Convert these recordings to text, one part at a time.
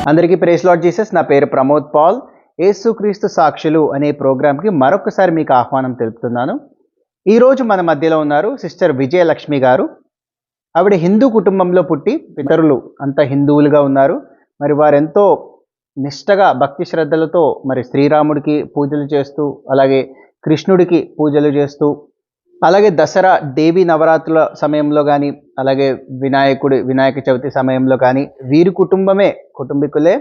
అందరికీ praise lord Jesus. నా పేరు ప్రమోద్ పాల్. యేసుక్రీస్తు సాక్షులు అనే ప్రోగ్రాంకి మరొకసారి మీకు ఆహ్వానం తెలుపుతున్నాను. ఈరోజు మన మధ్యలో ఉన్నారు సిస్టర్ విజయలక్ష్మి గారు. ఆవిడ హిందూ కుటుంబంలో పుట్టి పితరులు అంతా హిందువులుగా ఉన్నారు. మరి వారెంతో నిష్టగా భక్తి శ్రద్ధలతో మరి శ్రీరాముడికి పూజలు చేస్తూ, అలాగే కృష్ణుడికి పూజలు చేస్తూ, అలాగే దసరా దేవి నవరాత్రుల సమయంలో కానీ, అలాగే వినాయక చవితి సమయంలో కానీ వీరి కుటుంబీకులే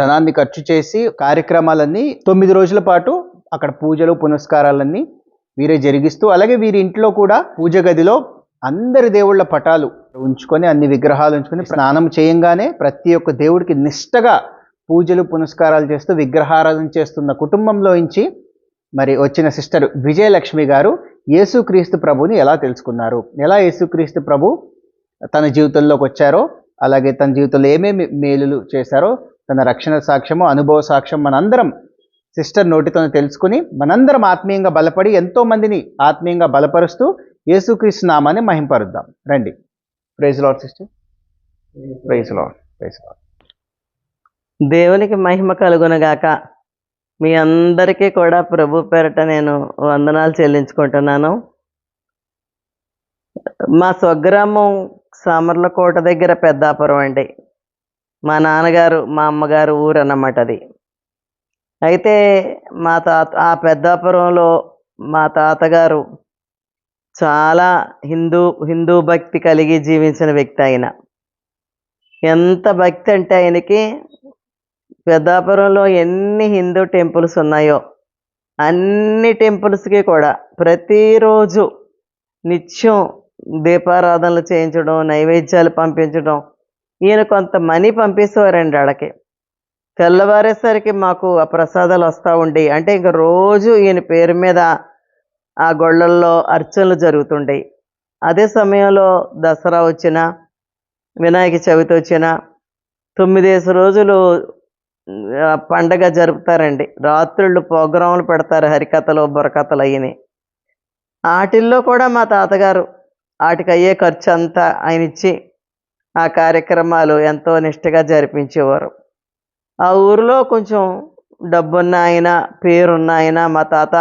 ధనాన్ని ఖర్చు చేసి కార్యక్రమాలన్నీ 9 రోజుల పాటు అక్కడ పూజలు పునస్కారాలన్నీ వీరే జరిగిస్తూ, అలాగే వీరి ఇంట్లో కూడా పూజ గదిలో అందరి దేవుళ్ళ పటాలు ఉంచుకొని, అన్ని విగ్రహాలు ఉంచుకొని స్నానం చేయంగానే ప్రతి ఒక్క దేవుడికి నిష్టగా పూజలు పునస్కారాలు చేస్తూ విగ్రహారాధన చేస్తున్న కుటుంబంలోంచి మరి వచ్చిన సిస్టర్ విజయలక్ష్మి గారు యేసుక్రీస్తు ప్రభుని ఎలా తెలుసుకున్నారు, ఎలా యేసుక్రీస్తు ప్రభు తన జీవితంలోకి వచ్చారో, అలాగే తన జీవితంలో ఏమేమి మేలులు చేశారో, తన రక్షణ సాక్ష్యము అనుభవ సాక్ష్యం మనందరం సిస్టర్ నోటితో తెలుసుకుని మనందరం ఆత్మీయంగా బలపడి ఎంతో మందిని ఆత్మీయంగా బలపరుస్తూ యేసుక్రీస్తు నామాన్ని మహింపరుద్దాం. రండి. Praise lord sister. Praise lord. Praise lord. దేవునికి మహిమ కలుగునగాక. మీ అందరికీ కూడా ప్రభు పేరట నేను వందనాలు చెల్లించుకుంటున్నాను. మా స్వగ్రామం సామర్లకోట దగ్గర పెద్దాపురం అండి. మా నాన్నగారు మా అమ్మగారు ఊరు అన్నమాట అది. అయితే ఆ పెద్దాపురంలో మా తాతగారు చాలా హిందూ భక్తి కలిగి జీవించిన వ్యక్తి. ఆయన ఎంత భక్తి అంటే ఆయనకి పెద్దాపురంలో ఎన్ని హిందూ టెంపుల్స్ ఉన్నాయో అన్ని టెంపుల్స్కి కూడా ప్రతిరోజు నిత్యం దీపారాధనలు చేయించడం, నైవేద్యాలు పంపించడం. ఈయన కొంత మనీ పంపిస్తేవారండి ఆడకి. తెల్లవారేసరికి మాకు ఆ ప్రసాదాలు వస్తూ ఉండి, అంటే ఇంక రోజు ఈయన పేరు మీద ఆ గొళ్ళల్లో అర్చనలు జరుగుతుండేవి. అదే సమయంలో దసరా వచ్చినా, వినాయక చవితి వచ్చినా 9 రోజులు పండగ జరుపుతారండి. రాత్రుళ్ళు ప్రోగ్రాములు పెడతారు, హరికథలు బుర్రకథలు అయ్యని. వాటిల్లో కూడా మా తాతగారు వాటికి అయ్యే ఖర్చు అంతా ఆయన ఇచ్చి ఆ కార్యక్రమాలు ఎంతో నిష్టగా జరిపించేవారు. ఆ ఊరిలో కొంచెం డబ్బున్న ఆయన, పేరున్న ఆయన మా తాత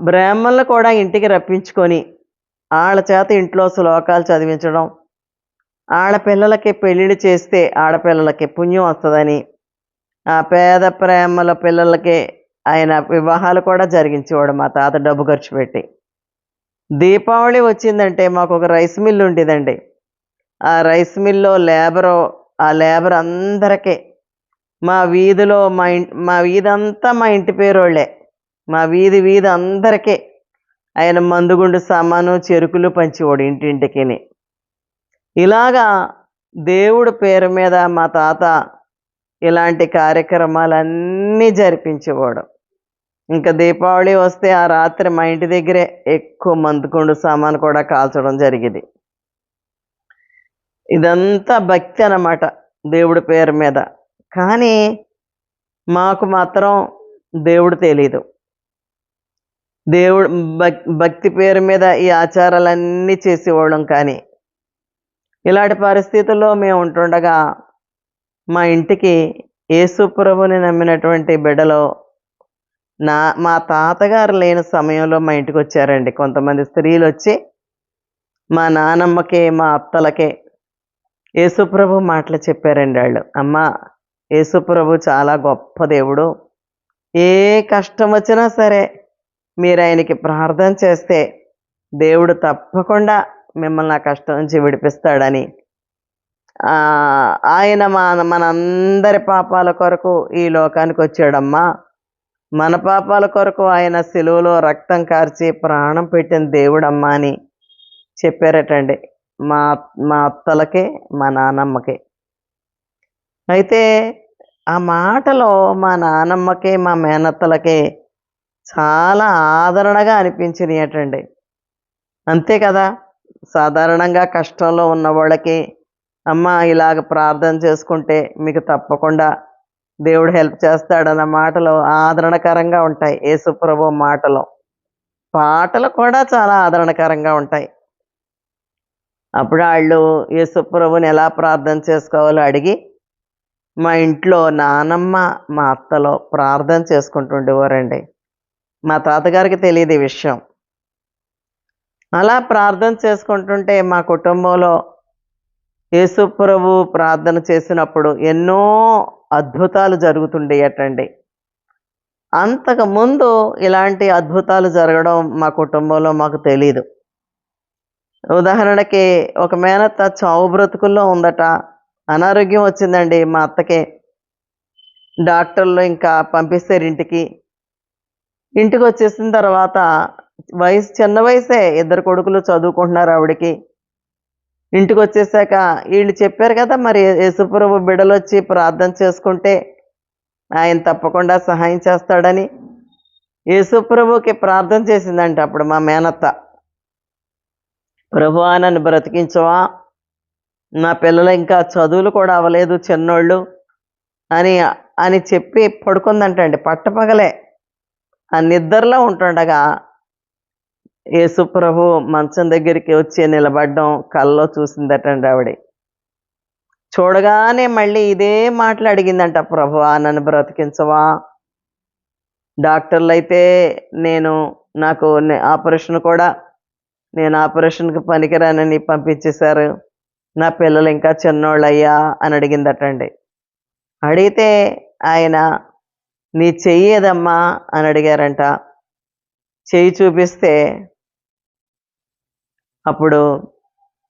బ్రాహ్మణులు కూడా ఇంటికి రప్పించుకొని వాళ్ళ చేత ఇంట్లో శ్లోకాలు చదివించడం, ఆడపిల్లలకి పెళ్ళిళ్ళు చేస్తే ఆడపిల్లలకి పుణ్యం వస్తుందని ఆ పేద ప్రేమల పిల్లలకి ఆయన వివాహాలు కూడా జరిగించేవాడు మా తాత డబ్బు ఖర్చు పెట్టి. దీపావళి వచ్చిందంటే మాకు ఒక రైస్ మిల్ ఉండేదండి. ఆ రైస్ మిల్లో ఆ లేబర్ అందరికీ మా వీధిలో మా వీధి అంతా మా ఇంటి పేరోళ్ళే. మా వీధి అందరికీ ఆయన మందుగుండు సామాను చెరుకులు పంచేవాడు ఇంటింటికి. ఇలాగా దేవుడి పేరు మీద మా తాత ఇలాంటి కార్యక్రమాలన్నీ జరిపించేవాడు. ఇంకా దీపావళి వస్తే ఆ రాత్రి మా ఇంటి దగ్గరే ఎక్కువ మందుకుండు సామాను కూడా కాల్చడం జరిగింది. ఇదంతా భక్తి అన్నమాట దేవుడి పేరు మీద. కానీ మాకు మాత్రం దేవుడు తెలీదు. దేవుడు భక్తి పేరు మీద ఈ ఆచారాలన్నీ చేసేవాళ్ళం. కానీ ఇలాంటి పరిస్థితుల్లో మేము ఉంటుండగా మా ఇంటికి యేసు ప్రభుని నమ్మినటువంటి బిడ్డలో మా తాతగారు లేని సమయంలో మా ఇంటికి వచ్చారండి కొంతమంది స్త్రీలు. వచ్చి మా నానమ్మకి మా అత్తలకి యేసు ప్రభు మాటలు చెప్పారండి. వాళ్ళు, అమ్మ యేసు ప్రభు చాలా గొప్ప దేవుడు, ఏ కష్టం వచ్చినా సరే మీరు ఆయనకి ప్రార్థన చేస్తే దేవుడు తప్పకుండా మిమ్మల్ని ఆ కష్టం నుంచి విడిపిస్తాడని, ఆయన మనందరి పాపాల కొరకు ఈ లోకానికి వచ్చాడమ్మా, మన పాపాల కొరకు ఆయన సిలువలో రక్తం కార్చి ప్రాణం పెట్టిన దేవుడమ్మా అని చెప్పారటండి మా అత్తలకి మా నానమ్మకి. అయితే ఆ మాటలో మా నానమ్మకి మా మేనత్తలకి చాలా ఆదరణగా అనిపించినాయటండి. అంతే కదా, సాధారణంగా కష్టంలో ఉన్న వాళ్ళకి అమ్మ ఇలాగ ప్రార్థన చేసుకుంటే మీకు తప్పకుండా దేవుడు హెల్ప్ చేస్తాడన్న మాటలు ఆదరణకరంగా ఉంటాయి. యేసు ప్రభు పాటలు కూడా చాలా ఆదరణకరంగా ఉంటాయి. అప్పుడు వాళ్ళు యేసు ప్రభుని ఎలా ప్రార్థన చేసుకోవాలో అడిగి మా ఇంట్లో నానమ్మ మా అత్తలో ప్రార్థన చేసుకుంటుండేవారండి. మా తాతగారికి తెలియదు ఈ విషయం. అలా ప్రార్థన చేసుకుంటుంటే మా కుటుంబంలో యేసు ప్రభు ప్రార్థన చేసినప్పుడు ఎన్నో అద్భుతాలు జరుగుతుండేయటండి. అంతకుముందు ఇలాంటి అద్భుతాలు జరగడం మా కుటుంబంలో మాకు తెలీదు. ఉదాహరణకి ఒక మేనత్త చావు బ్రతుకుల్లో ఉందట. అనారోగ్యం వచ్చిందండి మా అత్తకి. డాక్టర్లు ఇంకా పంపిస్తారు ఇంటికి. ఇంటికి వచ్చేసిన తర్వాత చిన్న వయసే, 2 కొడుకులు చదువుకుంటున్నారు ఆవిడకి. ఇంటికి వచ్చేసాక వీళ్ళు చెప్పారు కదా, మరి యేసుప్రభు బిడ్డలు వచ్చి ప్రార్థన చేసుకుంటే ఆయన తప్పకుండా సహాయం చేస్తాడని. యేసుప్రభుకి ప్రార్థన చేసిందంట అప్పుడు మా మేనత్త. ప్రభువా నన్ను బ్రతికించవా, నా పిల్లలు ఇంకా చదువులు కూడా అవ్వలేదు చిన్నోళ్ళు అని అని చెప్పి పడుకుందంటండి. పట్టపగలే ఆ నిద్రలో ఉంటుండగా యేసు ప్రభు మంచం దగ్గరికి వచ్చి నిలబడడం కల్లో చూసిందటండి ఆవిడ. చూడగానే మళ్ళీ ఇదే మాటలు అడిగిందంట, ప్రభువా నన్ను బ్రతికించవా, డాక్టర్లు అయితే నాకు ఆపరేషన్ కూడా నేను ఆపరేషన్కి పనికిరానని పంపించేశారు, నా పిల్లలు ఇంకా చిన్నోళ్ళయ్యా అని అడిగిందటండి. అడిగితే ఆయన నీ చెయ్యి ఏదమ్మా అని అడిగారంట. చెయ్యి చూపిస్తే అప్పుడు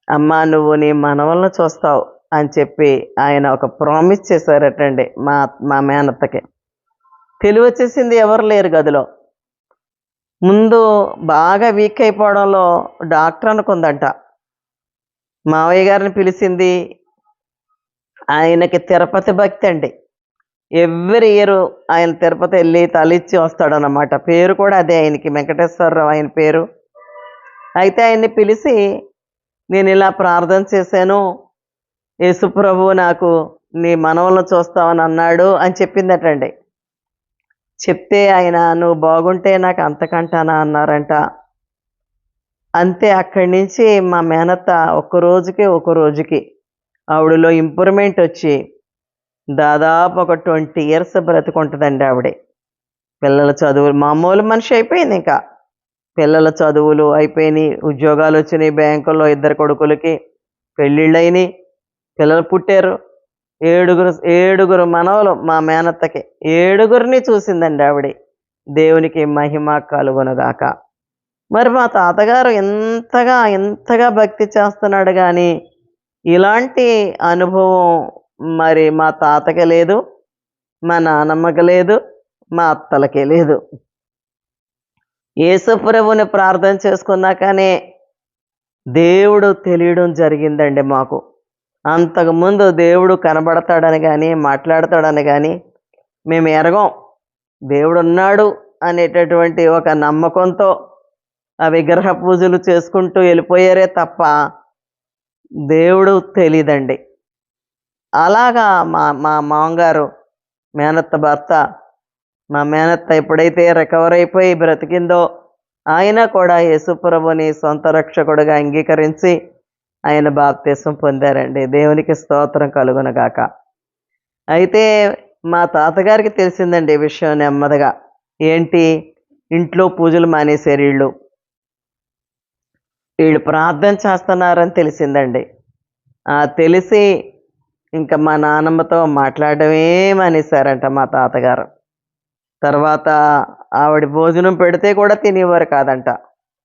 అమ్మా నువ్వు నీ మనవలను చూస్తావు అని చెప్పి ఆయన ఒక ప్రామిస్ చేశారటండి మా మేనత్తకి. తెలివి వచ్చేసింది, ఎవరు లేరు గదిలో. ముందు బాగా వీక్ అయిపోవడంలో డాక్టర్ అనుకుందంట. మావయ్య గారిని పిలిచింది. ఆయనకి తిరుపతి భక్తి అండి. ఎవ్రీ ఇయర్ ఆయన తిరుపతి వెళ్ళి తలిచ్చి వస్తాడనమాట. పేరు కూడా అదే ఆయనకి, వెంకటేశ్వరరావు ఆయన పేరు. అయితే ఆయన్ని పిలిచి నేను ఇలా ప్రార్థన చేశాను, యేసుప్రభు నాకు నీ మనవలను చూస్తావని అన్నాడు అని చెప్పిందటండి. చెప్తే ఆయన నువ్వు బాగుంటే నాకు అంతకంటానా అన్నారంట. అంతే. అక్కడి నుంచి మా మేనత్త ఒక్క రోజుకి ఆవిడలో ఇంప్రూవ్మెంట్ వచ్చి దాదాపు ఒక 20 years బ్రతుకుంటుందండి ఆవిడ. పిల్లల చదువులు, మామూలు మనిషి అయిపోయింది. ఇంకా పిల్లల చదువులు అయిపోయినాయి, ఉద్యోగాలు వచ్చినాయి బ్యాంకుల్లో, 2 కొడుకులకి పెళ్ళిళ్ళు అయినాయి, పిల్లలు పుట్టారు. 7 మనవలు మా మేనత్తకి. 7 చూసిందండి ఆవిడ. దేవునికి మహిమ కలుగునుగాక. మరి మా తాతగారు ఎంతగా భక్తి చేస్తున్నాడు కానీ ఇలాంటి అనుభవం మరి మా తాతకి లేదు, మా నానమ్మకి లేదు, మా అత్తలకే లేదు. యేసు ప్రభువుని ప్రార్థన చేసుకున్నాకనే దేవుడు తెలియడం జరిగిందండి మాకు. అంతకుముందు దేవుడు కనబడతాడని కానీ మాట్లాడతాడని కానీ మేము ఎరగం. దేవుడు ఉన్నాడు అనేటటువంటి ఒక నమ్మకంతో ఆ విగ్రహ పూజలు చేసుకుంటూ వెళ్ళిపోయారే తప్ప దేవుడు తెలీదండి. అలాగా మా మా మామగారు మేనత్త భర్త, మా మేనత్త ఎప్పుడైతే రికవర్ అయిపోయి బ్రతికిందో ఆయన కూడా యేసుప్రభుని సొంత రక్షకుడుగా అంగీకరించి ఆయన బాప్తిసం పొందారండి. దేవునికి స్తోత్రం కలుగునగాక. అయితే మా తాతగారికి తెలిసిందండి ఈ విషయం నెమ్మదిగా. ఏంటి, ఇంట్లో పూజలు మానేశారు వీళ్ళు ప్రార్థన చేస్తున్నారని తెలిసిందండి. తెలిసి ఇంకా మా నానమ్మతో మాట్లాడడమే మానేశారంట మా తాతగారు. తర్వాత ఆవిడ భోజనం పెడితే కూడా తినేవారు కాదంట.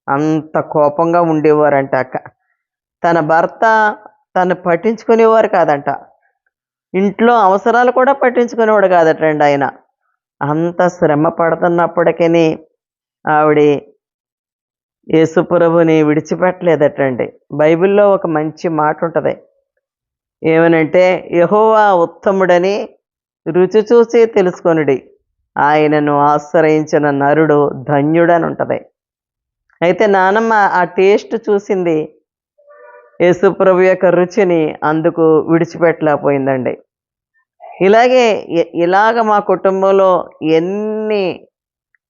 అంత కోపంగా ఉండేవారంట. తన భర్త తను పట్టించుకునేవారు కాదంట. ఇంట్లో అవసరాలు కూడా పట్టించుకునేవాడు కాదటండి ఆయన. అంత శ్రమ పడుతున్నప్పటికీ ఆవిడ యేసుప్రభుని విడిచిపెట్టలేదటండి. బైబిల్లో ఒక మంచి మాట ఉంటుంది. ఏమనంటే యెహోవా ఉత్తముడని రుచి చూసి తెలుసుకొనుడి, ఆయనను ఆశ్రయించిన నరుడు ధన్యుడని ఉంటుంది. అయితే నానమ్మ ఆ టేస్ట్ చూసింది, యేసుప్రభు యొక్క రుచిని, అందుకు విడిచిపెట్టలేకపోయిందండి. ఇలాగ మా కుటుంబంలో ఎన్ని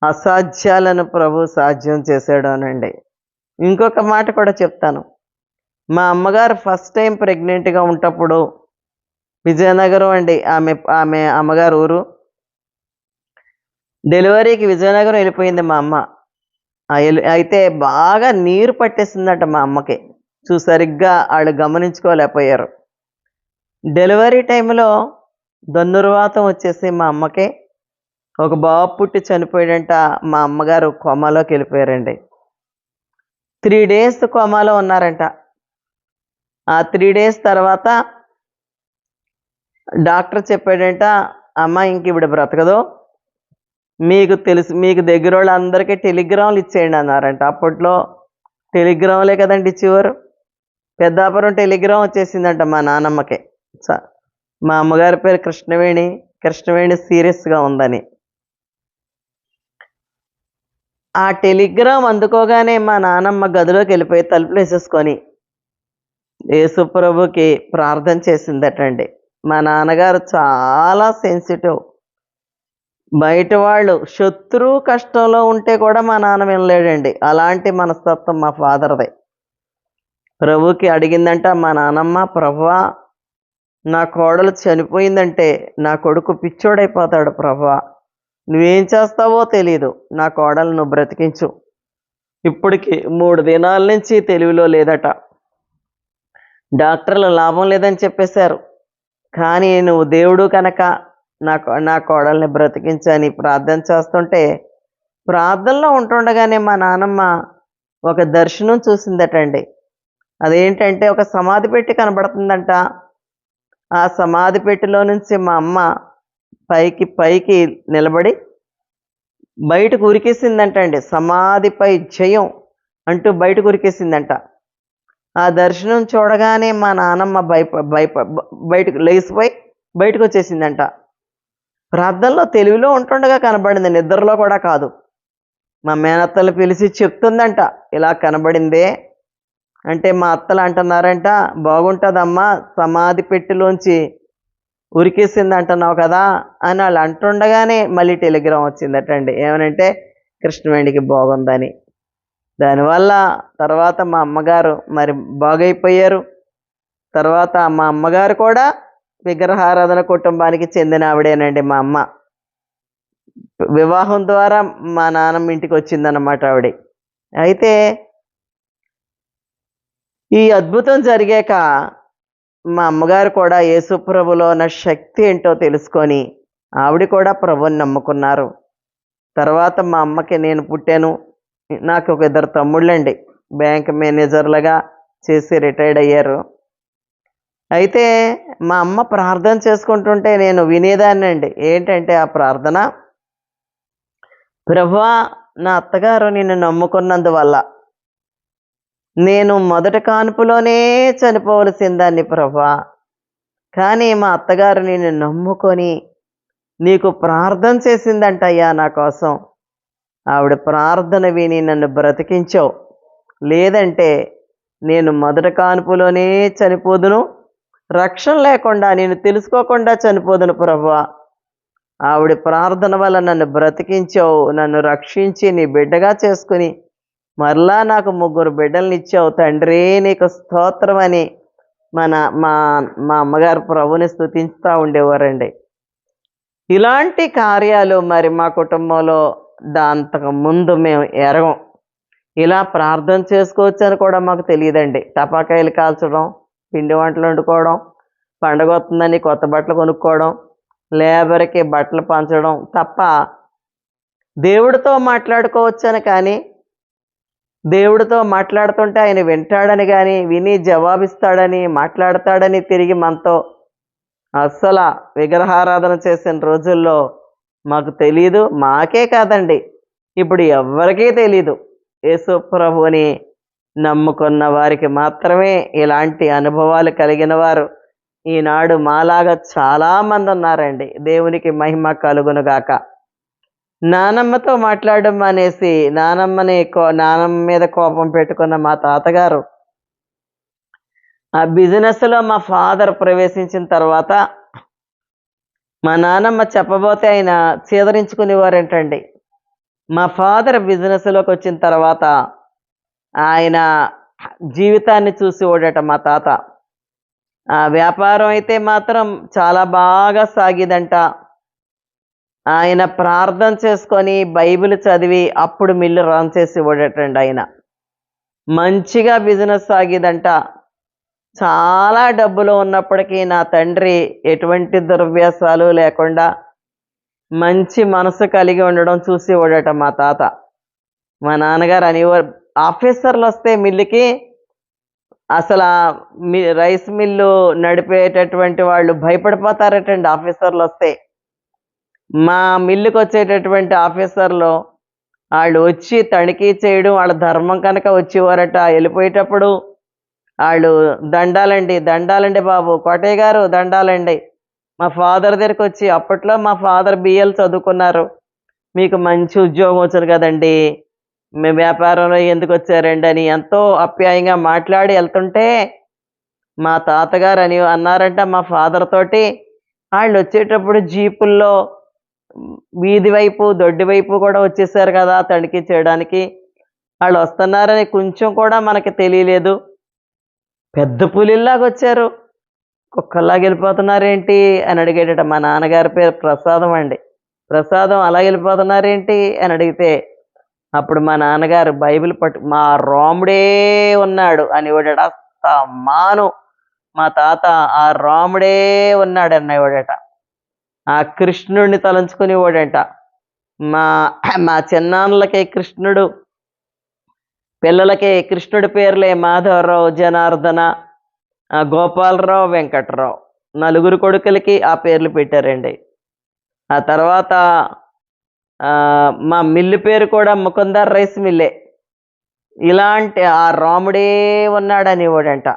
అసాధ్యాలను ప్రభు సాధ్యం చేశాడోనండి. ఇంకొక మాట కూడా చెప్తాను. మా అమ్మగారు ఫస్ట్ టైం ప్రెగ్నెంట్గా ఉన్నప్పుడు విజయనగరం అండి ఆమె ఆమె అమ్మగారు ఊరు. డెలివరీకి విజయనగరం వెళ్ళిపోయింది మా అమ్మ. అయితే బాగా నీరు పట్టేసిందట మా అమ్మకి. సరిగ్గా వాళ్ళు గమనించుకోలేకపోయారు. డెలివరీ టైంలో ధనుర్వాతం వచ్చేసి మా అమ్మకి ఒక బాబు పుట్టి చనిపోయాడంట. మా అమ్మగారు కోమాలోకి వెళ్ళిపోయారండి. 3 డేస్ కోమాలో ఉన్నారంట. ఆ 3 డేస్ తర్వాత డాక్టర్ చెప్పాడంట, అమ్మ ఇంక ఇప్పుడు బ్రతకదు, మీకు దగ్గర వాళ్ళందరికీ టెలిగ్రామ్లు ఇచ్చేయండి అన్నారంట. అప్పట్లో టెలిగ్రామ్లే కదండి ఇచ్చేవారు. పెద్దాపురం టెలిగ్రామ్ వచ్చేసిందంట మా నానమ్మకి. మా అమ్మగారి పేరు కృష్ణవేణి. కృష్ణవేణి సీరియస్గా ఉందని. ఆ టెలిగ్రామ్ అందుకోగానే మా నానమ్మ గదిలోకి వెళ్ళిపోయి తలుపులు వేసేసుకొని యేసుప్రభుకి ప్రార్థన చేసిందటండి. మా నాన్నగారు చాలా సెన్సిటివ్. బయట వాళ్ళు శత్రువు కష్టంలో ఉంటే కూడా మా నాన్న వినలేడండి. అలాంటి మనస్తత్వం మా ఫాదర్ది. ప్రభుకి అడిగిందంట మా నానమ్మ, ప్రభువా నా కోడలు చనిపోయిందంటే నా కొడుకు పిచ్చోడైపోతాడు ప్రభువా, నువ్వేం చేస్తావో తెలీదు, నా కోడలు నువ్వు బ్రతికించు. ఇప్పటికి 3 దినాల నుంచి తెలివిలో లేదట. డాక్టర్లు లాభం లేదని చెప్పేశారు. కానీ నువ్వు దేవుడు కనుక నా కోడల్ని బ్రతికించని ప్రార్థన చేస్తుంటే, ప్రార్థనలో ఉంటుండగానే మా నానమ్మ ఒక దర్శనం చూసిందటండి. అదేంటంటే ఒక సమాధి పెట్టి కనబడుతుందంట. ఆ సమాధి పెట్టిలో నుంచి మా అమ్మ పైకి నిలబడి బయటకు ఉరికేసిందంటండి. సమాధిపై జయం అంటూ బయటకు ఉరికేసిందంట. ఆ దర్శనం చూడగానే మా నానమ్మ బయటకు లేచిపోయి బయటకు వచ్చేసిందంట. ప్రార్థనలో తెలివిలో ఉంటుండగా కనబడింది, నిద్రలో కూడా కాదు. మా మేనత్తలు పిలిచి చెప్తుందంట, ఇలా కనబడిందే అంటే మా అత్తలు అంటున్నారంట, బాగుంటుందమ్మా సమాధి పెట్టిలోంచి ఉరికేసింది అంటున్నావు కదా అని వాళ్ళు అంటుండగానే మళ్ళీ టెలిగ్రామ్ వచ్చిందటండి. ఏమనంటే కృష్ణవేణికి బాగుందని. దానివల్ల తర్వాత మా అమ్మగారు మరి బాగైపోయారు. తర్వాత మా అమ్మగారు కూడా విగ్రహారాధన కుటుంబానికి చెందిన ఆవిడేనండి. మా అమ్మ వివాహం ద్వారా మా నాన్నమ్మ ఇంటికి వచ్చిందన్నమాట ఆవిడ. అయితే ఈ అద్భుతం జరిగాక మా అమ్మగారు కూడా యేసుప్రభులో ఉన్న శక్తి ఏంటో తెలుసుకొని ఆవిడ కూడా ప్రభుని నమ్ముకున్నారు. తర్వాత మా అమ్మకి నేను పుట్టాను. నాకు ఒక 2 తమ్ముళ్ళండి, బ్యాంక్ మేనేజర్లుగా చేసి రిటైర్డ్ అయ్యారు. అయితే మా అమ్మ ప్రార్థన చేసుకుంటుంటే నేను వినేదాన్ని అండి. ఏంటంటే ఆ ప్రార్థన, ప్రభువా నా అత్తగారు నిన్ను నమ్ముకున్నందువల్ల నేను మొదటి కాన్పులోనే చనిపోవలసిన దాన్ని ప్రభువా, కానీ మా అత్తగారు నిన్ను నమ్ముకొని నీకు ప్రార్థన చేసిందంటయ్యా నా కోసం. ఆవిడ ప్రార్థన విని నన్ను బ్రతికించావు, లేదంటే నేను మొదటి కాన్పులోనే చనిపోదును, రక్షణ లేకుండా నేను తెలుసుకోకుండా చనిపోదును ప్రభువా. ఆవిడ ప్రార్థన వల్ల నన్ను బ్రతికించావు, నన్ను రక్షించి నీ బిడ్డగా చేసుకుని మరలా నాకు 3 బిడ్డల్ని ఇచ్చావు తండ్రి, నీకు స్తోత్రం అని మా మా అమ్మగారు ప్రభుని స్తుతిస్తూ ఉండేవారండి. ఇలాంటి కార్యాలు మరి మా కుటుంబంలో అంతకు ముందు మేము ఎరగం. ఇలా ప్రార్థన చేసుకోవచ్చు అని కూడా మాకు తెలియదండి. టపాకాయలు కాల్చడం, పిండి వంటలు వండుకోవడం, పండగ వస్తుందని కొత్త బట్టలు కొనుక్కోవడం, లేబర్కి బట్టలు పంచడం తప్ప దేవుడితో మాట్లాడుకోవచ్చని కానీ, దేవుడితో మాట్లాడుతుంటే ఆయన వింటాడని కానీ, విని జవాబిస్తాడని, మాట్లాడతాడని తిరిగి మనతో అస్సలు విగ్రహారాధన చేసిన రోజుల్లో మాకు తెలీదు. మాకే కాదండి, ఇప్పుడు ఎవ్వరికీ తెలీదు. యేసు ప్రభువుని నమ్ముకున్న వారికి మాత్రమే ఇలాంటి అనుభవాలు కలిగిన వారు ఈనాడు మాలాగా చాలామంది ఉన్నారండి. దేవునికి మహిమ కలుగునుగాక. నానమ్మతో మాట్లాడడం అనేసి నానమ్మ మీద కోపం పెట్టుకున్న మా తాతగారు ఆ బిజినెస్లో మా ఫాదర్ ప్రవేశించిన తర్వాత మా నానమ్మ చెప్పబోతే ఆయన చీదరించుకునేవారేంటండి. మా ఫాదర్ బిజినెస్లోకి వచ్చిన తర్వాత ఆయన జీవితాన్ని చూసి ఓడట మా తాత. ఆ వ్యాపారం అయితే మాత్రం చాలా బాగా సాగిదంట. ఆయన ప్రార్థన చేసుకొని బైబిల్ చదివి అప్పుడు మిల్లు రన్ చేసి ఇవ్వడటండి ఆయన. మంచిగా బిజినెస్ సాగిదంట. చాలా డబ్బులు ఉన్నప్పటికీ నా తండ్రి ఎటువంటి దుర్వ్యాసాలు లేకుండా మంచి మనసు కలిగి ఉండడం చూసేవాడట మా తాత. మా నాన్నగారు అనేవారు, ఆఫీసర్లు వస్తే మిల్లుకి అసలు రైస్ మిల్లు నడిపేటటువంటి వాళ్ళు భయపడిపోతారటండి ఆఫీసర్లు వస్తే. మా మిల్లుకి వచ్చేటటువంటి ఆఫీసర్లు వాళ్ళు వచ్చి తనిఖీ చేయడం వాళ్ళ ధర్మం కనుక వచ్చేవారట. వెళ్ళిపోయేటప్పుడు వాళ్ళు దండాలండి, దండాలండి బాబు, కోటయ్య గారు దండాలండి. మా ఫాదర్ దగ్గరికి వచ్చి, అప్పట్లో మా ఫాదర్ బిఎల్ చదువుకున్నారు, మీకు మంచి ఉద్యోగం వచ్చారు కదండి, మీ వ్యాపారంలో ఎందుకు వచ్చారండి అని ఎంతో ఆప్యాయంగా మాట్లాడి వెళ్తుంటే మా తాతగారు అన్నారంట మా ఫాదర్ తోటి, వాళ్ళు వచ్చేటప్పుడు జీపుల్లో వీధి వైపు దొడ్డి వైపు కూడా వచ్చేసారు కదా తనిఖీ చేయడానికి, వాళ్ళు వస్తున్నారని కొంచెం కూడా మనకి తెలియలేదు, పెద్ద పులిలాగా వచ్చారు, కుక్కల్లాగా వెళ్ళిపోతున్నారేంటి అని అడిగేటట. మా నాన్నగారి పేరు ప్రసాదం అండి. ప్రసాదం అలా వెళ్ళిపోతున్నారేంటి అని అడిగితే అప్పుడు మా నాన్నగారు బైబిల్ మా రాముడే ఉన్నాడు అనేవాడట. మాను మా తాత ఆ రాముడే ఉన్నాడు అనేవాడట. ఆ కృష్ణుడిని తలంచుకునేవాడంట. మా మా చిన్నాన్నలకి కృష్ణుడు, పిల్లలకి కృష్ణుడి పేర్లే మాధవరావు, జనార్దన, గోపాలరావు, వెంకట్రావు, నలుగురు కొడుకులకి ఆ పేర్లు పెట్టారండి. ఆ తర్వాత మా మిల్లు పేరు కూడా ముకుందర్ రైస్ మిల్లే. ఇలాంటి ఆ రాముడే ఉన్నాడనేవాడంట.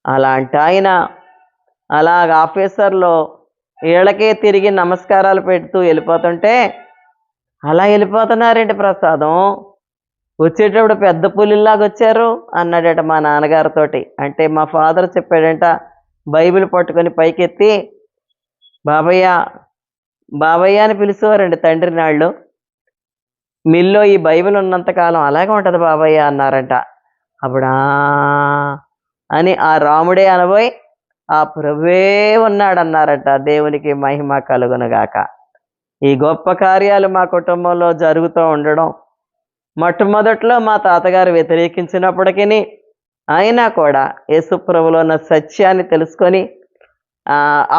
అలాంటి ఆయన అలాగ ఆఫీసర్లో వీళ్ళకే తిరిగి నమస్కారాలు పెడుతూ వెళ్ళిపోతుంటే, అలా వెళ్ళిపోతున్నారేంటి ప్రసాదం, వచ్చేటప్పుడు పెద్ద పులిలాగా వచ్చారు అన్నాడట మా నాన్నగారితోటి. అంటే మా ఫాదర్ చెప్పాడంట, బైబిల్ పట్టుకొని పైకెత్తి బాబయ్య బాబయ్య అని పిలిచేవారండి తండ్రి నాళ్ళు. మిల్లో ఈ బైబిల్ ఉన్నంతకాలం అలాగే ఉంటుంది బాబయ్య అన్నారంట. అప్పుడు అని ఆ రాముడే అనబోయి ఆ ప్రభువే ఉన్నాడన్నారంట. దేవునికి మహిమ కలుగునుగాక. ఈ గొప్ప కార్యాలు మా కుటుంబంలో జరుగుతూ ఉండడం మొట్టమొదట్లో మా తాతగారు వ్యతిరేకించినప్పటికీ అయినా కూడా యేసుప్రభులో ఉన్న సత్యాన్ని తెలుసుకొని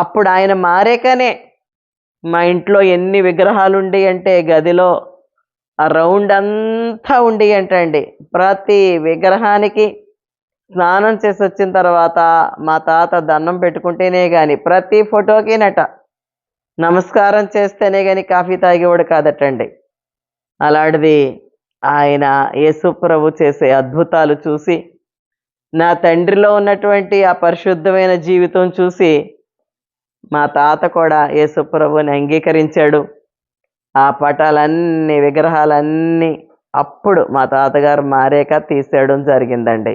అప్పుడు ఆయన మారేకనే మా ఇంట్లో ఎన్ని విగ్రహాలు ఉండి అంటే గదిలో ఆ రౌండ్ అంతా ఉండి అంటండి. ప్రతి విగ్రహానికి స్నానం చేసి వచ్చిన తర్వాత మా తాత దండం పెట్టుకుంటేనే కానీ, ప్రతి ఫోటోకినట నమస్కారం చేస్తేనే కానీ కాఫీ తాగేవాడు కాదటండి. అలాంటిది ఆయన యేసుప్రభు చేసే అద్భుతాలు చూసి, నా తండ్రిలో ఉన్నటువంటి ఆ పరిశుద్ధమైన జీవితం చూసి మా తాత కూడా యేసుప్రభుని అంగీకరించాడు. ఆ పటాలన్నీ విగ్రహాలన్నీ అప్పుడు మా తాతగారు మారాక తీసేయడం జరిగిందండి.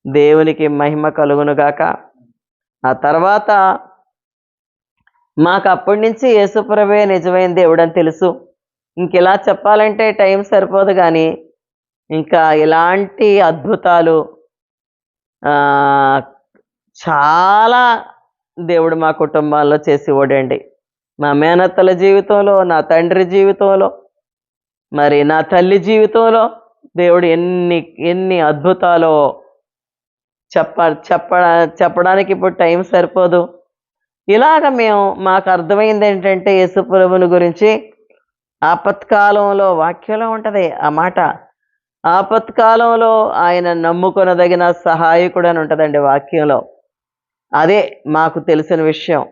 దేవునికి మహిమ కలుగునుగాక. ఆ తర్వాత మాకు అప్పటి నుంచి యేసుప్రభువే నిజమైన దేవుడని తెలుసు. ఇంక ఇలా చెప్పాలంటే టైం సరిపోదు కానీ ఇంకా ఇలాంటి అద్భుతాలు చాలా దేవుడు మా కుటుంబాల్లో చేసేవాడండి. మా మేనత్తల జీవితంలో, నా తండ్రి జీవితంలో, మరి నా తల్లి జీవితంలో దేవుడు ఎన్ని ఎన్ని అద్భుతాలో చెప్పడానికి ఇప్పుడు టైం సరిపోదు. ఇలాగ మాకు అర్థమైంది ఏంటంటే యేసుప్రభుని గురించి ఆపత్కాలంలో వాక్యంలో ఉంటుంది ఆ మాట. ఆపత్కాలంలో ఆయన నమ్ముకొనదగిన సహాయకుడు అని ఉంటుందండి వాక్యంలో. అదే మాకు తెలిసిన విషయం.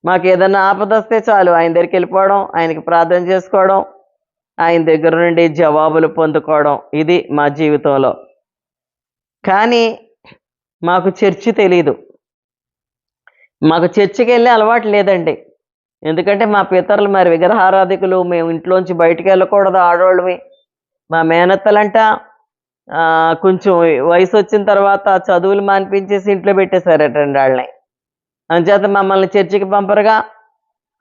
మాకు ఏదన్నా ఆపద వస్తే చాలు ఆయన దగ్గరికి వెళ్ళిపోవడం, ఆయనకి ప్రార్థన చేసుకోవడం, ఆయన దగ్గర నుండి జవాబులు పొందుకోవడం, ఇది మా జీవితంలో. కానీ మాకు చర్చి తెలీదు. మాకు చర్చికి వెళ్ళే అలవాటు లేదండి. ఎందుకంటే మా పితరులు మరి విగ్రహారాధికులు, మేము ఇంట్లోంచి బయటికి వెళ్ళకూడదు ఆడవాళ్ళవి. మా మేనత్తలంట కొంచెం వయసు వచ్చిన తర్వాత చదువులు మానిపించేసి ఇంట్లో పెట్టేశారటండి వాళ్ళని. అంచేత మమ్మల్ని చర్చికి పంపరుగా.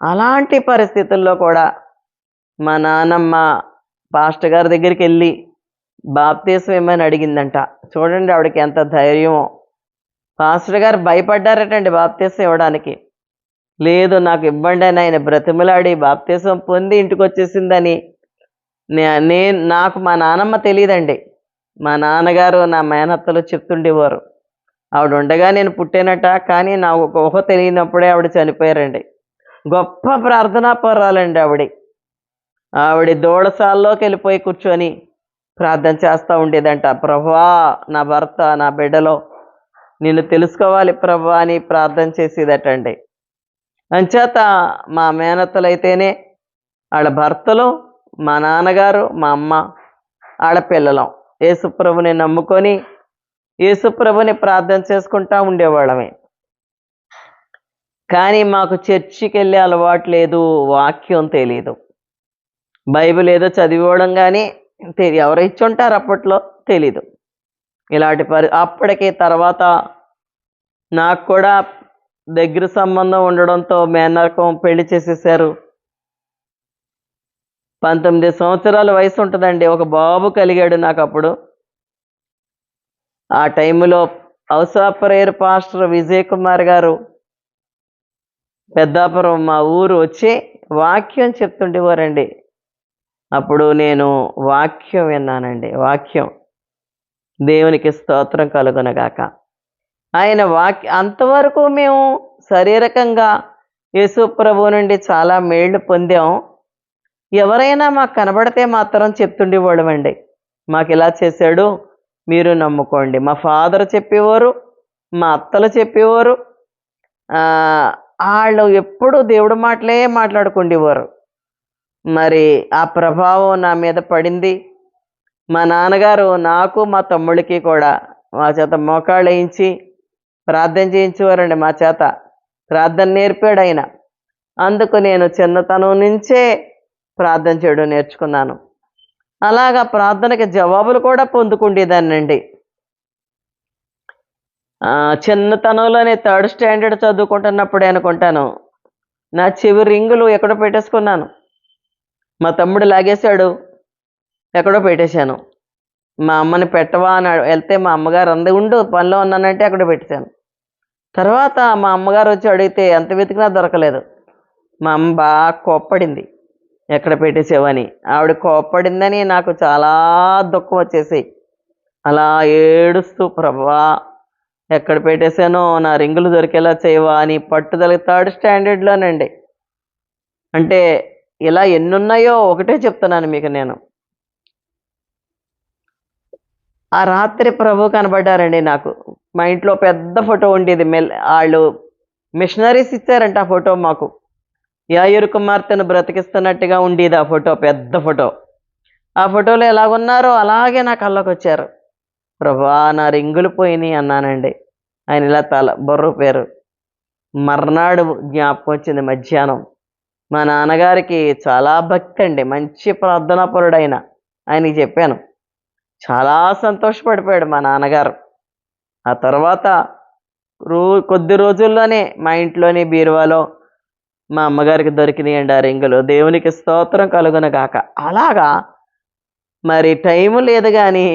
అలాంటి పరిస్థితుల్లో కూడా మా నాన్నమ్మ పాస్టర్ గారి దగ్గరికి వెళ్ళి బాప్తీసం ఏమని అడిగిందంట. చూడండి ఆవిడకి ఎంత ధైర్యమో. పాస్టర్ గారు భయపడ్డారటండి బాప్తీసం ఇవ్వడానికి. లేదు నాకు ఇవ్వండి అని ఆయన బ్రతిమలాడి బాప్తీసం పొంది ఇంటికి వచ్చేసిందని నాకు మా నాన్నమ్మ తెలియదండి. మా నాన్నగారు నా మేనత్తలు చెప్తుండేవారు. ఆవిడ ఉండగా నేను పుట్టానట, కానీ నా ఒక ఊహ తెలియనప్పుడే ఆవిడ చనిపోయారండి. గొప్ప ప్రార్థనా పరురాలండి ఆవిడ. ఆవిడ దూడసాల్లోకి వెళ్ళిపోయి కూర్చొని ప్రార్థన చేస్తూ ఉండేదంట. ప్రభువా, నా భర్త నా బిడ్డలో నిన్ను తెలుసుకోవాలి ప్రభువా అని ప్రార్థన చేసేదటండి. అంచేత మా మేనత్తలైతేనే వాళ్ళ భర్తలు, మా నాన్నగారు, మా అమ్మ, ఆడపిల్లలం యేసుప్రభుని నమ్ముకొని యేసుప్రభుని ప్రార్థన చేసుకుంటా ఉండేవాళ్ళమే. కానీ మాకు చర్చికి వెళ్ళే అలవాటు లేదు, వాక్యం తెలీదు. బైబిల్ ఏదో చదివివ్వడం కానీ ఎవరు ఇచ్చుంటారు అప్పట్లో, తెలీదు. ఇలాంటి అప్పటికి తర్వాత నాకు కూడా దగ్గర సంబంధం ఉండడంతో మేనరకం పెళ్లి చేసేసారు. 19 సంవత్సరాల వయసు ఉంటుందండి. ఒక బాబు కలిగాడు నాకు అప్పుడు. ఆ టైంలో ఔసాప్రేయర్ పాస్టర్ విజయ్ కుమార్ గారు పెద్దాపురం మా ఊరు వచ్చి వాక్యం చెప్తుండేవారండి. అప్పుడు నేను వాక్యం విన్నానండి. వాక్యం, దేవునికి స్తోత్రం కలుగునగాక. ఆయన అంతవరకు మేము శారీరకంగా యేసు ప్రభు నుండి చాలా మేళ్లు పొందాం. ఎవరైనా మాకు కనబడితే మాత్రం చెప్తుండేవాళ్ళమండి, మాకు ఇలా చేశాడు, మీరు నమ్ముకోండి. మా ఫాదర్ చెప్పేవారు, మా అత్తలు చెప్పేవారు. వాళ్ళు ఎప్పుడు దేవుడి మాటలే మాట్లాడుకుండేవారు. మరి ఆ ప్రభావం నా మీద పడింది. మా నాన్నగారు నాకు మా తమ్ముళ్ళకి కూడా మా చేత మోకాళ్ళు వేయించి ప్రార్థన చేయించేవారండి. మా చేత ప్రార్థన నేర్పాడు ఆయన. అందుకు నేను చిన్నతనం నుంచే ప్రార్థన చేయడం నేర్చుకున్నాను. అలాగా ప్రార్థనకి జవాబులు కూడా పొందుకుండేదాన్నండి. చిన్నతనంలోనే 3rd స్టాండర్డ్ చదువుకుంటున్నప్పుడే అనుకుంటాను, నా చెవి రింగులు ఎక్కడో పెట్టేసుకున్నాను. మా తమ్ముడు లాగేశాడు, ఎక్కడో పెట్టేశాను. మా అమ్మని పెట్టవా అని వెళ్తే మా అమ్మగారు అంది, ఉండు పనిలో ఉన్నానంటే అక్కడ పెట్టేశాను. తర్వాత మా అమ్మగారు వచ్చి అడిగితే ఎంత వెతికినా దొరకలేదు. మా అమ్మ బాగా కోప్పడింది, ఎక్కడ పెట్టేసావని. ఆవిడ కోప్పడిందని నాకు చాలా దుఃఖం వచ్చేసి అలా ఏడుస్తూ, ప్రభువా ఎక్కడ పెట్టేశానో నా రింగులు దొరికేలా చేయవా అని పట్టుదల 3rd స్టాండర్డ్లోనండి. అంటే ఇలా ఎన్నున్నాయో ఒకటే చెప్తున్నాను మీకు నేను. ఆ రాత్రి ప్రభు కనబడ్డారండి నాకు. మా ఇంట్లో పెద్ద ఫోటో ఉండేది. వాళ్ళు మిషనరీస్ ఇచ్చారంట ఆ ఫోటో మాకు. యాయూరు కుమార్తెను బ్రతికిస్తున్నట్టుగా ఉండేది ఆ ఫోటో, పెద్ద ఫోటో. ఆ ఫోటోలో ఎలాగున్నారో అలాగే నా కళ్ళకు వచ్చారు. ప్రభువా నా రింగులు పోయినాయి అన్నానండి. ఆయన ఇలా బొర్రు పేరు. మర్నాడు జ్ఞాపకం వచ్చింది మధ్యాహ్నం. మా నాన్నగారికి చాలా భక్తి అండి, మంచి ప్రార్థనాపరుడు ఆయన. ఆయనకి చెప్పాను. చాలా సంతోషపడిపోయాడు మా నాన్నగారు. ఆ తర్వాత కొద్ది రోజుల్లోనే మా ఇంట్లోని బీరువాలో మా అమ్మగారికి దొరికినాయండి ఆ రింగులు. దేవునికి స్తోత్రం కలుగునగాక. అలాగా మరి టైము లేదు కానీ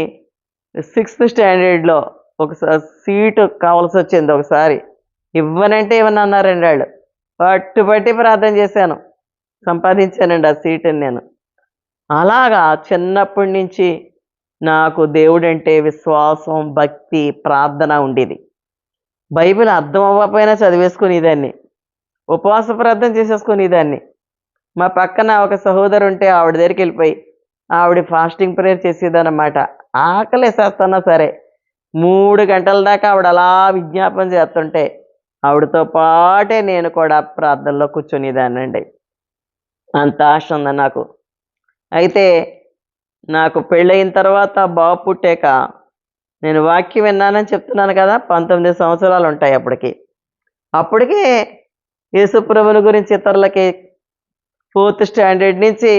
6th స్టాండర్డ్లో ఒకసారి సీటు కావాల్సి వచ్చింది. ఒకసారి ఇవ్వనంటే ఇవ్వను అన్నారండి వాళ్ళు. పట్టుబట్టి ప్రార్థన చేశాను, సంపాదించానండి ఆ సీటుని నేను. అలాగా చిన్నప్పటి నుంచి నాకు దేవుడంటే విశ్వాసం, భక్తి, ప్రార్థన ఉండేది. బైబిల్ అర్థం అవ్వకపోయినా చదివేసుకునేదాన్ని, ఉపవాస ప్రార్థన చేసేసుకునేదాన్ని. మా పక్కన ఒక సహోదరు ఉంటే ఆవిడ దగ్గరికి వెళ్ళిపోయి ఆవిడ ఫాస్టింగ్ ప్రేయర్ చేసేదన్నమాట. ఆకలేసేస్తున్నా సరే 3 గంటల దాకా ఆవిడ అలా విజ్ఞాపన చేస్తుంటే ఆవిడతో పాటే నేను కూడా ప్రార్థనలో కూర్చునేదాన్నండి. అంత ఆశ ఉంది నాకు. అయితే నాకు పెళ్ళయిన తర్వాత బాబు పుట్టాక నేను వాక్యం విన్నానని చెప్తున్నాను కదా, 19 సంవత్సరాలు ఉంటాయి అప్పటికే యేసుప్రభుని గురించి ఇతరులకి 4th స్టాండర్డ్ నుంచి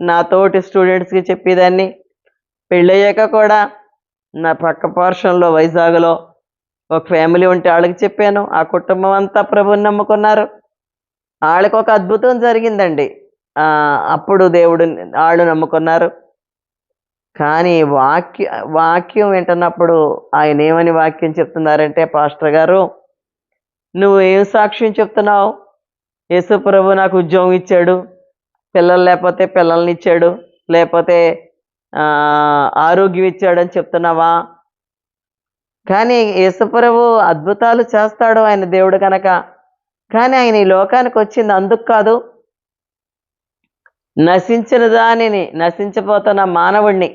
నా తోటి స్టూడెంట్స్కి చెప్పేదాన్ని. పెళ్ళయ్యాక కూడా నా పక్క పోర్షన్లో వైజాగ్లో ఒక ఫ్యామిలీ ఉంటే వాళ్ళకి చెప్పాను. ఆ కుటుంబం అంతా ప్రభుని నమ్ముకున్నారు. వాళ్ళకి ఒక అద్భుతం జరిగిందండి. అప్పుడు దేవుడు వాళ్ళు నమ్ముకున్నారు. కానీ వాక్యం వింటున్నప్పుడు ఆయన ఏమని వాక్యం చెప్తున్నారంటే, పాస్టర్ గారు నువ్వు ఏం సాక్ష్యం చెప్తున్నావు? యేసు ప్రభు నాకు ఉద్యోగం ఇచ్చాడు, పిల్లలు లేకపోతే పిల్లల్ని ఇచ్చాడు, లేకపోతే ఆరోగ్యం ఇచ్చాడని చెప్తున్నావా? కానీ యేసు ప్రభు అద్భుతాలు చేస్తాడు ఆయన దేవుడు కనుక. కానీ ఆయన ఈ లోకానికి వచ్చింది అందుకు కాదు, నశించిన దానిని, నశించిపోతున్న మానవుణ్ణి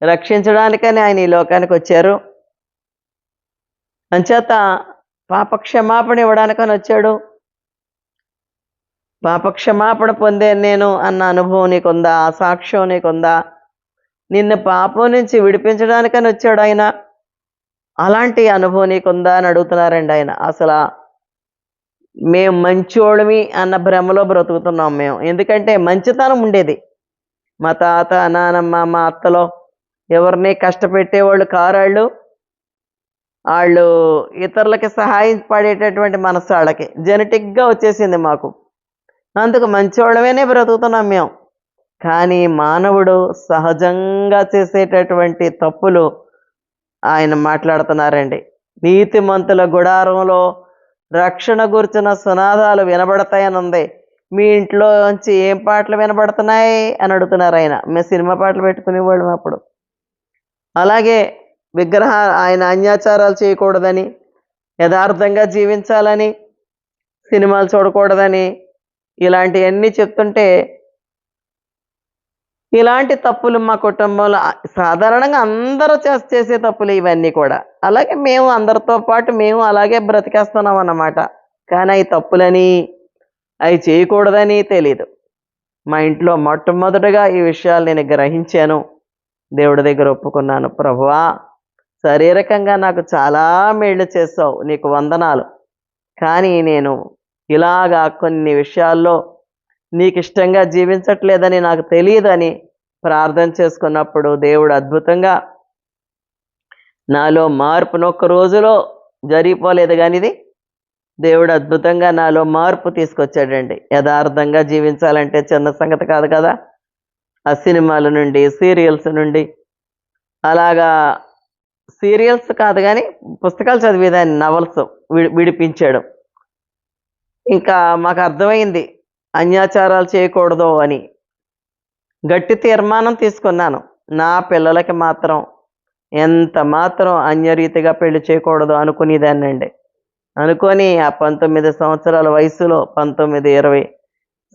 రక్షించడానికని ఆయన ఈ లోకానికి వచ్చారు. అంచేత పాపక్షమాపణ ఇవ్వడానికని వచ్చాడు. పాపక్షమాపణ పొందే నేను అన్న అనుభవం నీకుందా? ఆ సాక్ష్యం నీకుందా? నిన్ను పాపం నుంచి విడిపించడానికని వచ్చాడు ఆయన. అలాంటి అనుభవం నీకుందా అని అడుగుతున్నారండి ఆయన. అసలు మేము మంచోళ్ళమి అన్న భ్రమలో బ్రతుకుతున్నాం మేము. ఎందుకంటే మంచితనం ఉండేది. మా తాత, నానమ్మ, మా అత్తలో ఎవరిని కష్టపెట్టేవాళ్ళు కారాళ్ళు. వాళ్ళు ఇతరులకి సహాయం పడేటటువంటి మనసు వాళ్ళకి జెనెటిక్గా వచ్చేసింది మాకు. అందుకు మంచివాళ్ళమేనే బ్రతుకుతున్నాం మేము. కానీ మానవుడు సహజంగా చేసేటటువంటి తప్పులు ఆయన మాట్లాడుతున్నారండి. నీతిమంతుల గుడారంలో రక్షణ గురించిన సునాదాలు వినబడతాయని ఉంది. మీ ఇంట్లోంచి ఏం పాటలు వినబడుతున్నాయి అని అడుగుతున్నారు ఆయన. మేము సినిమా పాటలు పెట్టుకునేవాళ్ళం అప్పుడు. అలాగే ఆయన అన్యాచారాలు చేయకూడదని, యథార్థంగా జీవించాలని, సినిమాలు చూడకూడదని, ఇలాంటివన్నీ చెప్తుంటే, ఇలాంటి తప్పులు మా కుటుంబంలో సాధారణంగా అందరూ చేసే తప్పులు ఇవన్నీ కూడా. అలాగే మేము అందరితో పాటు మేము అలాగే బ్రతికేస్తున్నాం అన్నమాట. కానీ అవి తప్పులని, అవి చేయకూడదని తెలీదు. మా ఇంట్లో మొట్టమొదటిగా ఈ విషయాలు నేను గ్రహించాను. దేవుడి దగ్గర ఒప్పుకున్నాను. ప్రభువా, శారీరకంగా నాకు చాలా మేళ్ళు చేసావు, నీకు వందనాలు. కానీ నేను ఇలాగా కొన్ని విషయాల్లో నీకు ఇష్టంగా జీవించట్లేదని నాకు తెలియదని ప్రార్థన చేసుకున్నప్పుడు దేవుడు అద్భుతంగా నాలో మార్పును ఒక్క రోజులో జరిగిపోలేదు. కానీ ఇది దేవుడు అద్భుతంగా నాలో మార్పు తీసుకొచ్చాడండి. యథార్థంగా జీవించాలంటే చిన్న సంగతి కాదు కదా. ఆ సినిమాల నుండి, సీరియల్స్ నుండి, అలాగా సీరియల్స్ కాదు కానీ పుస్తకాలు చదివేదాన్ని, నవల్స్ విడిపించాడు. ఇంకా మాకు అర్థమైంది అన్యాచారాలు చేయకూడదు అని. గట్టి తీర్మానం తీసుకున్నాను. నా పిల్లలకి మాత్రం ఎంత మాత్రం అన్యరీతిగా పెళ్లి చేయకూడదు అనుకునేదాన్నండి. అనుకొని ఆ 19 సంవత్సరాల వయసులో, 19-20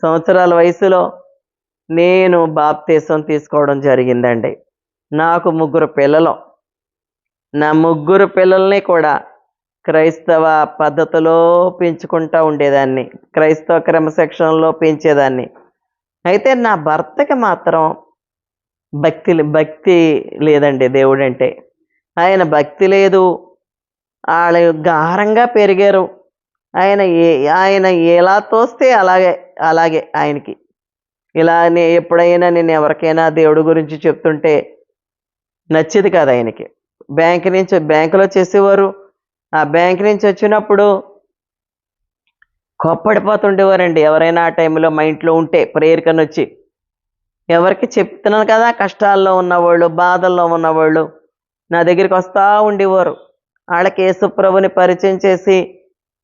సంవత్సరాల వయసులో నేను బాప్తీసం తీసుకోవడం జరిగిందండి. నాకు 3 పిల్లలు. నా 3 పిల్లల్ని కూడా క్రైస్తవ పద్ధతిలో పెంచుకుంటూ ఉండేదాన్ని, క్రైస్తవ క్రమశిక్షణలో పెంచేదాన్ని. అయితే నా భర్తకి మాత్రం భక్తి లేదండి. దేవుడంటే ఆయన భక్తి లేదు. వాళ్ళు గారంగా పెరిగారు. ఆయన ఎలా తోస్తే అలాగే ఆయనకి. ఇలా ఎప్పుడైనా నేను ఎవరికైనా దేవుడి గురించి చెప్తుంటే నచ్చేది కాదు ఆయనకి. బ్యాంకులో చేసేవారు. ఆ బ్యాంక్ నుంచి వచ్చినప్పుడు కోప్పడిపోతుండేవారండి. ఎవరైనా ఆ టైంలో మా ఇంట్లో ఉంటే ప్రేయర్ కని వచ్చి, ఎవరికి చెప్తున్నాను కదా, కష్టాల్లో ఉన్నవాళ్ళు, బాధల్లో ఉన్నవాళ్ళు నా దగ్గరికి వస్తూ ఉండేవారు. వాళ్ళకి యేసు ప్రభుని పరిచయం చేసి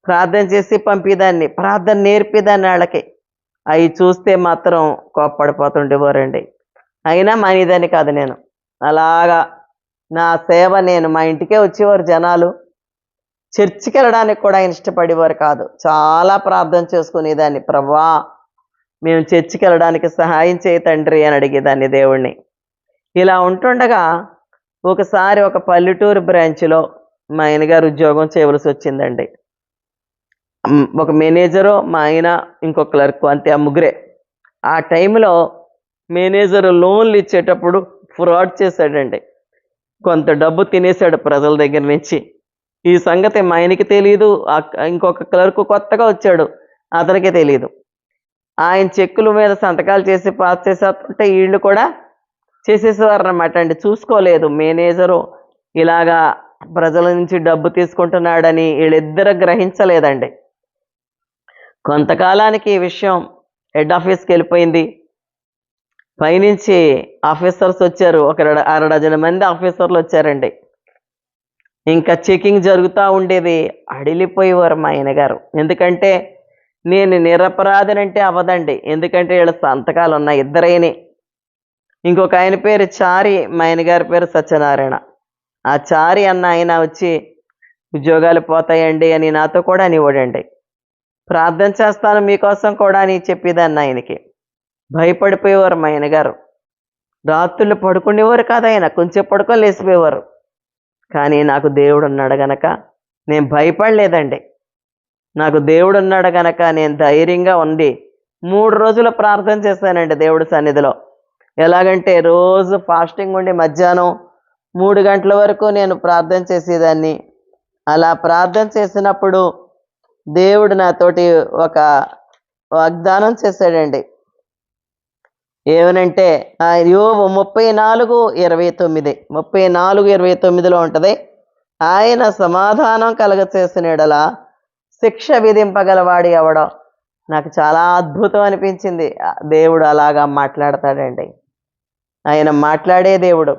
ప్రార్థన చేసి పంపేదాన్ని, ప్రార్థన నేర్పేదాన్ని వాళ్ళకి. అవి చూస్తే మాత్రం కోప్పడిపోతుండేవారండి. అయినా మానేదాన్ని కాదు నేను. అలాగా నా సేవ, నేను మా ఇంటికే వచ్చేవారు జనాలు. చర్చికి వెళ్ళడానికి కూడా ఆయన ఇష్టపడేవారు కాదు. చాలా ప్రార్థన చేసుకునేదాన్ని, ప్రభువా మేము చర్చికి వెళ్ళడానికి సహాయం చేయి తండ్రి అని అడిగేదాన్ని దేవుణ్ణి. ఇలా ఉంటుండగా ఒకసారి ఒక పల్లెటూరు బ్రాంచ్లో మా ఆయనగారు ఉద్యోగం చేయవలసి వచ్చిందండి. ఒక మేనేజరు, మా ఆయన, ఇంకో క్లర్క్, అంతే, ఆ ముగ్గురే. ఆ టైంలో మేనేజరు లోన్లు ఇచ్చేటప్పుడు ఫ్రాడ్ చేశాడండి. కొంత డబ్బు తినేశాడు ప్రజల దగ్గర నుంచి. ఈ సంగతి మా ఆయనకి తెలియదు. ఇంకొక క్లర్క్ కొత్తగా వచ్చాడు, అతనికి తెలియదు. ఆయన చెక్కుల మీద సంతకాలు చేసి పాస్ చేసేస్తుంటే వీళ్ళు కూడా చేసేసేవారు అన్నమాట అండి. చూసుకోలేదు మేనేజరు ఇలాగా ప్రజల నుంచి డబ్బు తీసుకుంటున్నాడని వీళ్ళిద్దరు గ్రహించలేదండి. కొంతకాలానికి ఈ విషయం హెడ్ ఆఫీస్కి వెళ్ళిపోయింది. పైనుంచి ఆఫీసర్స్ వచ్చారు, ఒక అరడజన మంది ఆఫీసర్లు వచ్చారండి. ఇంకా చెకింగ్ జరుగుతూ ఉండేది. అడిలిపోయేవారు మా ఆయన గారు. ఎందుకంటే నేను నిరపరాధినంటే అవ్వదండి, ఎందుకంటే వీళ్ళ సంతకాలు ఉన్నాయి ఇద్దరైని. ఇంకొక ఆయన పేరు చారి, మా ఆయన గారి పేరు సత్యనారాయణ. ఆ చారి అన్న ఆయన వచ్చి ఉద్యోగాలు పోతాయండి అని నాతో కూడా అనేవాడండి. ప్రార్థన చేస్తాను మీకోసం కూడా అని చెప్పేదాన్ని ఆయనకి. భయపడిపోయేవారు మా ఆయన గారు. రాత్రులు పడుకునేవారు కాదు ఆయన, కొంచెం పడుకొని లేచిపోయేవారు. కానీ నాకు దేవుడు ఉన్నాడు గనక నేను భయపడలేదండి. నాకు దేవుడు ఉన్నాడు గనక నేను ధైర్యంగా ఉండి 3 రోజులు ప్రార్థన చేశానండి దేవుడి సన్నిధిలో. ఎలాగంటే రోజు ఫాస్టింగ్ ఉండి మధ్యాహ్నం 3 గంటల వరకు నేను ప్రార్థన చేసేదాన్ని. అలా ప్రార్థన చేసినప్పుడు దేవుడు నాతోటి ఒక వాగ్దానం చేశాడండి. ఏమనంటే యోబు 34:29 34:29లో ఉంటుంది. ఆయన సమాధానం కలగ చేసిన యెడల శిక్ష విధింపగలవాడు ఎవడో. నాకు చాలా అద్భుతం అనిపించింది. దేవుడు అలాగా మాట్లాడతాడండి. ఆయన మాట్లాడే దేవుడు.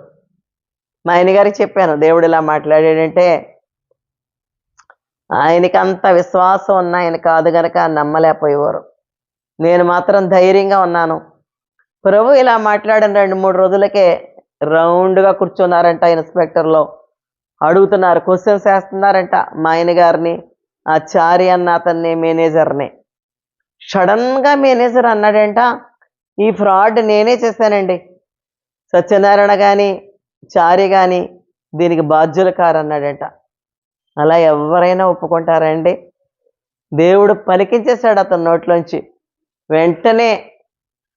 మా ఆయన గారికి చెప్పాను, దేవుడు ఇలా మాట్లాడాడంటే ఆయనకి అంత విశ్వాసం ఉన్న ఆయన కాదు గనక నమ్మలేకపోయేవారు. నేను మాత్రం ధైర్యంగా ఉన్నాను. ప్రభు ఇలా మాట్లాడిన 2-3 రోజులకే రౌండ్గా కూర్చున్నారంట ఇన్స్పెక్టర్లో. అడుగుతున్నారు, క్వశ్చన్స్ వేస్తున్నారంట మా ఆయన గారిని, ఆ చారి అన్న అతన్ని, మేనేజర్ని. సడన్గా మేనేజర్ అన్నాడంట, ఈ ఫ్రాడ్ నేనే చేశానండి, సత్యనారాయణ కానీ చారి కానీ దీనికి బాధ్యులు కారన్నాడంట. అలా ఎవరైనా ఒప్పుకుంటారండి? దేవుడు పలికించేశాడు అతని నోట్లోంచి. వెంటనే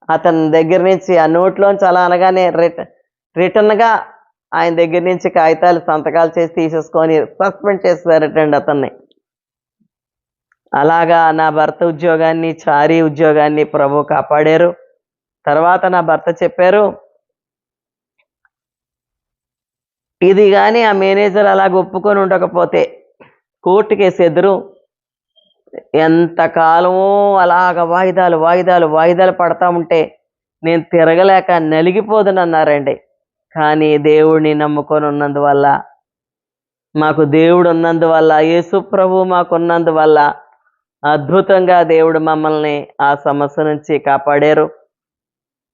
అతని దగ్గర నుంచి ఆ నోట్లోంచి అలా అనగానే రిటర్న్గా ఆయన దగ్గర నుంచి కాగితాలు సంతకాలు చేసి తీసేసుకొని సస్పెండ్ చేస్తారటండి అతన్ని. అలాగా నా భర్త ఉద్యోగాన్ని, చారీ ఉద్యోగాన్ని ప్రభు కాపాడారు. తర్వాత నా భర్త చెప్పారు, ఇది కానీ ఆ మేనేజర్ అలాగ ఒప్పుకొని ఉండకపోతే కోర్టు కేసు ఎదురు ఎంతకాలమో అలాగ వాయిదాలు పడతా ఉంటే నేను తిరగలేక నలిగిపోదునన్నారండి. కానీ దేవుడిని నమ్ముకొని ఉన్నందువల్ల, మాకు దేవుడు ఉన్నందువల్ల, యేసు ప్రభు మాకున్నందువల్ల అద్భుతంగా దేవుడు మమ్మల్ని ఆ సమస్య నుంచి కాపాడారు.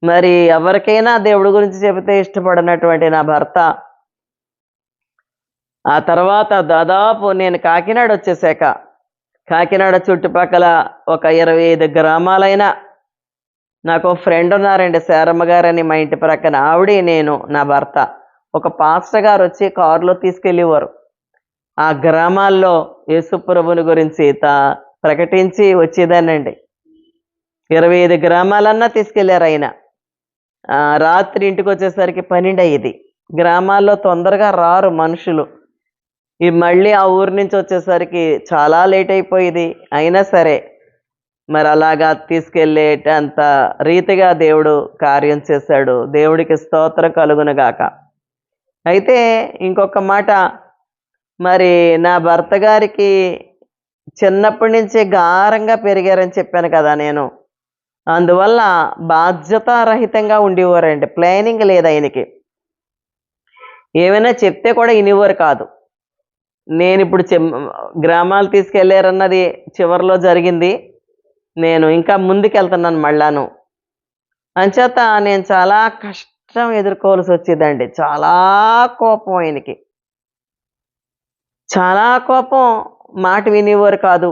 మరి ఎవరికైనా దేవుడి గురించి చెబితే ఇష్టపడినటువంటి నా భర్త ఆ తర్వాత దాదాపు నేను కాకినాడ వచ్చేసాక, కాకినాడ చుట్టుపక్కల ఒక 25 గ్రామాలైనా నాకు ఫ్రెండ్ ఉన్నారండి, శారమ్మ గారని, మా ఇంటి ప్రక్కన. ఆవిడ, నేను, నా భర్త, ఒక పాస్టర్ గారు వచ్చి కారులో తీసుకెళ్ళేవారు. ఆ గ్రామాల్లో యేసుప్రభుని గురించి ప్రకటించి వచ్చేదానండి. 25 గ్రామాలన్నా తీసుకెళ్లారు ఆయన. రాత్రి ఇంటికి వచ్చేసరికి 12 అయ్యేది. గ్రామాల్లో తొందరగా రారు మనుషులు. ఈ మళ్ళీ ఆ ఊరి నుంచి వచ్చేసరికి చాలా లేట్ అయిపోయేది. అయినా సరే మరి అలాగా తీసుకెళ్ళేటంత రీతిగా దేవుడు కార్యం చేశాడు. దేవుడికి స్తోత్రం కలుగునుగాక. అయితే ఇంకొక మాట, మరి నా భర్త గారికి చిన్నప్పటి నుంచే గారంగా పెరిగారని చెప్పాను కదా నేను. అందువల్ల బాధ్యతారహితంగా ఉండేవారండి. ప్లానింగ్ లేదు ఆయనకి. ఏమైనా చెప్తే కూడా వినేవారు కాదు. నేను ఇప్పుడు గ్రామాలు తీసుకెళ్ళారన్నది చివరిలో జరిగింది. నేను ఇంకా ముందుకెళ్తున్నాను మళ్ళాను. అంచేత నేను చాలా కష్టం ఎదుర్కోవాల్సి వచ్చేదండి. చాలా కోపం ఆయనకి, చాలా కోపం. మాట వినేవారు కాదు.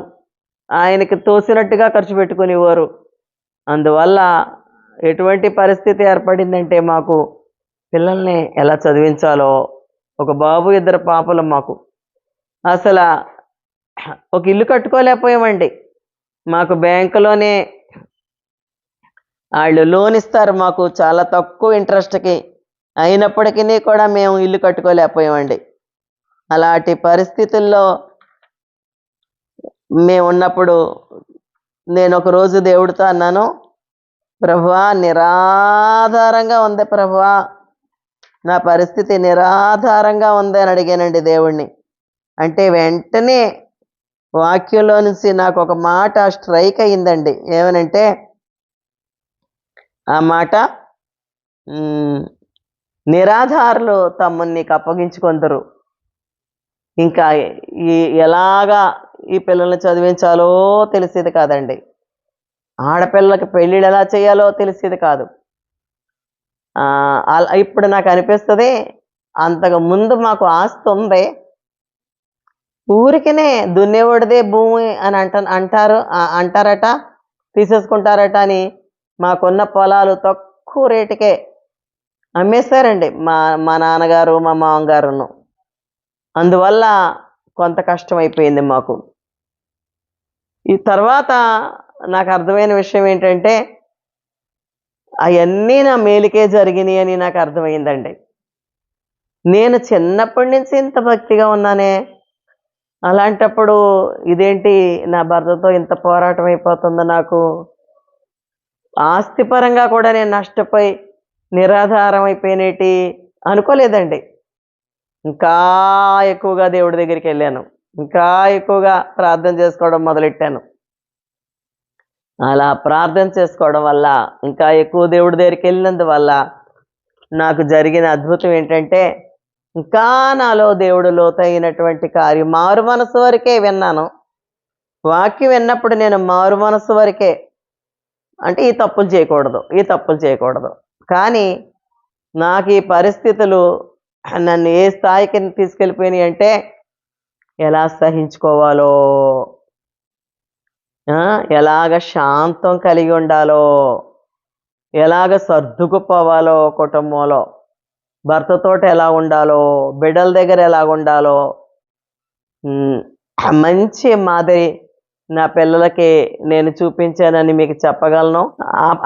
ఆయనకి తోసినట్టుగా ఖర్చు పెట్టుకునేవారు. అందువల్ల ఎటువంటి పరిస్థితి ఏర్పడిందంటే, మాకు పిల్లల్ని ఎలా చదివించాలో, ఒక బాబు 2 పాపలు మాకు. అసలు ఒక ఇల్లు కట్టుకోలేకపోయామండి. మాకు బ్యాంకులోనే వాళ్ళు లోన్ ఇస్తారు మాకు చాలా తక్కువ ఇంట్రెస్ట్కి. అయినప్పటికీ కూడా మేము ఇల్లు కట్టుకోలేకపోయామండి. అలాంటి పరిస్థితుల్లో మేము ఉన్నప్పుడు నేను ఒకరోజు దేవుడితో అన్నాను, ప్రభువా నిరాధారంగా ఉంది ప్రభువా, నా పరిస్థితి నిరాధారంగా ఉంది అని అడిగానండి దేవుణ్ణి. అంటే వెంటనే వాక్యంలో నుంచి నాకు ఒక మాట స్ట్రైక్ అయ్యిందండి. ఏమనంటే, ఆ మాట ఉమ్, నిరాధారులు తమ్ముని నీకు అప్పగించుకొందరు. ఇంకా ఈ ఎలాగా ఈ పిల్లల్ని చదివించాలో తెలిసేది కాదండి. ఆడపిల్లలకి పెళ్ళిళ్ళు ఎలా చేయాలో తెలిసేది కాదు. ఇప్పుడు నాకు అనిపిస్తుంది, అంతకు ముందు మాకు ఆస్తి ఉంది, ఊరికనే దున్నేవాడిదే భూమి అని అంటారట, తీసేసుకుంటారట అని మాకున్న పొలాలు తక్కువ రేటుకే అమ్మేశారండి మా మా నాన్నగారు మా మామగారును. అందువల్ల కొంత కష్టం అయిపోయింది మాకు. ఈ తర్వాత నాకు అర్థమైన విషయం ఏంటంటే, అవన్నీ నా మేలుకే జరిగినాయి అని నాకు అర్థమైందండి. నేను చిన్నప్పటి నుంచి ఇంత భక్తిగా ఉన్నానే, అలాంటప్పుడు ఇదేంటి నా భర్తతో ఇంత పోరాటం అయిపోతుందో నాకు. ఆస్తిపరంగా కూడా నేను నష్టపోయి నిరాధారం అయిపోయినేటి అనుకోలేదండి. ఇంకా ఎక్కువగా దేవుడి దగ్గరికి వెళ్ళాను, ఇంకా ఎక్కువగా ప్రార్థన చేసుకోవడం మొదలెట్టాను. అలా ప్రార్థన చేసుకోవడం వల్ల, ఇంకా ఎక్కువ దేవుడి దగ్గరికి వెళ్ళినందువల్ల నాకు జరిగిన అద్భుతం ఏంటంటే, ఇంకా నాలో దేవుడు లోతైనటువంటి కార్యం, మారు మనసు వరకే విన్నాను. వాక్యం విన్నప్పుడు నేను మారు మనసు వరకే, అంటే ఈ తప్పులు చేయకూడదు, ఈ తప్పులు చేయకూడదు. కానీ నాకు ఈ పరిస్థితులు నన్ను ఏ స్థాయికి తీసుకెళ్ళిపోయినాయి అంటే, ఎలా సహించుకోవాలో, ఎలాగ శాంతం కలిగి ఉండాలో, ఎలాగ సర్దుకుపోవాలో, కుటుంబంలో భర్తతోటి ఎలా ఉండాలో, బిడ్డల దగ్గర ఎలా ఉండాలో, మంచి మాదిరి నా పిల్లలకి నేను చూపించానని మీకు చెప్పగలను.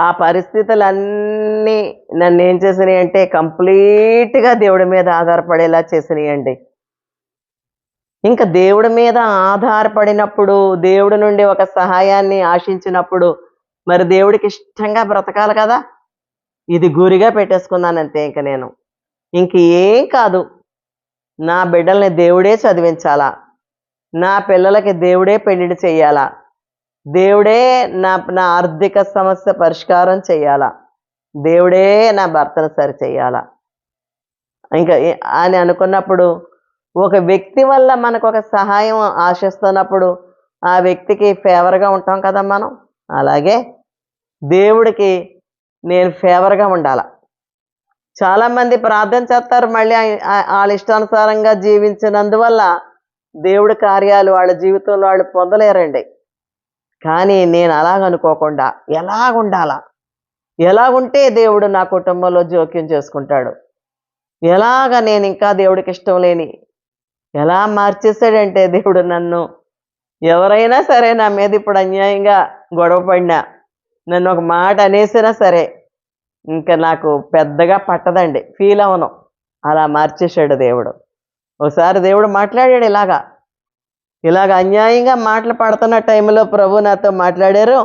ఆ పరిస్థితులన్నీ నన్ను ఏం చేసినాయి అంటే, కంప్లీట్గా దేవుడి మీద ఆధారపడేలా చేసినాయండి. ఇంకా దేవుడి మీద ఆధారపడినప్పుడు, దేవుడి నుండి ఒక సహాయాన్ని ఆశించినప్పుడు, మరి దేవుడికి ఇష్టంగా బ్రతకాలి కదా. ఇది గురిగా పెట్టేసుకున్నానంతే. ఇంక ఏం కాదు, నా బిడ్డల్ని దేవుడే చదివించాలా, నా పిల్లలకి దేవుడే పెళ్ళిళ్ళు చెయ్యాలా, దేవుడే నా నా ఆర్థిక సమస్య పరిష్కారం చెయ్యాలా, దేవుడే నా భర్తను సరి చెయ్యాలా. ఇంకా అని అనుకున్నప్పుడు, ఒక వ్యక్తి వల్ల మనకు ఒక సహాయం ఆశిస్తున్నప్పుడు ఆ వ్యక్తికి ఫేవర్గా ఉంటాం కదా మనం. అలాగే దేవుడికి నేను ఫేవర్గా ఉండాల. చాలామంది ప్రార్థన చేస్తారు, మళ్ళీ వాళ్ళ ఇష్టానుసారంగా జీవించినందువల్ల దేవుడి కార్యాలు వాళ్ళ జీవితంలో వాళ్ళు పొందలేరండి. కానీ నేను అలాగనుకోకుండా ఎలాగుంటే దేవుడు నా కుటుంబంలో జోక్యం చేసుకుంటాడు, ఎలాగ నేను ఇంకా దేవుడికి ఇష్టం లేని ఎలా మార్చేశాడంటే దేవుడు నన్ను. ఎవరైనా సరే నా మీద ఇప్పుడు అన్యాయంగా గొడవ పడినా, నన్ను ఒక మాట అనేసినా సరే, ఇంకా నాకు పెద్దగా పట్టదండి, ఫీల్ అవను. అలా మార్చేశాడు దేవుడు. ఒకసారి దేవుడు మాట్లాడాడు ఇలాగ అన్యాయంగా మాటలు పడుతున్న టైంలో ప్రభు నాతో మాట్లాడారు.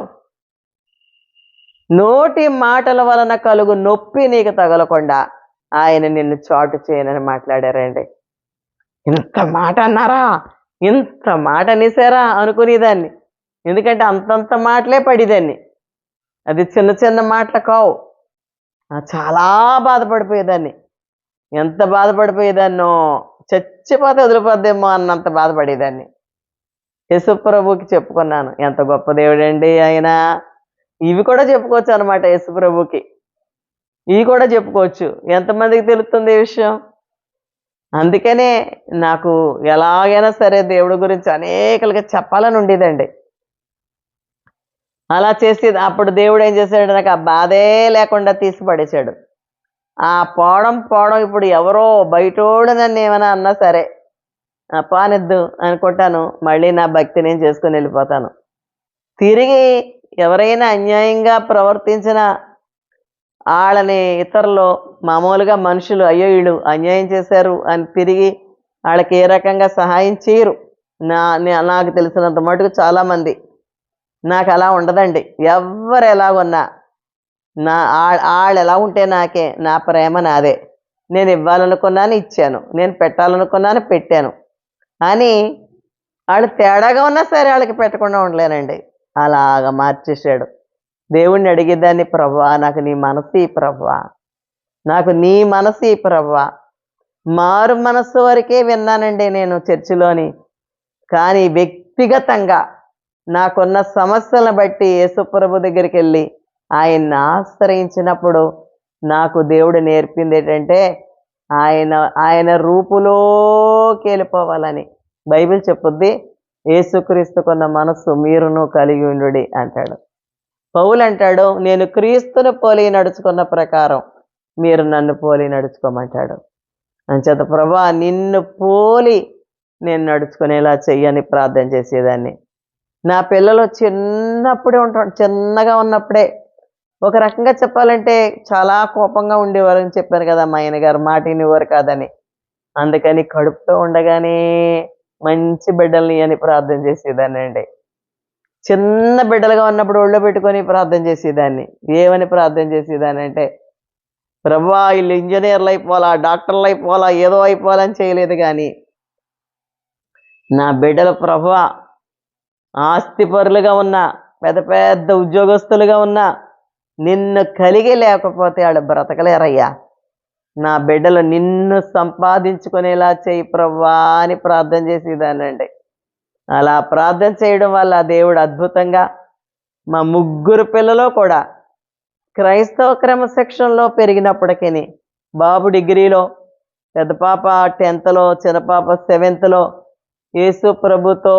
నోటి మాటల వలన కలుగు నొప్పి నీకు తగలకుండా ఆయన నిన్ను చాటు చేయనని మాట్లాడారండి. ఇంత మాట అన్నారా, ఇంత మాట అనేసారా అనుకునేదాన్ని. ఎందుకంటే అంతంత మాటలే పడేదాన్ని, అది చిన్న చిన్న మాటలు కావు. చాలా బాధపడిపోయేదాన్ని. ఎంత బాధపడిపోయేదాన్నో, చచ్చిపోతే వదిలిపోద్దేమో అన్నంత బాధపడేదాన్ని. యేసుప్రభుకి చెప్పుకున్నాను, ఎంత గొప్ప దేవుడండి ఆయన. ఇవి కూడా చెప్పుకోవచ్చు అనమాట యేసుప్రభుకి, ఇవి కూడా చెప్పుకోవచ్చు. ఎంతమందికి తెలుస్తుంది ఈ విషయం? అందుకనే నాకు ఎలాగైనా సరే దేవుడి గురించి అనేకలుగా చెప్పాలని ఉండేదండి. అలా చేసేది. అప్పుడు దేవుడు ఏం చేశాడు, నాకు ఆ బాధే లేకుండా తీసి పడేశాడు. ఆ పోవడం ఇప్పుడు ఎవరో బయటోడు నన్ను ఏమైనా అన్నా సరే పానిద్దు అనుకుంటాను, మళ్ళీ నా భక్తి నేను చేసుకొని వెళ్ళిపోతాను. తిరిగి ఎవరైనా అన్యాయంగా ప్రవర్తించిన వాళ్ళని ఇతరులు మామూలుగా మనుషులు, అయ్యో వీళ్ళు అన్యాయం చేశారు అని తిరిగి వాళ్ళకి ఏ రకంగా సహాయం చేయరు. నాకు తెలిసినంత మటుకు చాలామంది. నాకు అలా ఉండదండి. ఎవరు ఎలాగున్నా వాళ్ళు ఎలా ఉంటే నాకే, నా ప్రేమ నాదే. నేను ఇవ్వాలనుకున్నాను ఇచ్చాను, నేను పెట్టాలనుకున్నాను పెట్టాను. అని వాళ్ళు తేడాగా ఉన్నా సరే వాళ్ళకి పెట్టకుండా ఉండలేనండి. అలాగా మార్చేశాడు. దేవుణ్ణి అడిగేదాన్ని, ప్రభువా నాకు నీ మనసు ప్రభువా, నాకు నీ మనసు ఈ ప్రభువా. మారు మనస్సు వరకే విన్నానండి నేను చర్చిలోని, కానీ వ్యక్తిగతంగా నాకున్న సమస్యలను బట్టి యేసుప్రభు దగ్గరికి వెళ్ళి ఆయన్ని ఆశ్రయించినప్పుడు నాకు దేవుడు నేర్పింది ఏంటంటే ఆయన ఆయన రూపులోకి వెళ్ళిపోవాలని. బైబిల్ చెప్పుద్ది, యేసుక్రీస్తుకున్న మనస్సు మీరును కలిగి ఉండుడి అంటాడు. పౌలు అంటాడు, నేను క్రీస్తును పోలి నడుచుకున్న ప్రకారం మీరు నన్ను పోలి నడుచుకోమంటాడు. అంచేత ప్రభా నిన్ను పోలి నేను నడుచుకునేలా చెయ్యని ప్రార్థన చేసేదాన్ని. నా పిల్లలు చిన్నగా ఉన్నప్పుడే ఒక రకంగా చెప్పాలంటే చాలా కోపంగా ఉండేవారు అని చెప్పారు కదా మా ఆయన గారు, మాట వినేవారు కాదని. అందుకని కడుపుతో ఉండగానే మంచి బిడ్డల్ని అని ప్రార్థన చేసేదాన్ని అండి. చిన్న బిడ్డలుగా ఉన్నప్పుడు ఒళ్ళో పెట్టుకొని ప్రార్థన చేసేదాన్ని. ఏమని ప్రార్థన చేసేదాన్ని అంటే, ప్రభువా వీళ్ళు ఇంజనీర్లు అయిపోవాలా, డాక్టర్లు అయిపోవాలా, ఏదో అయిపోవాలని చేయలేదు, కానీ నా బిడ్డలు ప్రభువా ఆస్తిపరులుగా ఉన్నా, పెద్ద పెద్ద ఉద్యోగస్తులుగా ఉన్నా, నిన్ను కలిగి లేకపోతే వాళ్ళు బ్రతకలేరయ్యా. నా బిడ్డలు నిన్ను సంపాదించుకునేలా చేయి ప్రభువా అని ప్రార్థన చేసేదానండి. అలా ప్రార్థన చేయడం వల్ల దేవుడు అద్భుతంగా మా ముగ్గురు పిల్లలు కూడా క్రైస్తవ క్రమశిక్షణలో పెరిగినప్పటికీ, బాబు డిగ్రీలో, పెద్ద పాప 10th, చిన్న పాప 7th యేసు ప్రభుతో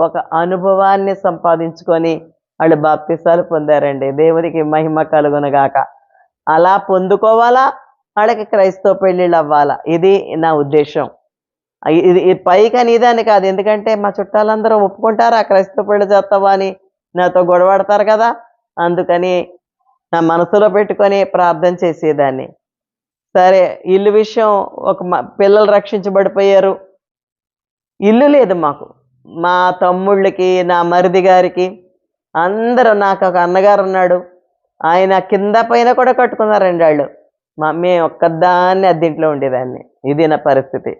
ఒక అనుభవాన్ని సంపాదించుకొని వాళ్ళు బాప్తిసాలు పొందారండి. దేవునికి మహిమ కలుగునుగాక. అలా పొందుకోవాలా, వాళ్ళకి క్రైస్తవ పెళ్ళిళ్ళు అవ్వాలా, ఇది నా ఉద్దేశం. ఇది పైకి అనేదాన్ని కాదు, ఎందుకంటే మా చుట్టాలందరూ ఒప్పుకుంటారా క్రైస్తవ పెళ్లి చేస్తావా అని నాతో గొడవడతారు కదా. అందుకని నా మనసులో పెట్టుకొని ప్రార్థన చేసేదాన్ని. సరే, ఇల్లు విషయం, పిల్లలు రక్షించబడిపోయారు, ఇల్లు లేదు మాకు. మా తమ్ముళ్ళకి, నా మరిది గారికి అందరూ, నాకు ఒక అన్నగారు ఉన్నాడు, ఆయన కింద పైన కూడా కట్టుకున్నారండి వాళ్ళు. మేము ఒక్కదాన్ని అద్దెంట్లో ఉండేదాన్ని. ఇది నా పరిస్థితి.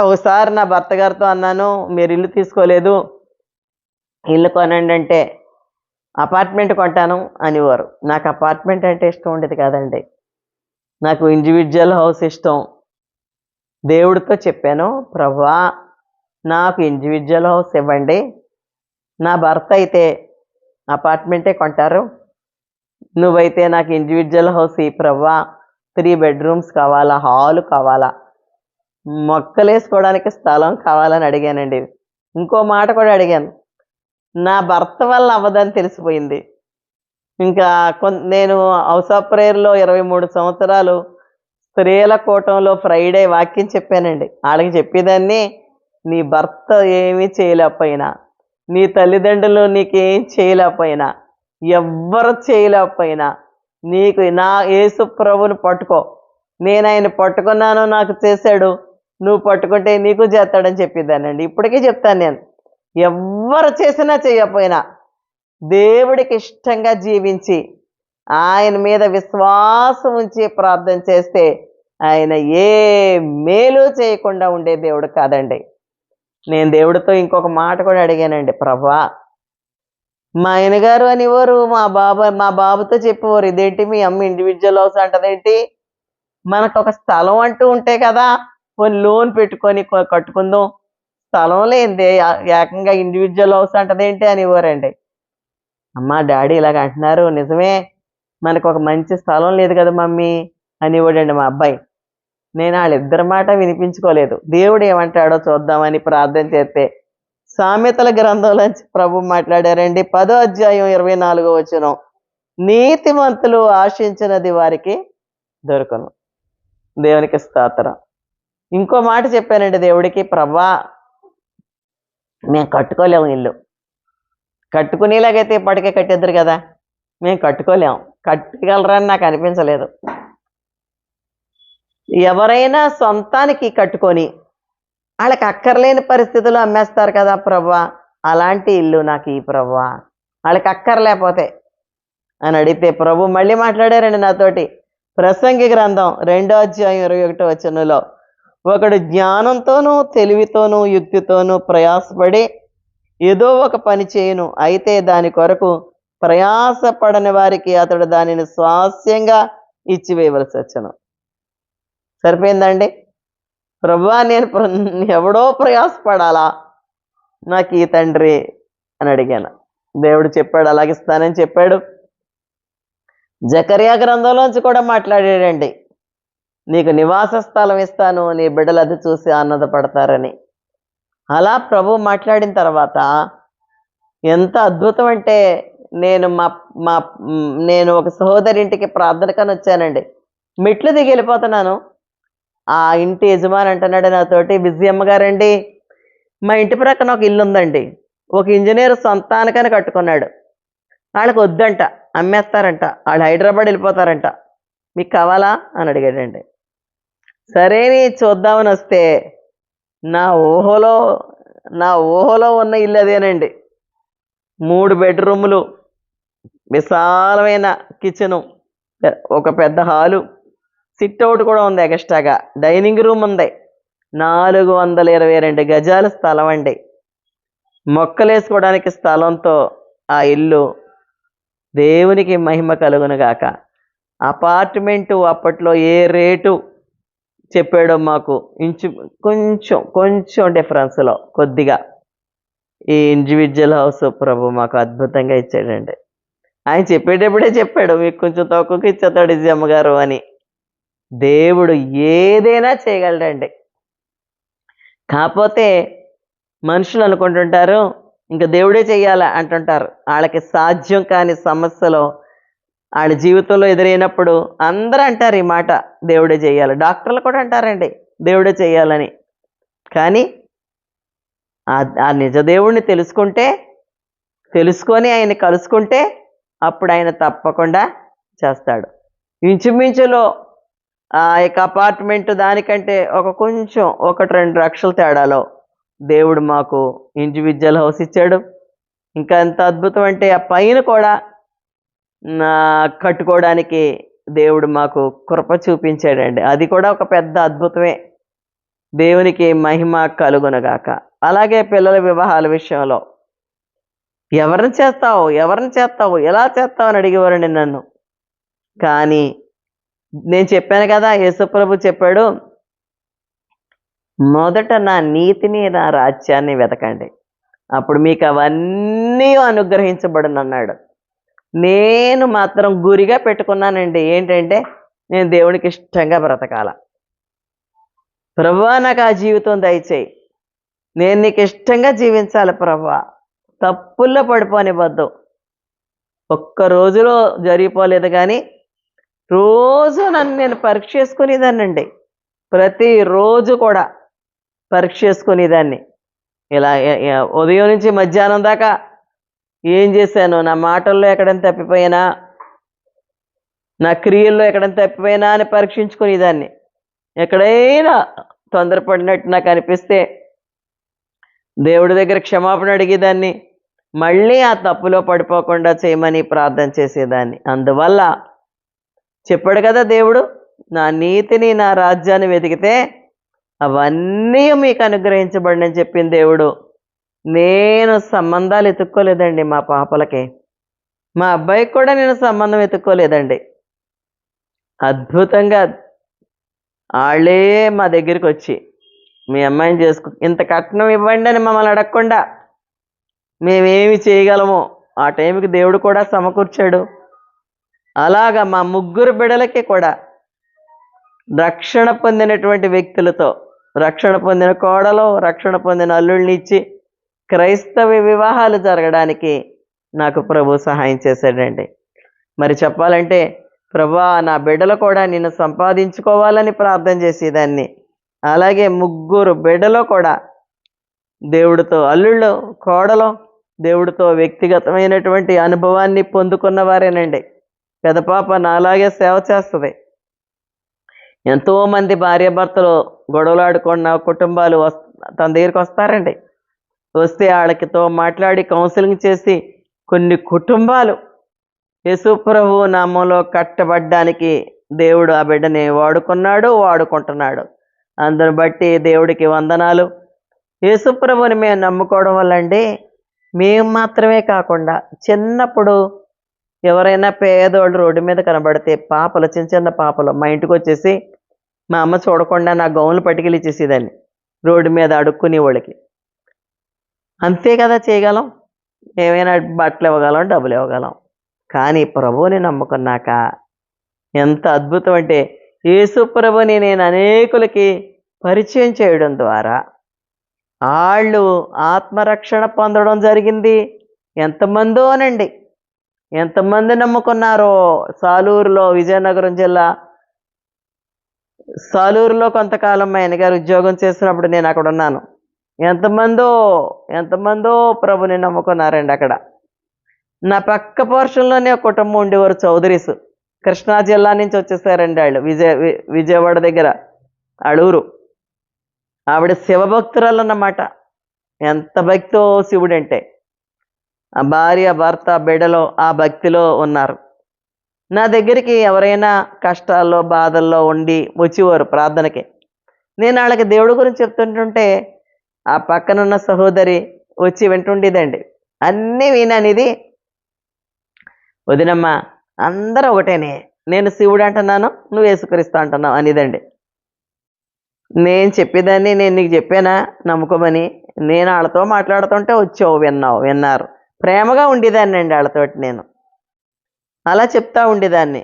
ఒకసారి నా భర్త గారితో అన్నాను, మీరు ఇల్లు తీసుకోలేదు, ఇల్లు కొనండి అంటే అపార్ట్మెంట్ కొంటాను అనేవారు. నాకు అపార్ట్మెంట్ అంటే ఇష్టం ఉండేది కాదండి, నాకు ఇండివిజువల్ హౌస్ ఇష్టం. దేవుడితో చెప్పాను, ప్రభువా నాకు ఇండివిజువల్ హౌస్ ఇవ్వండి, నా భర్త అయితే అపార్ట్మెంటే కొంటారు, నువ్వైతే నాకు ఇండివిజువల్ హౌస్ ఈ ప్రభువా, 3 bedrooms కావాలా, హాలు కావాలా, మొక్కలు వేసుకోవడానికి స్థలం కావాలని అడిగానండి. ఇంకో మాట కూడా అడిగాను, నా భర్త వల్ల అవ్వదని తెలిసిపోయింది. ఇంకా నేను హౌస్ ఆఫ్ ప్రేయర్లో 23 సంవత్సరాలు స్త్రీల కూటంలో ఫ్రైడే వాక్యం చెప్పానండి. వాళ్ళకి చెప్పేదాన్ని, నీ భర్త ఏమీ చేయలేకపోయినా, నీ తల్లిదండ్రులు నీకేం చేయలేకపోయినా, ఎవ్వరు చేయలేకపోయినా, నీకు నా యేసు ప్రభుని పట్టుకో, నేను ఆయన పట్టుకున్నాను, నాకు చేశాడు, నువ్వు పట్టుకుంటే నీకు చేస్తాడని చెప్పేదానండి. ఇప్పటికీ చెప్తాను నేను, ఎవ్వరు చేసినా చేయకపోయినా దేవుడికి ఇష్టంగా జీవించి ఆయన మీద విశ్వాసం ఉంచి ప్రార్థన చేస్తే ఆయన ఏ మేలు చేయకుండా ఉండే దేవుడు కాదండి. నేను దేవుడితో ఇంకొక మాట కూడా అడిగానండి, ప్రభా మా ఆయనగారు అనేవారు, మా బాబుతో చెప్పేవారు, ఇదేంటి మీ అమ్మ ఇండివిజువల్ హౌస్ అంటదేంటి, మనకు ఒక స్థలం అంటూ ఉంటే కదా కొన్ని లోన్ పెట్టుకొని కట్టుకుందాం, స్థలం లేదే ఏకంగా ఇండివిజువల్ హౌస్ అంటదేంటి అనేవారండి. అమ్మ డాడీ ఇలాగ అంటున్నారు, నిజమే, మనకు ఒక మంచి స్థలం లేదు కదా మమ్మీ అనేవాడండి మా అబ్బాయి. నేను వాళ్ళిద్దరి మాట వినిపించుకోలేదు. దేవుడు ఏమంటాడో చూద్దామని ప్రార్థన చేస్తే సామెతల గ్రంథంలోంచి ప్రభు మాట్లాడారండి. 10వ అధ్యాయం 24వ వచనం, నీతిమంతులు ఆశించినది వారికి దొరకను. దేవునికి స్తోత్రం. ఇంకో మాట చెప్పానండి దేవుడికి, ప్రభా మేము కట్టుకోలేము ఇల్లు, కట్టుకునేలాగైతే ఇప్పటికే కట్టేద్దరు కదా, మేము కట్టుకోలేము, కట్టగలరని నాకు అనిపించలేదు. ఎవరైనా సొంతానికి కట్టుకొని వాళ్ళకి అక్కర్లేని పరిస్థితుల్లో అమ్మేస్తారు కదా ప్రభువా, అలాంటి ఇల్లు నాకు ఈ ప్రభువా, వాళ్ళకి అక్కర్లేకపోతే అని అడిగితే ప్రభు మళ్ళీ మాట్లాడారండి నాతోటి. ప్రసంగి గ్రంథం 2వ అధ్యాయం 21వ వచనంలో, ఒకడు జ్ఞానంతోనూ తెలివితోనూ యుక్తితోనూ ప్రయాసపడి ఏదో ఒక పని చేయను, అయితే దాని కొరకు ప్రయాసపడని వారికి అతడు దానిని స్వాస్యంగా ఇచ్చివేయవలసి వచ్చను. సరిపోయిందండి. ప్రభువా నేను ఎవడో ప్రయాసపడాలా, నాకు ఈ తండ్రి అని అడిగాను. దేవుడు చెప్పాడు, అలాగిస్తానని చెప్పాడు. జకర్యా గ్రంథంలోంచి కూడా మాట్లాడాడండి, నీకు నివాస స్థలం ఇస్తాను, నీ బిడ్డలు అది చూసి ఆనందపడతారని. అలా ప్రభు మాట్లాడిన తర్వాత ఎంత అద్భుతం అంటే, నేను మా మా నేను ఒక సహోదరి ఇంటికి ప్రార్థనకని వచ్చానండి. మెట్లు దిగి వెళ్ళిపోతున్నాను. ఆ ఇంటి యజమాని అంటున్నాడు నాతోటి, విజయమ్మ గారండి, మా ఇంటి ప్రక్కన ఒక ఇల్లు ఉందండి, ఒక ఇంజనీర్ సొంతానికని కట్టుకున్నాడు, వాళ్ళకి వద్దంట, అమ్మేస్తారంట, వాళ్ళు హైదరాబాద్ వెళ్ళిపోతారంట, మీకు కావాలా అని అడిగాడండి. సరే నీ చూద్దామని వస్తే నా ఊహలో ఉన్న ఇల్లు అదేనండి. 3 బెడ్రూములు, విశాలమైన కిచెను, ఒక పెద్ద హాలు, సిట్అవుట్ కూడా ఉంది, ఎక్స్ట్రాగా డైనింగ్ రూమ్ ఉంది. 422 గజాల స్థలం అండి. మొక్కలేసుకోవడానికి స్థలంతో ఆ ఇల్లు. దేవునికి మహిమ కలుగునుగాక. అపార్ట్మెంటు అప్పట్లో ఏ రేటు చెప్పాడో మాకు కొంచెం డిఫరెన్స్లో కొద్దిగా ఈ ఇండివిజువల్ హౌస్ ప్రభు మాకు అద్భుతంగా ఇచ్చాడండి. ఆయన చెప్పేటప్పుడే చెప్పాడు, మీకు కొంచెం తక్కువకి ఇచ్చేస్తాడు ఇజమ్మ గారు అని. దేవుడు ఏదైనా చేయగలడండి. కాకపోతే మనుషులు అనుకుంటుంటారు ఇంకా దేవుడే చెయ్యాలా అంటుంటారు. వాళ్ళకి సాధ్యం కాని సమస్యలో వాళ్ళ జీవితంలో ఎదురైనప్పుడు అందరూ అంటారు ఈ మాట, దేవుడే చెయ్యాలి. డాక్టర్లు కూడా అంటారండి దేవుడే చెయ్యాలని. కానీ ఆ నిజ దేవుడిని తెలుసుకొని ఆయన్ని కలుసుకుంటే అప్పుడు ఆయన తప్పకుండా చేస్తాడు. ఇంచుమించులో ఆ యొక్క అపార్ట్మెంట్ దానికంటే కొంచెం 1-2 లక్షల తేడాలో దేవుడు మాకు ఇండివిజువల్ హౌస్ ఇచ్చాడు. ఇంకా ఎంత అద్భుతం అంటే, ఆ పైన కూడా కట్టుకోవడానికి దేవుడు మాకు కృప చూపించాడండి. అది కూడా ఒక పెద్ద అద్భుతమే. దేవునికి మహిమ కలుగునగాక. అలాగే పిల్లల వివాహాల విషయంలో ఎవరిని చేస్తావు ఎలా చేస్తావు అని అడిగేవారండి నన్ను. కానీ నేను చెప్పాను కదా, యేసుప్రభు చెప్పాడు, మొదట నా నీతిని నా రాజ్యాన్ని వెతకండి, అప్పుడు మీకు అవన్నీ అనుగ్రహించబడును అన్నాడు. నేను మాత్రం గురిగా పెట్టుకున్నానండి, ఏంటంటే నేను దేవునికి ఇష్టంగా బ్రతకాల. ప్రభువా నాకు ఆ జీవితం దయచేయి, నేను నీకు ఇష్టంగా జీవించాలి ప్రభువా, తప్పుల్లో పడిపోనివ్వద్దు. ఒక్క రోజులో జరిగిపోలేదు, కానీ రోజు నన్ను నేను పరీక్ష చేసుకునేదాన్నండి. ప్రతిరోజు కూడా పరీక్ష చేసుకునేదాన్ని. ఇలా ఉదయం నుంచి మధ్యాహ్నం దాకా ఏం చేశాను, నా మాటల్లో ఎక్కడైనా తప్పిపోయినా, నా క్రియల్లో ఎక్కడైనా తప్పిపోయినా అని పరీక్షించుకునేదాన్ని. ఎక్కడైనా తొందరపడినట్టు నాకు అనిపిస్తే దేవుడి దగ్గర క్షమాపణ అడిగేదాన్ని, మళ్ళీ ఆ తప్పులో పడిపోకుండా చేయమని ప్రార్థన చేసేదాన్ని. అందువల్ల చెప్పాడు కదా దేవుడు, నా నీతిని నా రాజ్యాన్ని వెతికితే అవన్నీ మీకు అనుగ్రహించబడినని చెప్పిన దేవుడు. నేను సంబంధాలు ఎత్తుక్కోలేదండి మా పాపలకి, మా అబ్బాయికి కూడా నేను సంబంధం ఎత్తుక్కోలేదండి. అద్భుతంగా వాళ్ళే మా దగ్గరికి వచ్చి, మీ అమ్మాయిని ఇంత కట్నం ఇవ్వండి అని మమ్మల్ని అడగకుండా మేమేమి చేయగలమో ఆ టైంకి దేవుడు కూడా సమకూర్చాడు. అలాగా మా 3 బిడ్డలకి కూడా రక్షణ పొందినటువంటి వ్యక్తులతో, రక్షణ పొందిన కోడలు, రక్షణ పొందిన అల్లుళ్ళని ఇచ్చి క్రైస్తవ వివాహాలు జరగడానికి నాకు ప్రభు సహాయం చేశాడండి. మరి చెప్పాలంటే, ప్రభువా నా బిడ్డలు కూడా నిన్ను సంపాదించుకోవాలని ప్రార్థన చేసేదాన్ని. అలాగే 3 బిడ్డలు కూడా దేవుడితో, అల్లుళ్ళు కోడలు దేవుడితో వ్యక్తిగతమైనటువంటి అనుభవాన్ని పొందుకున్న వారేనండి. పెద్ద పాప నాలాగే సేవ చేస్తుంది. ఎంతోమంది భార్యాభర్తలు గొడవలాడుకున్న కుటుంబాలు తన దగ్గరికి వస్తారండి. వస్తే వాళ్ళకితో మాట్లాడి కౌన్సిలింగ్ చేసి కొన్ని కుటుంబాలు యేసు ప్రభువు నామంలో కట్టబడ్డానికి దేవుడు ఆ బిడ్డని వాడుకుంటున్నాడు. అందుని బట్టి దేవుడికి వందనాలు. యేసు ప్రభువుని మేము నమ్ముకోవడం వల్ల అండి, మేము మాత్రమే కాకుండా చిన్నప్పుడు ఎవరైనా పేదోళ్ళు రోడ్డు మీద కనబడితే పాపలు, చిన్న చిన్న పాపలు మా ఇంటికి వచ్చేసి మా అమ్మ చూడకుండా నా గౌన్లు పట్టుకెళ్ళి ఇచ్చేసేదాన్ని రోడ్డు మీద అడుక్కునే వాళ్ళకి. అంతే కదా చేయగలం, ఏమైనా బట్టలు ఇవ్వగలం, డబ్బులు ఇవ్వగలం. కానీ ప్రభువుని నమ్ముకున్నాక ఎంత అద్భుతం అంటే, యేసు ప్రభుని నేను అనేకులకి పరిచయం చేయడం ద్వారా వాళ్ళు ఆత్మరక్షణ పొందడం జరిగింది. ఎంతమందోనండి, ఎంతమంది నమ్ముకున్నారో. సాలూరులో, విజయనగరం జిల్లా సాలూరులో కొంతకాలం మా ఆయనగారు ఉద్యోగం చేస్తున్నప్పుడు నేను అక్కడ ఉన్నాను. ఎంతమందో ప్రభుని నమ్ముకున్నారండి అక్కడ. నా పక్క పోర్షన్లోనే ఒక కుటుంబం ఉండేవారు, చౌదరీస్. కృష్ణా జిల్లా నుంచి వచ్చేసారండి వాళ్ళు, విజయవాడ దగ్గర అడూరు. ఆవిడ శివభక్తురాలు అన్నమాట. ఎంత భక్తో శివుడంటే, ఆ భార్య, భర్త, బిడ్డలో ఆ భక్తిలో ఉన్నారు. నా దగ్గరికి ఎవరైనా కష్టాల్లో, బాధల్లో ఉండి వచ్చేవారు ప్రార్థనకి. నేను వాళ్ళకి దేవుడి గురించి చెప్తుంటుంటే ఆ పక్కనున్న సహోదరి వచ్చి వింటుండేదండి. అన్నీ విననిది, వదినమ్మ అందరూ ఒకటేనే, నేను శివుడు అంటున్నాను, నువ్వు యేసుక్రీస్తు అంటున్నావు అనేదండి. నేను చెప్పేదాన్ని, నేను నీకు చెప్పానా నమ్ముకోమని? నేను వాళ్ళతో మాట్లాడుతుంటే వచ్చావు, విన్నారు. ప్రేమగా ఉండేదాన్ని అండి వాళ్ళతోటి. నేను అలా చెప్తా ఉండేదాన్ని.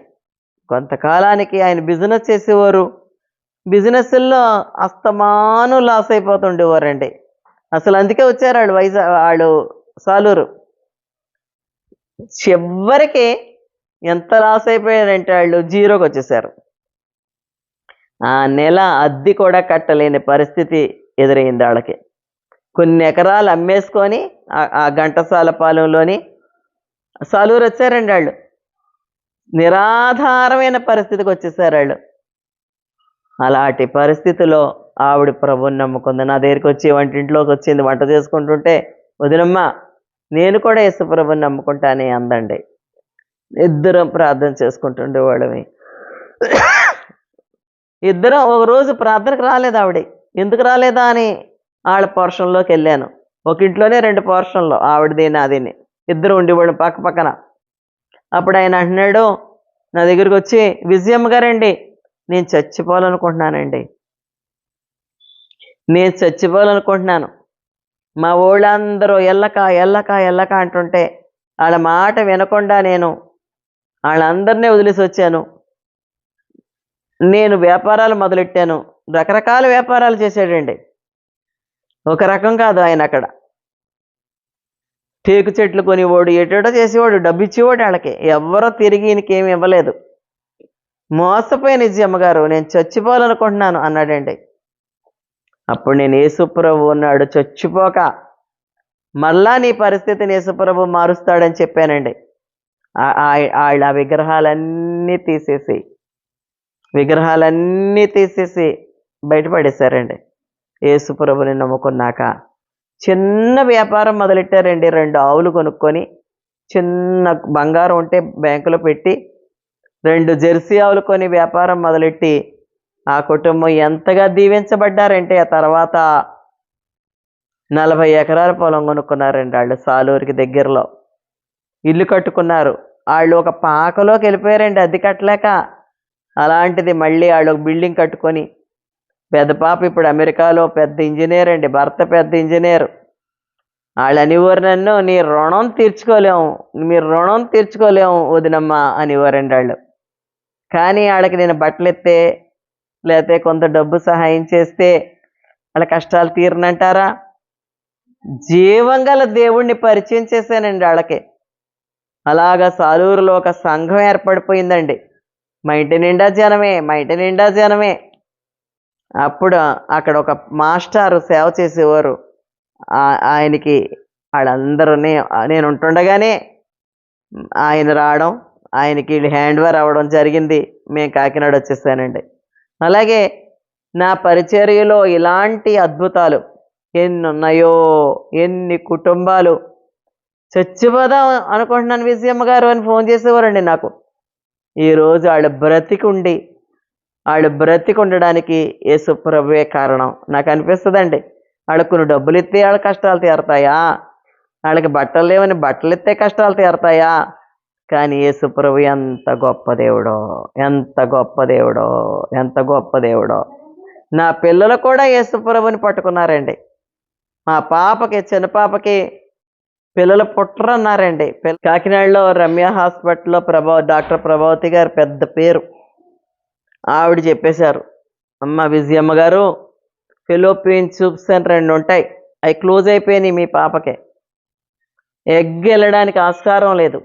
కొంతకాలానికి ఆయన బిజినెస్ చేసేవారు. బిజినెస్లో అస్తమాను లాస్ అయిపోతుండేవారండి. అసలు అందుకే వచ్చారు వాళ్ళు సాలూరు. చివరికి ఎంత లాస్ అయిపోయారంటే వాళ్ళు జీరోకి వచ్చేసారు. ఆ నెల అద్దె కూడా కట్టలేని పరిస్థితి ఎదురైంది వాళ్ళకి. కొన్ని ఎకరాలు అమ్మేసుకొని ఆ ఘంటసాల పాలెంలోని సాలూరు వచ్చారండి వాళ్ళు. నిరాధారమైన పరిస్థితికి వచ్చేసారు వాళ్ళు. అలాంటి పరిస్థితిలో ఆవిడ ప్రభుని నమ్ముకుంది. నా దగ్గరికి వచ్చి వంటింట్లోకి వచ్చింది, వంట చేసుకుంటుంటే, వదినమ్మ నేను కూడా యేసు ప్రభుని నమ్ముకుంటానే అందండి. ఇద్దరం ప్రార్థన చేసుకుంటుండేవాళ్ళమి. ఇద్దరం ఒకరోజు ప్రార్థనకు రాలేదు ఆవిడ. ఎందుకు రాలేదా అని వాళ్ళ పోర్షన్లోకి వెళ్ళాను. ఒక ఇంట్లోనే 2 పోర్షన్లు, ఆవిడది నాదిని. ఇద్దరు ఉండేవాళ్ళు పక్క పక్కన. అప్పుడు ఆయన అంటున్నాడు నా దగ్గరికి వచ్చి, విజయమ్మ గారండి, నేను చచ్చిపోవాలనుకుంటున్నానండి, నేను చచ్చిపోవాలనుకుంటున్నాను. మా ఊళ్ళందరూ ఎల్లక అంటుంటే వాళ్ళ మాట వినకుండా నేను వాళ్ళందరినీ వదిలేసి వచ్చాను. నేను వ్యాపారాలు మొదలెట్టాను. రకరకాల వ్యాపారాలు చేశాడండి. ఒక రకం కాదు ఆయన. అక్కడ టేకు చెట్లు కొనివాడు, ఏటేటో చేసేవాడు, డబ్బు ఇచ్చేవాడు వాళ్ళకి. ఎవరో తిరిగి ఈయనకేమి ఇవ్వలేదు. మోసపోయిన నిజమ్మగారు, నేను చచ్చిపోవాలనుకుంటున్నాను అన్నాడండి. అప్పుడు నేను, యేసుప్రభు ఉన్నాడు, చచ్చిపోక మళ్ళా నీ పరిస్థితిని యేసుప్రభు మారుస్తాడని చెప్పానండి. వాళ్ళ విగ్రహాలన్నీ తీసేసి బయటపడేశారండి. యేసుప్రభుని నమ్ముకున్నాక చిన్న వ్యాపారం మొదలెట్టారండి. 2 ఆవులు కొనుక్కొని, చిన్న బంగారం ఉంటే బ్యాంకులో పెట్టి 2 జెర్సీ ఆవులు కొని వ్యాపారం మొదలెట్టి ఆ కుటుంబం ఎంతగా దీవించబడ్డారంటే, ఆ తర్వాత 40 ఎకరాల పొలం కొనుక్కున్నారండి వాళ్ళు. సాలూరికి దగ్గరలో ఇల్లు కట్టుకున్నారు. వాళ్ళు ఒక పాకలోకి వెళ్ళిపోయారండి అద్దె కట్టలేక. అలాంటిది మళ్ళీ వాళ్ళు ఒక బిల్డింగ్ కట్టుకొని, పెద్ద పాప ఇప్పుడు అమెరికాలో పెద్ద ఇంజనీర్ అండి, భర్త పెద్ద ఇంజనీర్. వాళ్ళు అనేవారు నన్ను, మీరు రుణం తీర్చుకోలేము వదినమ్మ అనేవారండి వాళ్ళు. కానీ వాళ్ళకి నేను బట్టలు ఎత్తే, లేకపోతే కొంత డబ్బు సహాయం చేస్తే వాళ్ళ కష్టాలు తీరనంటారా? జీవంగల దేవుణ్ణి పరిచయం చేశానండి వాళ్ళకి. అలాగా సాలూరులో ఒక సంఘం ఏర్పడిపోయిందండి. మా ఇంటి నిండా జనమే. అప్పుడు అక్కడ ఒక మాస్టారు సేవ చేసేవారు. ఆయనకి వాళ్ళందరూ నేను ఉంటుండగానే ఆయన రావడం, ఆయనకి హ్యాండ్ ఓవర్ అవ్వడం జరిగింది. మేము కాకినాడ వచ్చేసానండి. అలాగే నా పరిచర్యలో ఇలాంటి అద్భుతాలు ఎన్ని ఉన్నాయో, ఎన్ని కుటుంబాలు. చచ్చిపోదాం అనుకుంటున్నాను విజయమ్మ గారు అని ఫోన్ చేసేవారండి నాకు. ఈరోజు వాళ్ళు బ్రతికి ఉండడానికి యేసు ప్రభువే కారణం నాకు అనిపిస్తుందండి. వాళ్ళకు కొన్ని డబ్బులు ఇస్తే వాళ్ళ కష్టాలు తీరతాయా? వాళ్ళకి బట్టలు లేవని బట్టలు ఇస్తే కష్టాలు తీరతాయా? కానీ యేసుప్రభు ఎంత గొప్ప దేవుడో, ఎంత గొప్ప దేవుడో, ఎంత గొప్ప దేవుడో. నా పిల్లలు కూడా యేసుప్రభుని పట్టుకున్నారండి. మా పాపకి, చిన్న పాపకి పిల్లలు పుట్టరన్నారండి. కాకినాడలో రమ్య హాస్పిటల్లో డాక్టర్ ప్రభావతి గారు పెద్ద పేరు. ఆవిడ చెప్పేశారు, అమ్మ విజయమ్మ గారు, ఫెలోపియన్ ట్యూబ్స్ అని 2 ఉంటాయి, అవి క్లోజ్ అయిపోయినాయి మీ పాపకి, ఎగ్ వెళ్ళడానికి ఆస్కారం లేదు,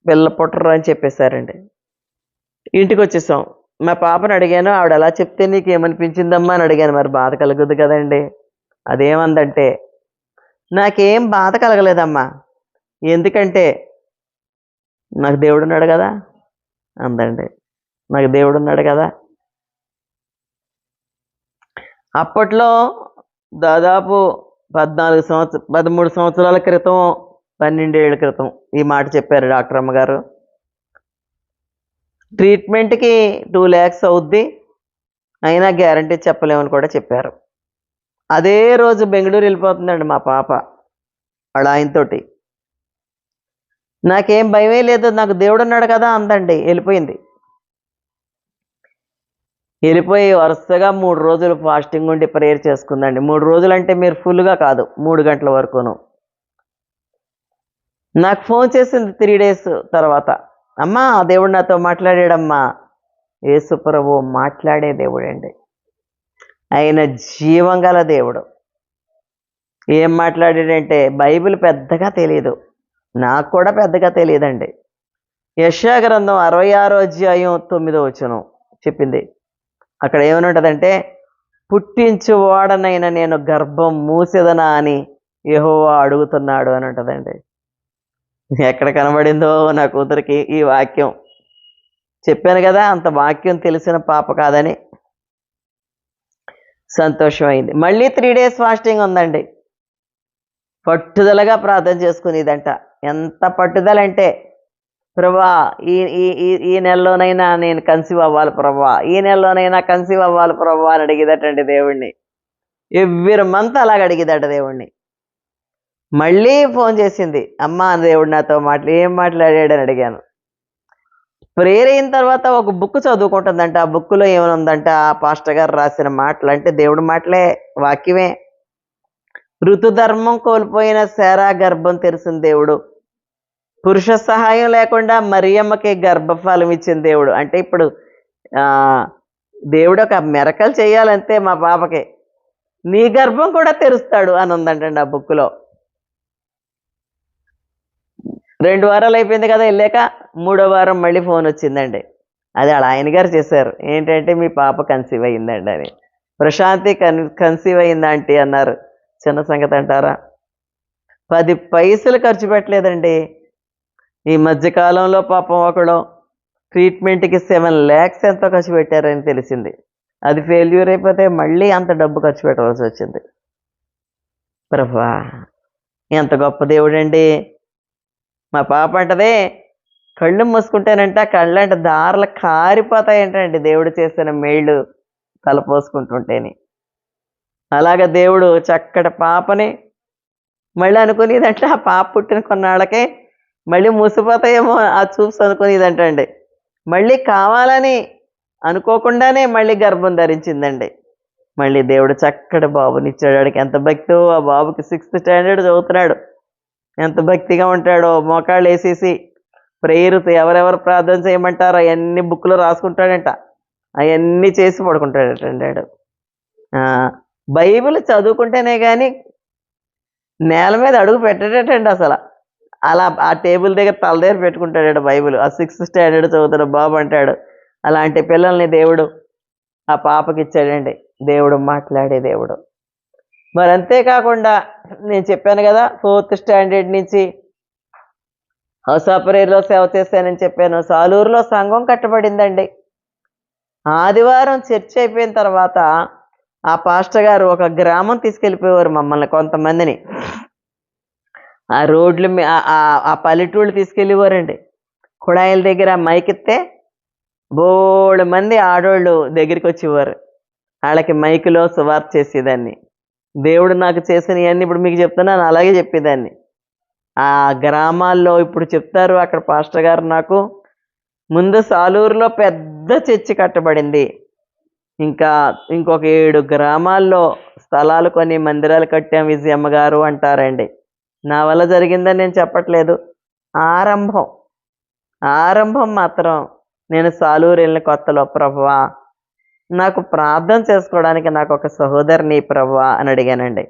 పిల్ల పుట్టరు అని చెప్పేశారండి. ఇంటికి వచ్చేసాం. మా పాపని అడిగాను, ఆవిడ ఎలా చెప్తే నీకు ఏమనిపించిందమ్మా అని అడిగాను. మరి బాధ కలుగుద్ది కదండి. అదేమందంటే, నాకేం బాధ కలగలేదమ్మా, ఎందుకంటే నాకు దేవుడు ఉన్నాడు కదా అందండి. నాకు దేవుడు ఉన్నాడు కదా. అప్పట్లో దాదాపు 13 సంవత్సరాల క్రితం, 12 ఏళ్ళ క్రితం ఈ మాట చెప్పారు డాక్టర్ అమ్మగారు. ట్రీట్మెంట్కి 2 lakhs అవుద్ది, అయినా గ్యారంటీ చెప్పలేమని కూడా చెప్పారు. అదే రోజు బెంగళూరు వెళ్ళిపోతుందండి మా పాప వాళ్ళ ఆయనతోటి. నాకేం భయమే లేదు, నాకు దేవుడు ఉన్నాడు కదా అందండి. వెళ్ళిపోయి వరుసగా 3 రోజులు ఫాస్టింగ్ ఉండి ప్రేయర్ చేసుకుందండి. 3 రోజులు అంటే మీరు ఫుల్గా కాదు, 3 గంటల వరకును. నాకు ఫోన్ చేసింది 3 days తర్వాత, అమ్మా దేవుడు నాతో మాట్లాడాడమ్మా. యేసుప్రభు మాట్లాడే దేవుడండి. ఆయన జీవం గల దేవుడు. ఏం మాట్లాడాడంటే, బైబిల్ పెద్దగా తెలియదు, నాకు కూడా పెద్దగా తెలియదండి. యెషయా గ్రంథం 66వ అధ్యాయం 9వ వచనం చెప్పింది. అక్కడ ఏమని ఉంటుందంటే, పుట్టించువాడనైనా నేను గర్భం మూసేదనా అని యెహోవా అడుగుతున్నాడు అని ఉంటుందండి. ఎక్కడ కనబడిందో నా కూతురికి ఈ వాక్యం. చెప్పాను కదా, అంత వాక్యం తెలిసిన పాప కాదని. సంతోషమైంది. మళ్ళీ 3 days ఫాస్టింగ్ ఉందండి. పట్టుదలగా ప్రార్థన చేసుకునేదంట. ఎంత పట్టుదల అంటే, ప్రభా ఈ ఈ ఈ ఈ నెలలోనైనా నేను కన్సీవ్ అవ్వాలి ప్రభా, ఈ నెలలోనైనా కన్సీవ్ అవ్వాలి ప్రభా అని అడిగేదటండి దేవుణ్ణి. ఎవ్రీ మంత్ అలాగ అడిగేదట దేవుణ్ణి. మళ్ళీ ఫోన్ చేసింది, అమ్మ దేవుడు నాతో ఏం మాట్లాడాడని అడిగాను. ప్రేయర్ అయిన తర్వాత ఒక బుక్ చదువుకుంటుందంట. ఆ బుక్లో ఏమనుందంట, ఆ పాస్టర్ గారు రాసిన మాటలు, అంటే దేవుడి మాటలే, వాక్యమే. ఋతుధర్మం కోల్పోయిన శారా గర్భం తెరిసిన దేవుడు, పురుష సహాయం లేకుండా మరియమ్మకి గర్భఫలం ఇచ్చిన దేవుడు. అంటే ఇప్పుడు దేవుడు ఒక మెరకలు చేయాలంతే మా పాపకి, నీ గర్భం కూడా తెరుస్తాడు అని ఉందంటండి ఆ బుక్లో. 2 వారాలు అయిపోయింది కదా వెళ్ళాక, 3వ వారం మళ్ళీ ఫోన్ వచ్చిందండి. అది వాళ్ళ ఆయన గారు చేశారు. ఏంటంటే, మీ పాప కన్సీవ్ అయ్యిందండి అని. ప్రశాంతి కన్సీవ్ అయ్యిందా ఆంటీ అన్నారు. చిన్న సంగతి అంటారా? 10 పైసలు ఖర్చు పెట్టలేదండి. ఈ మధ్యకాలంలో పాపం ఒకడు ట్రీట్మెంట్కి 7 lakhs ఎంతో ఖర్చు పెట్టారని తెలిసింది. అది ఫెయిల్యూర్ అయిపోతే మళ్ళీ అంత డబ్బు ఖర్చు పెట్టవలసి వచ్చింది. ప్రభా ఎంత గొప్ప దేవుడండి. మా పాప అంటదే, కళ్ళు మూసుకుంటానంట, కళ్ళంట దారులు కారిపోతాయంటండి దేవుడు చేసిన మేళ్ళు తలపోసుకుంటుంటేని. అలాగ దేవుడు చక్కటి పాపని మళ్ళీ అనుకునేదంటే, ఆ పాప పుట్టిన కొన్నాళ్ళకే మళ్ళీ మూసిపోతాయేమో ఆ చూప్స్ అనుకునేదంటండి. మళ్ళీ కావాలని అనుకోకుండానే మళ్ళీ గర్భం ధరించిందండి. మళ్ళీ దేవుడు చక్కటి బాబునిచ్చాడు. వాడికి ఎంత భక్తో, ఆ బాబుకి 6th standard చదువుతున్నాడు. ఎంత భక్తిగా ఉంటాడో, మోకాళ్ళు వేసేసి ప్రేయర్స్ ఎవరెవరు ప్రార్థన చేయమంటారో అవన్నీ బుక్లో రాసుకుంటాడంట. అవన్నీ చేసి పడుకుంటాడటండి వాడు. బైబిల్ చదువుకుంటేనే కానీ నేల మీద అడుగు పెట్టడటండి అసలు. అలా ఆ టేబుల్ దగ్గర తల దగ్గర పెట్టుకుంటాడు బైబిల్. ఆ 6th standard చదువుతున్న బాబు అంటాడు. అలాంటి పిల్లల్ని దేవుడు ఆ పాపకి ఇచ్చాడండి. దేవుడు మాట్లాడే దేవుడు. మరి అంతేకాకుండా నేను చెప్పాను కదా, 4th standard నుంచి హౌస్ ఆఫ్ ప్రేయర్లో సేవ చేశానని చెప్పాను. సాలూరులో సంఘం కట్టబడిందండి. ఆదివారం చర్చ్ అయిపోయిన తర్వాత ఆ పాస్టర్ గారు ఒక గ్రామం తీసుకెళ్ళిపోయేవారు మమ్మల్ని, కొంతమందిని. ఆ రోడ్లు ఆ పల్లెటూళ్ళు తీసుకెళ్ళేవారండి. కుళాయిల దగ్గర మైకిస్తే బోడు మంది ఆడోళ్ళు దగ్గరికి వచ్చేవారు. వాళ్ళకి మైకులో సువార్త చేసేదాన్ని. దేవుడు నాకు చేసిన ఇవన్నీ ఇప్పుడు మీకు చెప్తున్నాను, అలాగే చెప్పేదాన్ని. ఆ గ్రామాల్లో ఇప్పుడు చెప్తారు అక్కడ పాస్టర్ గారు నాకు, ముందు సాలూరులో పెద్ద చర్చి కట్టబడింది, ఇంకా ఇంకొక 7 గ్రామాల్లో స్థలాలు కొని మందిరాలు కట్టాం విజయమ్మ గారు అంటారండి. నా వల్ల జరిగిందని నేను చెప్పట్లేదు. ఆరంభం ఆరంభం మాత్రం నేను సాలూరు వెళ్ళిన కొత్తలో, ప్రభువా నాకు ప్రార్థన చేసుకోవడానికి నాకు ఒక సహోదరిని ప్రభువా అని అడిగానండి.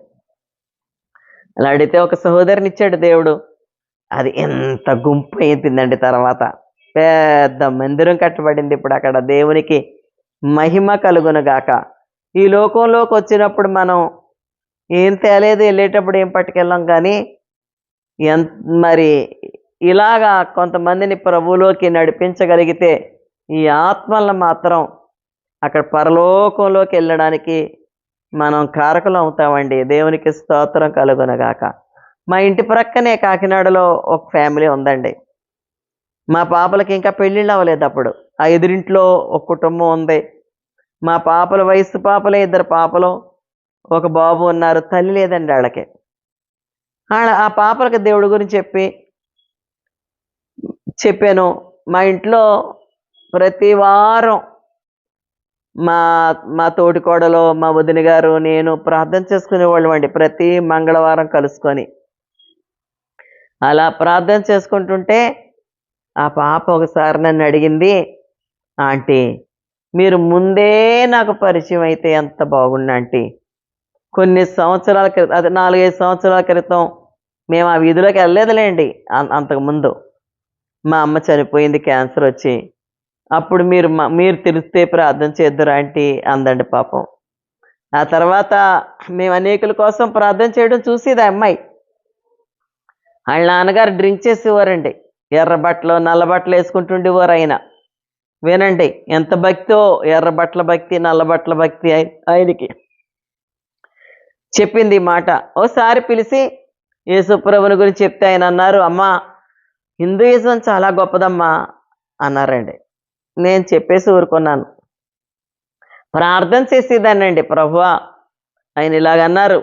అలా అడిగితే ఒక సహోదరిని ఇచ్చాడు దేవుడు. అది ఎంత గుంపు అయిపోయిందండి. తర్వాత పెద్ద మందిరం కట్టబడింది. ఇప్పుడు అక్కడ దేవునికి మహిమ కలుగునుగాక. ఈ లోకంలోకి వచ్చినప్పుడు మనం ఏం తేలేదు, వెళ్ళేటప్పుడు ఏం పట్టుకెళ్ళాం, కానీ ఎంత మరి ఇలాగా కొంతమందిని ప్రభువులోకి నడిపించగలిగితే ఈ ఆత్మలను మాత్రం అక్కడ పరలోకంలోకి వెళ్ళడానికి మనం కారకులు అవుతామండి. దేవునికి స్తోత్రం కలుగునగాక. మా ఇంటి ప్రక్కనే కాకినాడలో ఒక ఫ్యామిలీ ఉందండి. మా పాపలకి ఇంకా పెళ్ళిళ్ళు అవ్వలేదు. అప్పుడు ఆ ఎదురింట్లో ఒక కుటుంబం ఉంది. మా పాపల వయసు పాపలే, 2 పాపలు, ఒక బాబు ఉన్నారు. తల్లి లేదండి వాళ్ళకి. ఆ పాపలకి దేవుడి గురించి చెప్పాను. మా ఇంట్లో ప్రతి వారం మా మా తోటికోడలో, మా వదిన గారు, నేను ప్రార్థన చేసుకునేవాళ్ళం అండి. ప్రతి మంగళవారం కలుసుకొని అలా ప్రార్థన చేసుకుంటుంటే ఆ పాప ఒకసారి నన్ను అడిగింది, ఆంటీ మీరు ముందే నాకు పరిచయం అయితే ఎంత బాగుండు ఆంటీ. కొన్ని సంవత్సరాల క్రితం, అది 4-5 సంవత్సరాల క్రితం మేము ఆ వీధిలోకి వెళ్ళలేదులేండి. అంతకుముందు మా అమ్మ చనిపోయింది క్యాన్సర్ వచ్చి. అప్పుడు మీరు తెలిస్తే ప్రార్థన చేద్దురు ఆంటీ అందండి పాపం. ఆ తర్వాత మేము అనేకుల కోసం ప్రార్థన చేయడం చూసేది ఆ అమ్మాయి. వాళ్ళ నాన్నగారు డ్రింక్ చేసేవారండి. ఎర్ర బట్టలు నల్ల బట్టలు వేసుకుంటుండేవారు ఆయన. వినండి ఎంత భక్తో, ఎర్ర బట్టల భక్తి, నల్ల బట్టల భక్తి ఆయనకి. చెప్పింది ఈ మాట. ఓసారి పిలిచి యేసుప్రభుని గురించి చెప్తే ఆయన అన్నారు, అమ్మా హిందూయిజం చాలా గొప్పదమ్మా అన్నారండి. నేను చెప్పేసి ఊరుకున్నాను. ప్రార్థన చేసేదాన్నండి, ప్రభువా ఆయన ఇలాగన్నారు,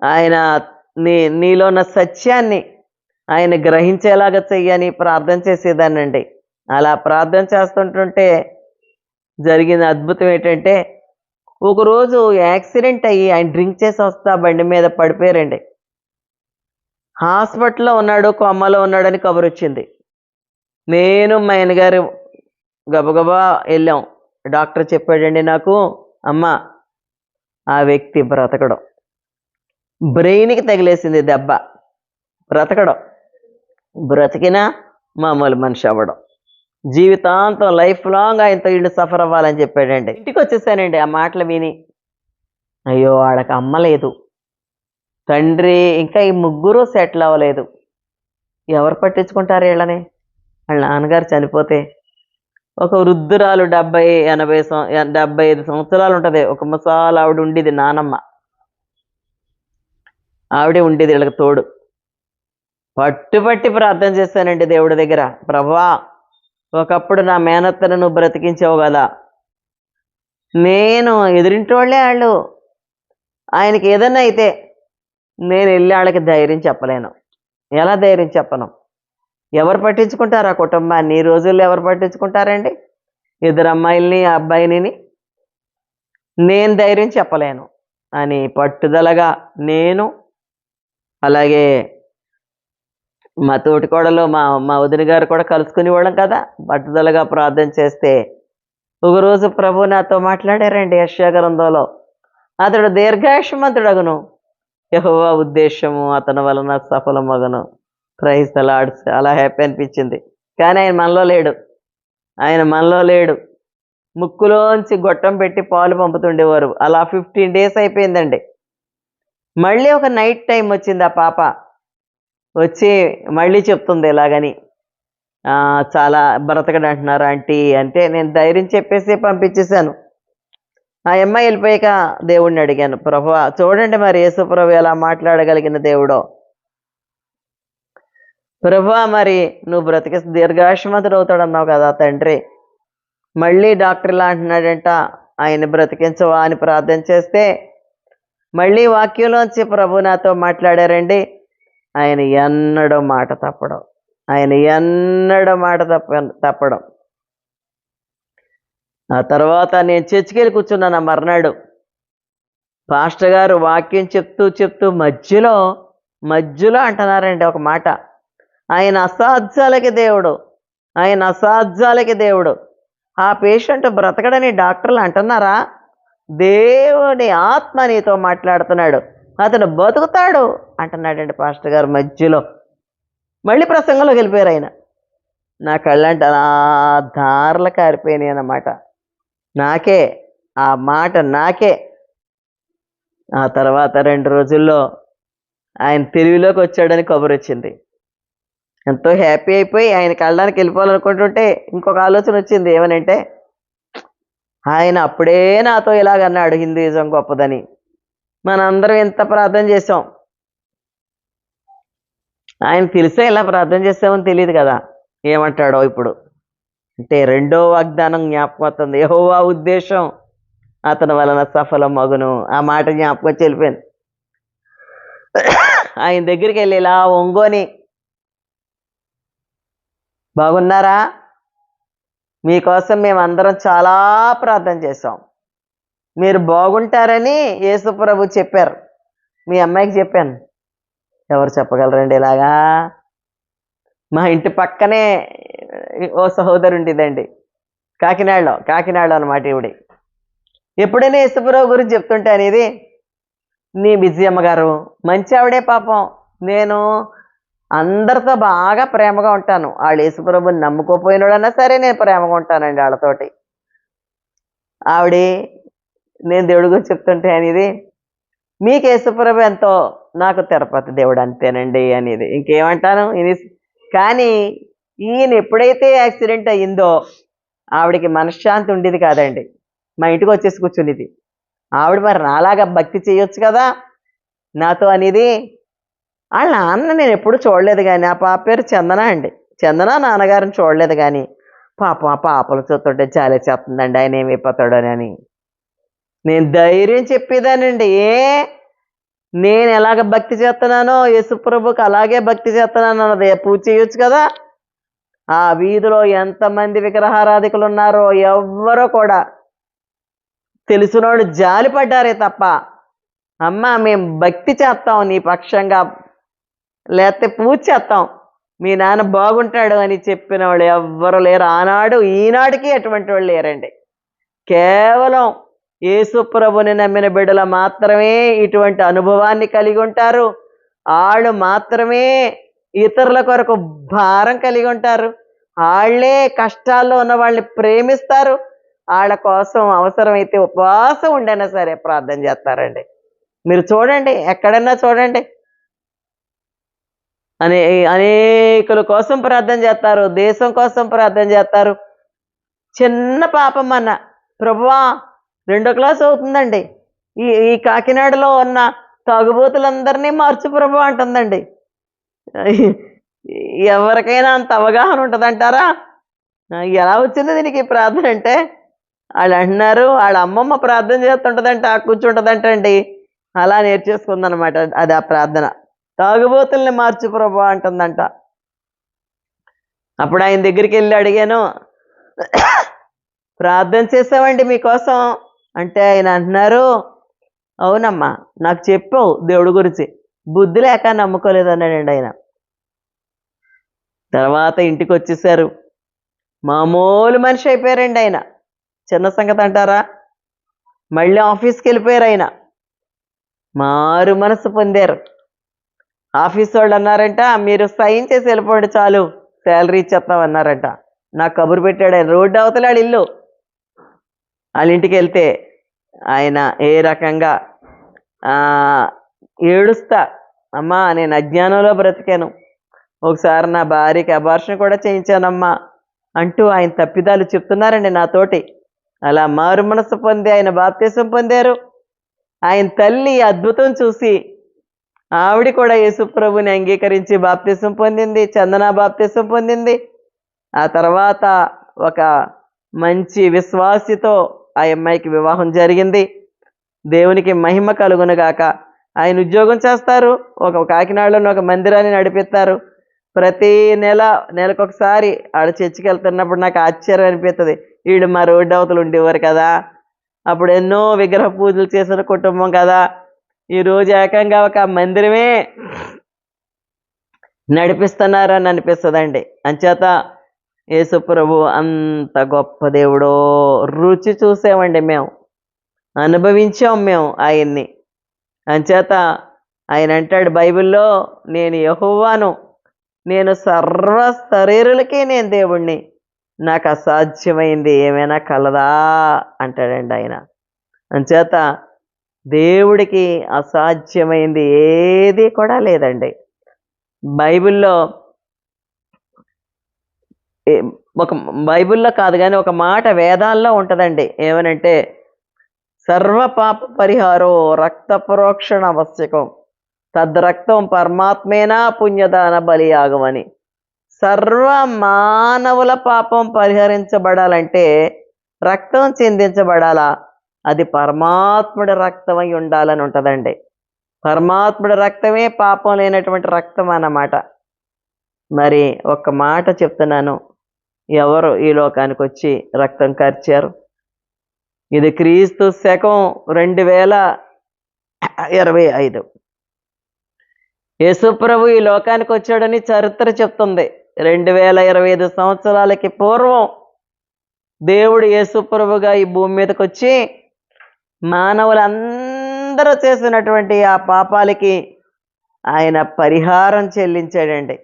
ఆయన నీలో ఉన్న సత్యాన్ని ఆయన గ్రహించేలాగా చెయ్యని ప్రార్థన చేసేదాన్నండి. అలా ప్రార్థన చేస్తుంటుంటే జరిగిన అద్భుతం ఏంటంటే, ఒకరోజు యాక్సిడెంట్ అయ్యి ఆయన డ్రింక్ చేసి వస్తా బండి మీద పడిపోయారండి. హాస్పిటల్లో ఉన్నాడు, కొమ్మలో ఉన్నాడని కబురు వచ్చింది. నేను మా ఆయనగారు గబగబా వెళ్ళాం. డాక్టర్ చెప్పాడండి నాకు, అమ్మ ఆ వ్యక్తి బ్రతకడం, బ్రెయిన్కి తగిలేసింది దెబ్బ, బ్రతకడం, బ్రతికినా మామూలు మనిషి అవ్వడం, జీవితాంతం లైఫ్ లాంగ్ ఆయనతో ఇల్లు సఫర్ అవ్వాలని చెప్పాడండి. ఇంటికి వచ్చేసానండి ఆ మాటలు విని. అయ్యో వాళ్ళకి అమ్మ లేదు, తండ్రి, ఇంకా ఈ ముగ్గురు సెటిల్ అవ్వలేదు. ఎవరు పట్టించుకుంటారు వీళ్ళని? వాళ్ళ నాన్నగారు చనిపోతే ఒక వృద్ధురాలు 75 సంవత్సరాలు ఉంటుంది, ఒక ముసాలు ఆవిడ ఉండేది, నానమ్మ ఆవిడే ఉండేది వీళ్ళకి తోడు. పట్టుపట్టి ప్రార్థన చేశానండి దేవుడి దగ్గర, ప్రభువా ఒకప్పుడు నా మేనత్తను నువ్వు బ్రతికించావు కదా, నేను ఎదురింటి వాళ్ళే వాళ్ళు, ఆయనకి ఏదన్నా అయితే నేను వెళ్ళి వాళ్ళకి ధైర్యం చెప్పలేను. ఎలా ధైర్యం చెప్పను? ఎవరు పట్టించుకుంటారు ఆ కుటుంబాన్ని? ఈ రోజుల్లో ఎవరు పట్టించుకుంటారండి? 2 అమ్మాయిల్ని, ఆ అబ్బాయిని. నేను ధైర్యం చెప్పలేను అని పట్టుదలగా నేను, అలాగే మా తోటికోడలో మా వదిన గారు కూడా కలుసుకునేవాళ్ళం కదా, పట్టుదలగా ప్రార్థన చేస్తే ఒకరోజు ప్రభు నాతో మాట్లాడారండి. యెషయా గ్రంథంలో, అతడు దీర్ఘాయుష్మంతుడగును, యెహోవా ఉద్దేశము అతని వలన సఫలమగును. Praise the lord. చాలా హ్యాపీ అనిపించింది. కానీ ఆయన మనలో లేడు. ముక్కులోంచి గొట్టం పెట్టి పాలు పంపుతుండేవారు. అలా 15 days అయిపోయిందండి. మళ్ళీ ఒక నైట్ టైం వచ్చింది. ఆ పాప వచ్చి మళ్ళీ చెప్తుంది ఇలాగని, చాలా బ్రతకడు అంటున్నారు ఆంటీ అంటే, నేను ధైర్యం చెప్పేసి పంపించేశాను. ఆ అమ్మాయి వెళ్ళిపోయాక దేవుడిని అడిగాను, ప్రభువా చూడండి మరి యేసు ప్రభు ఎలా మాట్లాడగలిగిన దేవుడో. ప్రభువా మరి నువ్వు బ్రతికి దీర్ఘాయుష్మంతుడు అవుతాడన్నావు కదా తండ్రి, మళ్ళీ డాక్టర్ ఇలా అంటున్నాడంట, ఆయన బ్రతికించవా అని ప్రార్థన చేస్తే మళ్ళీ వాక్యంలోంచి ప్రభు నాతో మాట్లాడారండి. ఆయన ఎన్నడూ మాట తప్పడం, ఆయన ఎన్నడూ మాట తప్పడం. ఆ తర్వాత నేను చర్చికి వెళ్ళి కూర్చున్నాను. ఆ మర్నాడు పాస్టర్ గారు వాక్యం చెప్తూ మధ్యలో అంటున్నారండి ఒక మాట, ఆయన అసాధ్యాలకి దేవుడు, ఆయన అసాధ్యాలకి దేవుడు. ఆ పేషెంట్ బ్రతకడని డాక్టర్లు అంటున్నారా? దేవుని ఆత్మ నీతో మాట్లాడుతున్నాడు, అతను బతుకుతాడు అంటున్నాడండి పాస్టర్ గారు మధ్యలో. మళ్ళీ ప్రసంగంలోకి వెళ్ళిపోయారు ఆయన. నా కళ్ళంట అలా ధారలు కారిపోయినాయి అన్నమాట. నాకే ఆ మాట నాకే. ఆ తర్వాత 2 రోజుల్లో ఆయన తెలివిలోకి వచ్చాడని కబురు వచ్చింది. ఎంతో హ్యాపీ అయిపోయి ఆయన కళ్ళడానికి వెళ్ళిపోవాలనుకుంటుంటే ఇంకొక ఆలోచన వచ్చింది. ఏమనంటే, ఆయన అప్పుడే నాతో ఇలాగన్నాడు హిందూయిజం గొప్పదని. మనందరం ఎంత ప్రార్థన చేసాం, ఆయన తెలిసే ఇలా ప్రార్థన చేసామని తెలియదు కదా, ఏమంటాడో ఇప్పుడు. అంటే 2వ వాగ్దానం జ్ఞాపకం వస్తుంది, యెహోవా ఉద్దేశం అతని వలన సఫలం మగును. ఆ మాట జ్ఞాపకం వచ్చి వెళ్ళిపోయింది. ఆయన దగ్గరికి వెళ్ళి ఇలా ఒంగోని, బాగున్నారా, మీకోసం మేమందరం చాలా ప్రార్థన చేసాం, మీరు బాగుంటారని యేసుప్రభు చెప్పారు, మీ అమ్మాయికి చెప్పాను. ఎవరు చెప్పగలరండి ఇలాగా? మా ఇంటి పక్కనే ఓ సహోదరు ఉండేదండి, కాకినాడలో అనమాట ఈవిడి. ఎప్పుడైనా యేసుప్రభు గురించి చెప్తుంటే అనేది, నీ బిజీ అమ్మగారు మంచి ఆవిడే పాపం, నేను అందరితో బాగా ప్రేమగా ఉంటాను, వాళ్ళు యేసుప్రభుని నమ్ముకోపోయినాడన్నా సరే నేను ప్రేమగా ఉంటానండి వాళ్ళతోటి. ఆవిడ నేను దేవుడి గురించి చెప్తుంటే అనేది, మీకు యేసుప్రభు ఎంతో, నాకు తిరుపతి దేవుడు అంతేనండి అనేది. ఇంకేమంటాను ఇది. కానీ ఈయన ఎప్పుడైతే యాక్సిడెంట్ అయ్యిందో ఆవిడకి మనశ్శాంతి ఉండేది కాదండి. మా ఇంటికి వచ్చేసి కూర్చునేది. ఆవిడ మరి నాలాగా భక్తి చేయొచ్చు కదా నాతో అనేది. వాళ్ళ నాన్న నేను ఎప్పుడు చూడలేదు, కానీ ఆ పాప పేరు చందన అండి. చందన నాన్నగారిని చూడలేదు, కానీ పాపం ఆ పాపలు చూస్తుంటే జాలే చేస్తుందండి, ఆయన ఏమైపోతాడోనని. నేను ధైర్యం చెప్పేదానండి. నేను ఎలాగ భక్తి చేస్తున్నానో యేసుప్రభుకి అలాగే భక్తి చేస్తున్నాను అన్నది పూజ చేయొచ్చు కదా. ఆ వీధిలో ఎంతమంది విగ్రహారాధికులు ఉన్నారో ఎవ్వరూ కూడా తెలిసినోళ్ళు జాలిపడ్డారే తప్ప, అమ్మ మేము భక్తి చేస్తాం నీ పక్షంగా, లేకపోతే పూజ చేస్తాం, మీ నాన్న బాగుంటాడు అని చెప్పిన వాళ్ళు ఎవ్వరు లేరు. ఆనాడు ఈనాటికి అటువంటి వాళ్ళు లేరండి. కేవలం యేసుప్రభుని నమ్మిన బిడ్డలు మాత్రమే ఇటువంటి అనుభవాన్ని కలిగి ఉంటారు. వాళ్ళు మాత్రమే ఇతరుల కొరకు భారం కలిగి ఉంటారు. వాళ్ళే కష్టాల్లో ఉన్న వాళ్ళని ప్రేమిస్తారు. వాళ్ళ కోసం అవసరమైతే ఉపవాసం ఉండైనా సరే ప్రార్థన చేస్తారండి. మీరు చూడండి, ఎక్కడన్నా చూడండి, అనేకుల కోసం ప్రార్థన చేస్తారు, దేశం కోసం ప్రార్థన చేస్తారు. చిన్న పాపం అన్న, ప్రభువా 2వ క్లాస్ అవుతుందండి, ఈ కాకినాడలో ఉన్న తాగుబోతులందరినీ మార్చు ప్రభు అంటుందండి. ఎవరికైనా అంత అవగాహన ఉంటుందంటారా? ఎలా వచ్చింది దీనికి ప్రార్థన అంటే, వాళ్ళు అంటున్నారు వాళ్ళ అమ్మమ్మ ప్రార్థన చేస్తుంటుందంట, కూర్చుంటుందంట అండి, అలా నేర్చేసుకుందనమాట అది ఆ ప్రార్థన. తాగుబోతుల్ని మార్చు ప్రభు అంటుందంట. అప్పుడు ఆయన దగ్గరికి వెళ్ళి అడిగాను, ప్రార్థన చేసామండి మీకోసం అంటే ఆయన అంటున్నారు, అవునమ్మా నాకు చెప్పావు దేవుడి గురించి, బుద్ధి లేక నమ్ముకోలేదన్నాడండి ఆయన. తర్వాత ఇంటికి వచ్చేసారు, మామూలు మనిషి అయిపోయారండి ఆయన. చిన్న సంగతి అంటారా? మళ్ళీ ఆఫీస్కి వెళ్ళిపోయారు ఆయన, మారు మనసు పొందారు. ఆఫీస్ వాళ్ళు అన్నారంట, మీరు సైన్ చేసి వెళ్ళిపోండి చాలు, శాలరీ ఇచ్చేస్తామన్నారంట. నాకు కబురు పెట్టాడు ఆయన. రోడ్డు అవతలాడు ఇల్లు. వాళ్ళ ఇంటికి వెళ్తే ఆయన ఏ రకంగా ఏడుస్తా, అమ్మా నేను అజ్ఞానంలో బ్రతికాను, ఒకసారి నా భార్యకి అబార్షన్ కూడా చేయించానమ్మా అంటూ ఆయన తప్పిదాలు చెప్తున్నారండి నాతోటి. అలా మారు మనసు పొంది ఆయన బాప్తిసం పొందారు. ఆయన తల్లి అద్భుతం చూసి ఆవిడ కూడా యేసుప్రభుని అంగీకరించి బాప్తిసం పొందింది. చందన బాప్తిసం పొందింది. ఆ తర్వాత ఒక మంచి విశ్వాసితో ఆ అమ్మాయికి వివాహం జరిగింది. దేవునికి మహిమ కలుగునుగాక. ఆయన ఉద్యోగం చేస్తారు, ఒక కాకినాడలోని ఒక మందిరాన్ని నడిపిస్తారు. ప్రతి నెలకొకసారి ఆడ చర్చికి వెళ్తున్నప్పుడు నాకు ఆశ్చర్యం అనిపిస్తుంది. వీడు మా రోడ్డు అవతలు ఉండేవారు కదా, అప్పుడు ఎన్నో విగ్రహ పూజలు చేసిన కుటుంబం కదా, ఈరోజు ఏకంగా ఒక మందిరమే నడిపిస్తున్నారని అనిపిస్తుందండి. అంచేత యేసు ప్రభు అంత గొప్ప దేవుడో రుచి చూసామండి, మేము అనుభవించాం మేము ఆయన్ని. అంచేత ఆయన అంటాడు బైబిల్లో, నేను యెహోవాను, నేను సర్వ శరీరులకి నేను దేవుణ్ణి, నాకు అసాధ్యమైంది ఏమైనా కలదా అంటాడండి ఆయన. అంచేత దేవుడికి అసాధ్యమైంది ఏది కూడా లేదండి. బైబిల్లో బైబిల్లో కాదు కానీ ఒక మాట వేదాల్లో ఉంటుందండి. ఏమనంటే, సర్వ పాప పరిహారో రక్త ప్రోక్షణ ఆవశ్యకం, తద్రక్తం పరమాత్మేనా పుణ్యదాన బలియాగమని. సర్వ మానవుల పాపం పరిహరించబడాలంటే రక్తం చిందించబడాలా, అది పరమాత్ముడి రక్తం అయి ఉండాలని ఉంటుందండి. పరమాత్ముడి రక్తమే పాపం లేనటువంటి రక్తం అన్నమాట. మరి ఒక్క మాట చెప్తున్నాను, ఎవరు ఈ లోకానికి వచ్చి రక్తం కార్చారు? ఇది క్రీస్తు శకం 2025. యేసుప్రభు ఈ లోకానికి వచ్చాడని చరిత్ర చెప్తుంది. 2025 సంవత్సరాలకి పూర్వం దేవుడు యేసుప్రభుగా ఈ భూమి మీదకి వచ్చి మానవులందరూ చేసినటువంటి ఆ పాపాలకి ఆయన పరిహారం చెల్లించాడండి.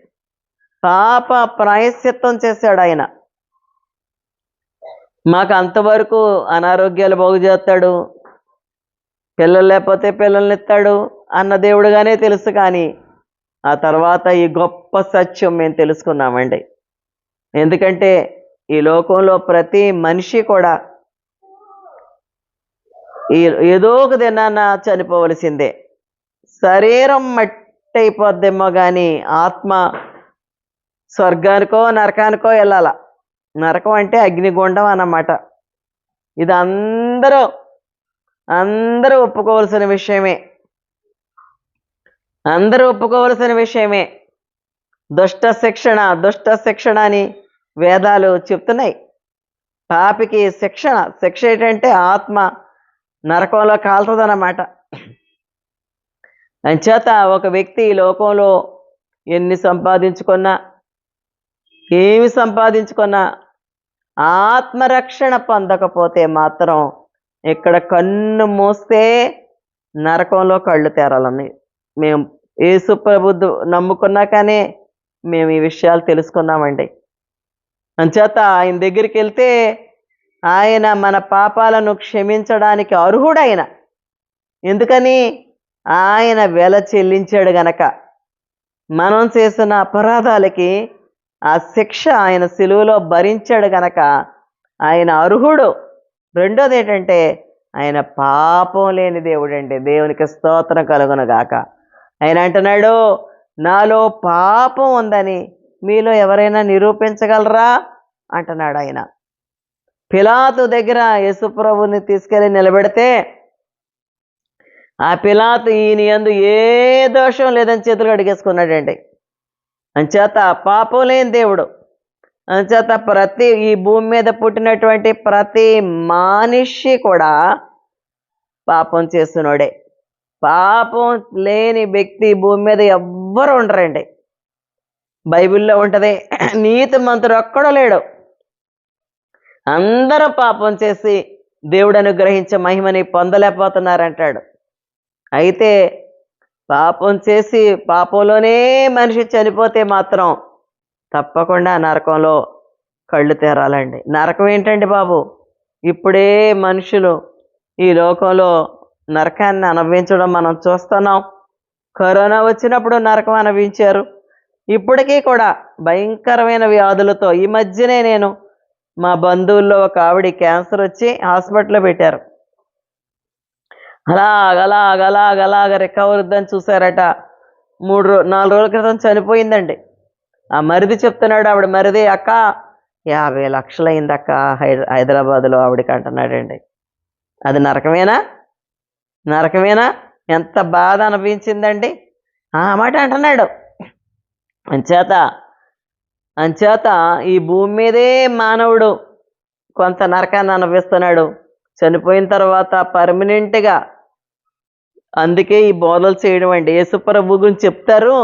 పాప ప్రాయశ్చిత్తం చేశాడు ఆయన. మాకు అంతవరకు అనారోగ్యాలు బాగు చేస్తాడు, పిల్లలు లేకపోతే పిల్లల్ని ఇస్తాడు అన్న దేవుడుగానే తెలుసు. కానీ ఆ తర్వాత ఈ గొప్ప సత్యం మేము తెలుసుకున్నామండి. ఎందుకంటే ఈ లోకంలో ప్రతి మనిషి కూడా ఏదో ఒక దినాన చనిపోవలసిందే. శరీరం మట్టి అయిపోద్దేమో కానీ ఆత్మ స్వర్గానికో నరకానికో వెళ్ళాల. నరకం అంటే అగ్నిగుండం అన్నమాట. ఇది అందరూ ఒప్పుకోవలసిన విషయమే, అందరూ ఒప్పుకోవలసిన విషయమే. దుష్ట శిక్షణ అని వేదాలు చెప్తున్నాయి. పాపికి శిక్ష ఏంటంటే ఆత్మ నరకంలో కాలుతుందన్నమాట. అంచేత ఒక వ్యక్తి ఈ లోకంలో ఎన్ని సంపాదించుకున్నా, ఏమి సంపాదించుకున్నా ఆత్మరక్షణ పొందకపోతే మాత్రం ఇక్కడ కన్ను మూస్తే నరకంలో కళ్ళు తెరాలని మేము యేసు ప్రభువు నమ్ముకున్నాకనే మేము ఈ విషయాలు తెలుసుకున్నామండి. అంచేత ఆయన దగ్గరికి వెళ్తే ఆయన మన పాపాలను క్షమించడానికి అర్హుడైన. ఎందుకని? ఆయన వెల చెల్లించాడు గనక. మనం చేసిన అపరాధాలకి ఆ శిక్ష ఆయన సిలువలో భరించాడు గనక ఆయన అర్హుడు. రెండోది ఏంటంటే ఆయన పాపం లేని దేవుడండి. దేవునికి స్తోత్రం కలుగునుగాక. ఆయన అంటున్నాడు, నాలో పాపం ఉందని మీలో ఎవరైనా నిరూపించగలరా అంటున్నాడు ఆయన. పిలాతు దగ్గర యేసుప్రభుని తీసుకెళ్ళి నిలబెడితే ఆ పిలాతు ఈయన యందు ఏ దోషం లేదని చేతులు అడిగేసుకున్నాడండి. అంచేత పాపం లేని దేవుడు. అంచేత ఈ భూమి మీద పుట్టినటువంటి ప్రతి మనిషి కూడా పాపం చేస్తున్నాడే. పాపం లేని వ్యక్తి భూమి మీద ఎవ్వరు ఉండరండి. బైబిల్లో ఉంటుంది, నీతిమంతుడు ఒక్కడో లేడు. అందరూ పాపం చేసి దేవుడు అనుగ్రహించే మహిమని పొందలేకపోతున్నారంటాడు. అయితే పాపం చేసి పాపంలోనే మనిషి చనిపోతే మాత్రం తప్పకుండా నరకంలో కళ్ళు తెరాలండి. నరకం ఏంటండి బాబు? ఇప్పుడే మనుషులు ఈ లోకంలో నరకాన్ని అనుభవించడం మనం చూస్తున్నాం. కరోనా వచ్చినప్పుడు నరకం అనుభవించారు. ఇప్పటికీ కూడా భయంకరమైన వ్యాధులతో ఈ మధ్యనే నేను మా బంధువుల్లో ఒక ఆవిడ క్యాన్సర్ వచ్చి హాస్పిటల్లో పెట్టారు. అలాగ రికవర్ అవుద్దని చూసారట. 4 రోజుల క్రితం చనిపోయిందండి. ఆ మరిది చెప్తున్నాడు, ఆవిడ మరిది, అక్క 50 లక్షలు అయిందక్క హైదరాబాద్లో ఆవిడకి అంటున్నాడండి. అది నరకమేనా? ఎంత బాధ అనిపించిందండి. ఆ మాట అంటున్నాడు. అంచేత అంచేత ఈ భూమి మీదే మానవుడు కొంత నరకాన్ని అనుభవిస్తున్నాడు. చనిపోయిన తర్వాత పర్మనెంట్గా. అందుకే ఈ బోధలు చేయడం అండి. యేసుప్రభు గురించి చెప్తారు,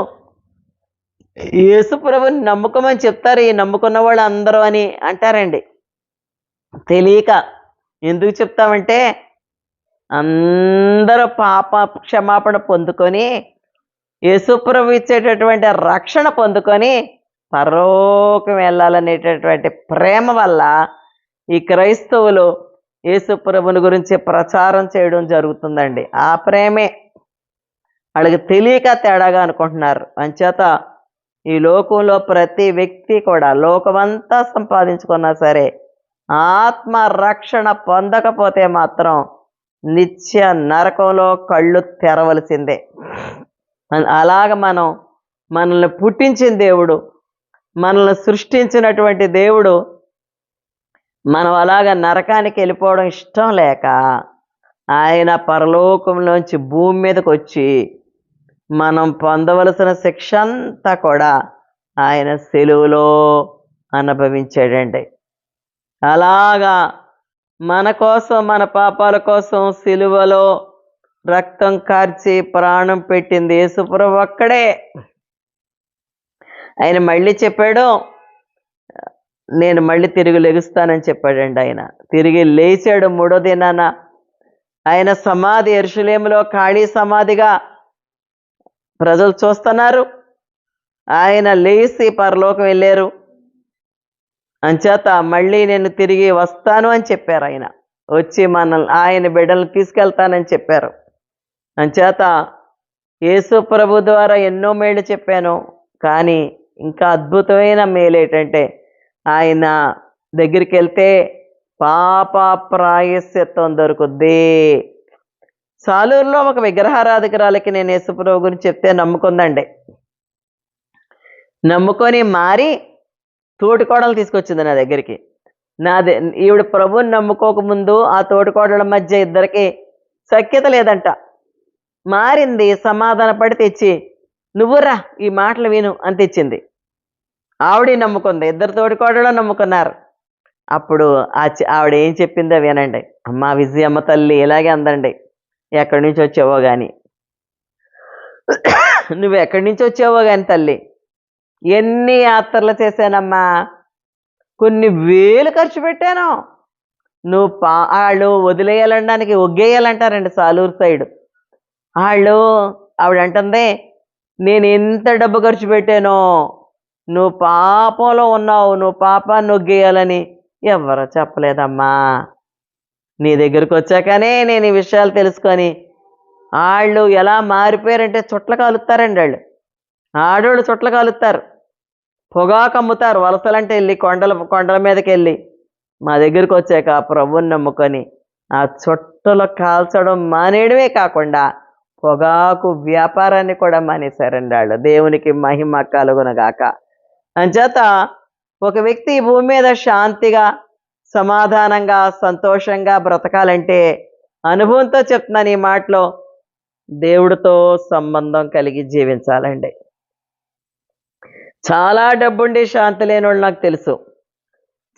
యేసుప్రభుని నమ్ముకోమని చెప్తారు. ఈ నమ్ముకున్న వాళ్ళు అందరూ అని అంటారండి. తెలియక ఎందుకు చెప్తామంటే, అందరూ పాప క్షమాపణ పొందుకొని యేసుప్రభు ఇచ్చేటటువంటి రక్షణ పొందుకొని పరలోకం వెళ్ళాలనేటటువంటి ప్రేమ వల్ల ఈ క్రైస్తవులు యేసుప్రభుని గురించి ప్రచారం చేయడం జరుగుతుందండి. ఆ ప్రేమే వాళ్ళకి తెలియక తేడాగా అనుకుంటున్నారు. అంచేత ఈ లోకంలో ప్రతి వ్యక్తి కూడా లోకమంతా సంపాదించుకున్నా సరే ఆత్మ రక్షణ పొందకపోతే మాత్రం నిత్య నరకంలో కళ్ళు తెరవలసిందే. అలాగ మనల్ని పుట్టించిన దేవుడు, మనల్ని సృష్టించినటువంటి దేవుడు మనం అలాగ నరకానికి వెళ్ళిపోవడం ఇష్టం లేక ఆయన పరలోకంలోంచి భూమి మీదకి వచ్చి మనం పొందవలసిన శిక్ష అంతా కూడా ఆయన సెలువులో అనుభవించాడండి. అలాగా మన కోసం, మన పాపాల కోసం సిలువలో రక్తం కార్చి ప్రాణం పెట్టింది యేసుప్రభు ఒక్కడే. ఆయన మళ్ళీ చెప్పాడు, నేను మళ్ళీ తిరిగి లెగుస్తానని చెప్పాడండి. ఆయన తిరిగి లేచాడు మూడో దినాన. ఆయన సమాధి యెరూషలేములో ఖాళీ సమాధిగా ప్రజలు చూస్తున్నారు. ఆయన లేచి పరలోకం వెళ్ళారు. అంచేత మళ్ళీ నేను తిరిగి వస్తాను అని చెప్పారు. ఆయన వచ్చి ఆయన బిడ్డలను తీసుకెళ్తానని చెప్పారు. అంచేత యేసు ప్రభు ద్వారా ఎన్నో మేళ్ళు చెప్పాను, కానీ ఇంకా అద్భుతమైన మేలు ఏంటంటే ఆయన దగ్గరికి వెళ్తే పాప ప్రాయశ్చిత్తం దొరుకుద్ది. సాలూరులో ఒక విగ్రహారాధికురాలకి నేను యేసుప్రభు గురించి చెప్తే నమ్ముకుందండి. నమ్ముకొని మారి తోటికోడలు తీసుకొచ్చింది నా దగ్గరికి. ఈవిడ ప్రభుని నమ్ముకోకముందు ఆ తోటికోడల మధ్య ఇద్దరికి సఖ్యత లేదంట. మారింది, సమాధాన పడి తెచ్చి నువ్వురా ఈ మాటలు విను అని తెచ్చింది. ఆవిడ నమ్ముకుంది, ఇద్దరు తోటికోడలు నమ్ముకున్నారు. అప్పుడు ఆవిడ ఏం చెప్పిందో వినండి. అమ్మ విజయమ్మ తల్లి ఇలాగే అందండి, ఎక్కడి నుంచి వచ్చావో కానీ, నువ్వు ఎక్కడి నుంచి వచ్చావో కానీ తల్లి, ఎన్ని యాత్రలు చేశానమ్మా, కొన్ని వేలు ఖర్చు పెట్టాను. నువ్వు వాళ్ళు వదిలేయాలనడానికి ఒగ్గేయాలంటారండి సాలూరు సైడ్ వాళ్ళు. ఆవిడ అంటుంది, నేను ఎంత డబ్బు ఖర్చు పెట్టానో, నువ్వు పాపంలో ఉన్నావు, నువ్వు పాపాన్ని ఒగ్గేయాలని ఎవరో చెప్పలేదమ్మా. నీ దగ్గరికి వచ్చాకనే నేను ఈ విషయాలు తెలుసుకొని, వాళ్ళు ఎలా మారిపోయారంటే చుట్ల కాలుస్తారండి. ఆడోళ్ళు చుట్ల కాలుస్తారు, పొగాకు అమ్ముతారు, వలసలంటే వెళ్ళి కొండల మీదకి వెళ్ళి మా దగ్గరికి వచ్చాక ప్రభువుని నమ్ముకొని ఆ చుట్టలు కాల్చడం మానేయడమే కాకుండా పొగాకు వ్యాపారాన్ని కూడా మానేశారండి వాళ్ళు. దేవునికి మహిమ కలుగునగాక. అంచేత ఒక వ్యక్తి ఈ భూమి మీద శాంతిగా, సమాధానంగా, సంతోషంగా బ్రతకాలంటే అనుభవంతో చెప్తున్నాను ఈ మాటలో, దేవుడితో సంబంధం కలిగి జీవించాలండి. చాలా డబ్బుండి శాంతి లేనోళ్ళు నాకు తెలుసు,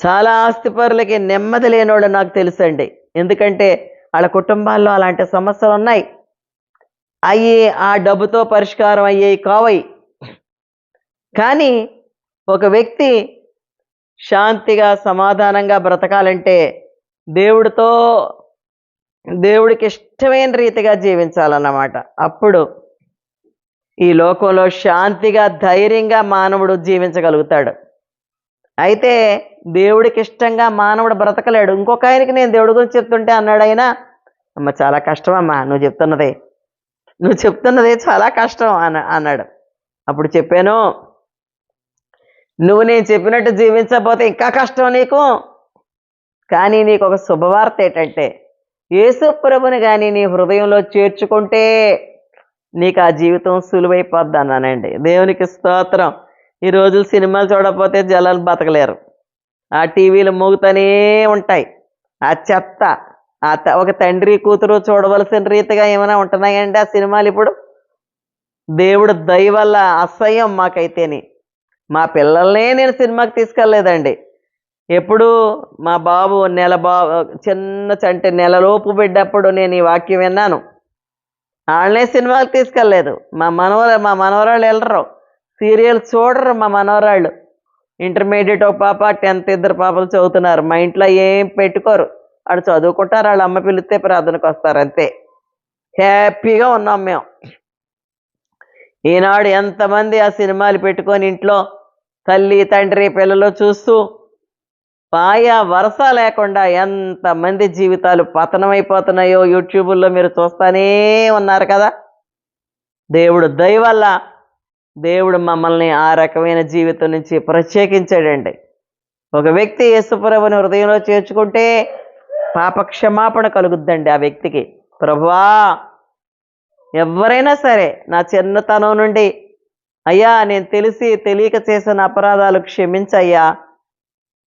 చాలా ఆస్తిపరులకి నెమ్మది లేనోళ్ళు నాకు తెలుసండి. ఎందుకంటే వాళ్ళ కుటుంబాల్లో అలాంటి సమస్యలు ఉన్నాయి. ఆ డబ్బుతో పరిష్కారం అయ్యేవి కావయి. కానీ ఒక వ్యక్తి శాంతిగా, సమాధానంగా బ్రతకాలంటే దేవుడికి ఇష్టమైన రీతిగా జీవించాలన్నమాట. అప్పుడు ఈ లోకంలో శాంతిగా, ధైర్యంగా మానవుడు జీవించగలుగుతాడు. అయితే దేవుడికి ఇష్టంగా మానవుడు బ్రతకలేడు. ఇంకొక ఆయనకి నేను దేవుడి గురించి చెప్తుంటే అన్నాడు ఆయన, అమ్మ చాలా కష్టం అమ్మా నువ్వు చెప్తున్నది చాలా కష్టం అన్నాడు. అప్పుడు చెప్పాను, నువ్వు నేను చెప్పినట్టు జీవించకపోతే ఇంకా కష్టం నీకు. కానీ నీకు ఒక శుభవార్త ఏంటంటే, యేసు ప్రభుని కానీ నీ హృదయంలో చేర్చుకుంటే నీకు ఆ జీవితం సులువైపోద్ది అన్నానండి. దేవునికి స్తోత్రం. ఈ రోజులు సినిమాలు చూడకపోతే జనాలు బతకలేరు. ఆ టీవీలు మోగుతూనే ఉంటాయి, ఆ చెత్త, ఒక తండ్రి కూతురు చూడవలసిన రీతిగా ఏమైనా ఉంటున్నాయండి ఆ సినిమాలు ఇప్పుడు? దేవుడు దయ వల్ల అసహ్యం మాకైతేని. మా పిల్లల్నే నేను సినిమాకి తీసుకెళ్ళలేదండి. ఎప్పుడు మా బాబు చిన్న చంటి నెలలోపు బిడ్డప్పుడు నేను ఈ వాక్యం విన్నాను. వాళ్ళనే సినిమాకి తీసుకెళ్ళలేదు. మా మనవరాళ్ళు వెళ్ళరు, సీరియల్స్ చూడరు. మా మనవరాళ్ళు ఇంటర్మీడియట్ ఒక పాప, 10th ఇద్దరు పాపలు చదువుతున్నారు. మా ఇంట్లో ఏం పెట్టుకోరు, వాళ్ళు చదువుకుంటారు, వాళ్ళ అమ్మ పిలిస్తే ప్రార్థనకు వస్తారు అంతే. హ్యాపీగా ఉన్నాం మేము. ఈనాడు ఎంతమంది ఆ సినిమాలు పెట్టుకొని ఇంట్లో తల్లి తండ్రి పిల్లలు చూస్తూ వరస లేకుండా ఎంతమంది జీవితాలు పతనమైపోతున్నాయో యూట్యూబుల్లో మీరు చూస్తూనే ఉన్నారు కదా. దేవుడు దయ వల్ల దేవుడు మమ్మల్ని ఆ రకమైన జీవితం నుంచి ప్రత్యేకించాడండి. ఒక వ్యక్తి యేసుప్రభుని హృదయంలో చేర్చుకుంటే పాప క్షమాపణ కలుగుద్దండి ఆ వ్యక్తికి. ప్రభువా, ఎవరైనా సరే నా చిన్నతనం నుండి అయ్యా నేను తెలిసి తెలియక చేసిన అపరాధాలు క్షమించయ్యా,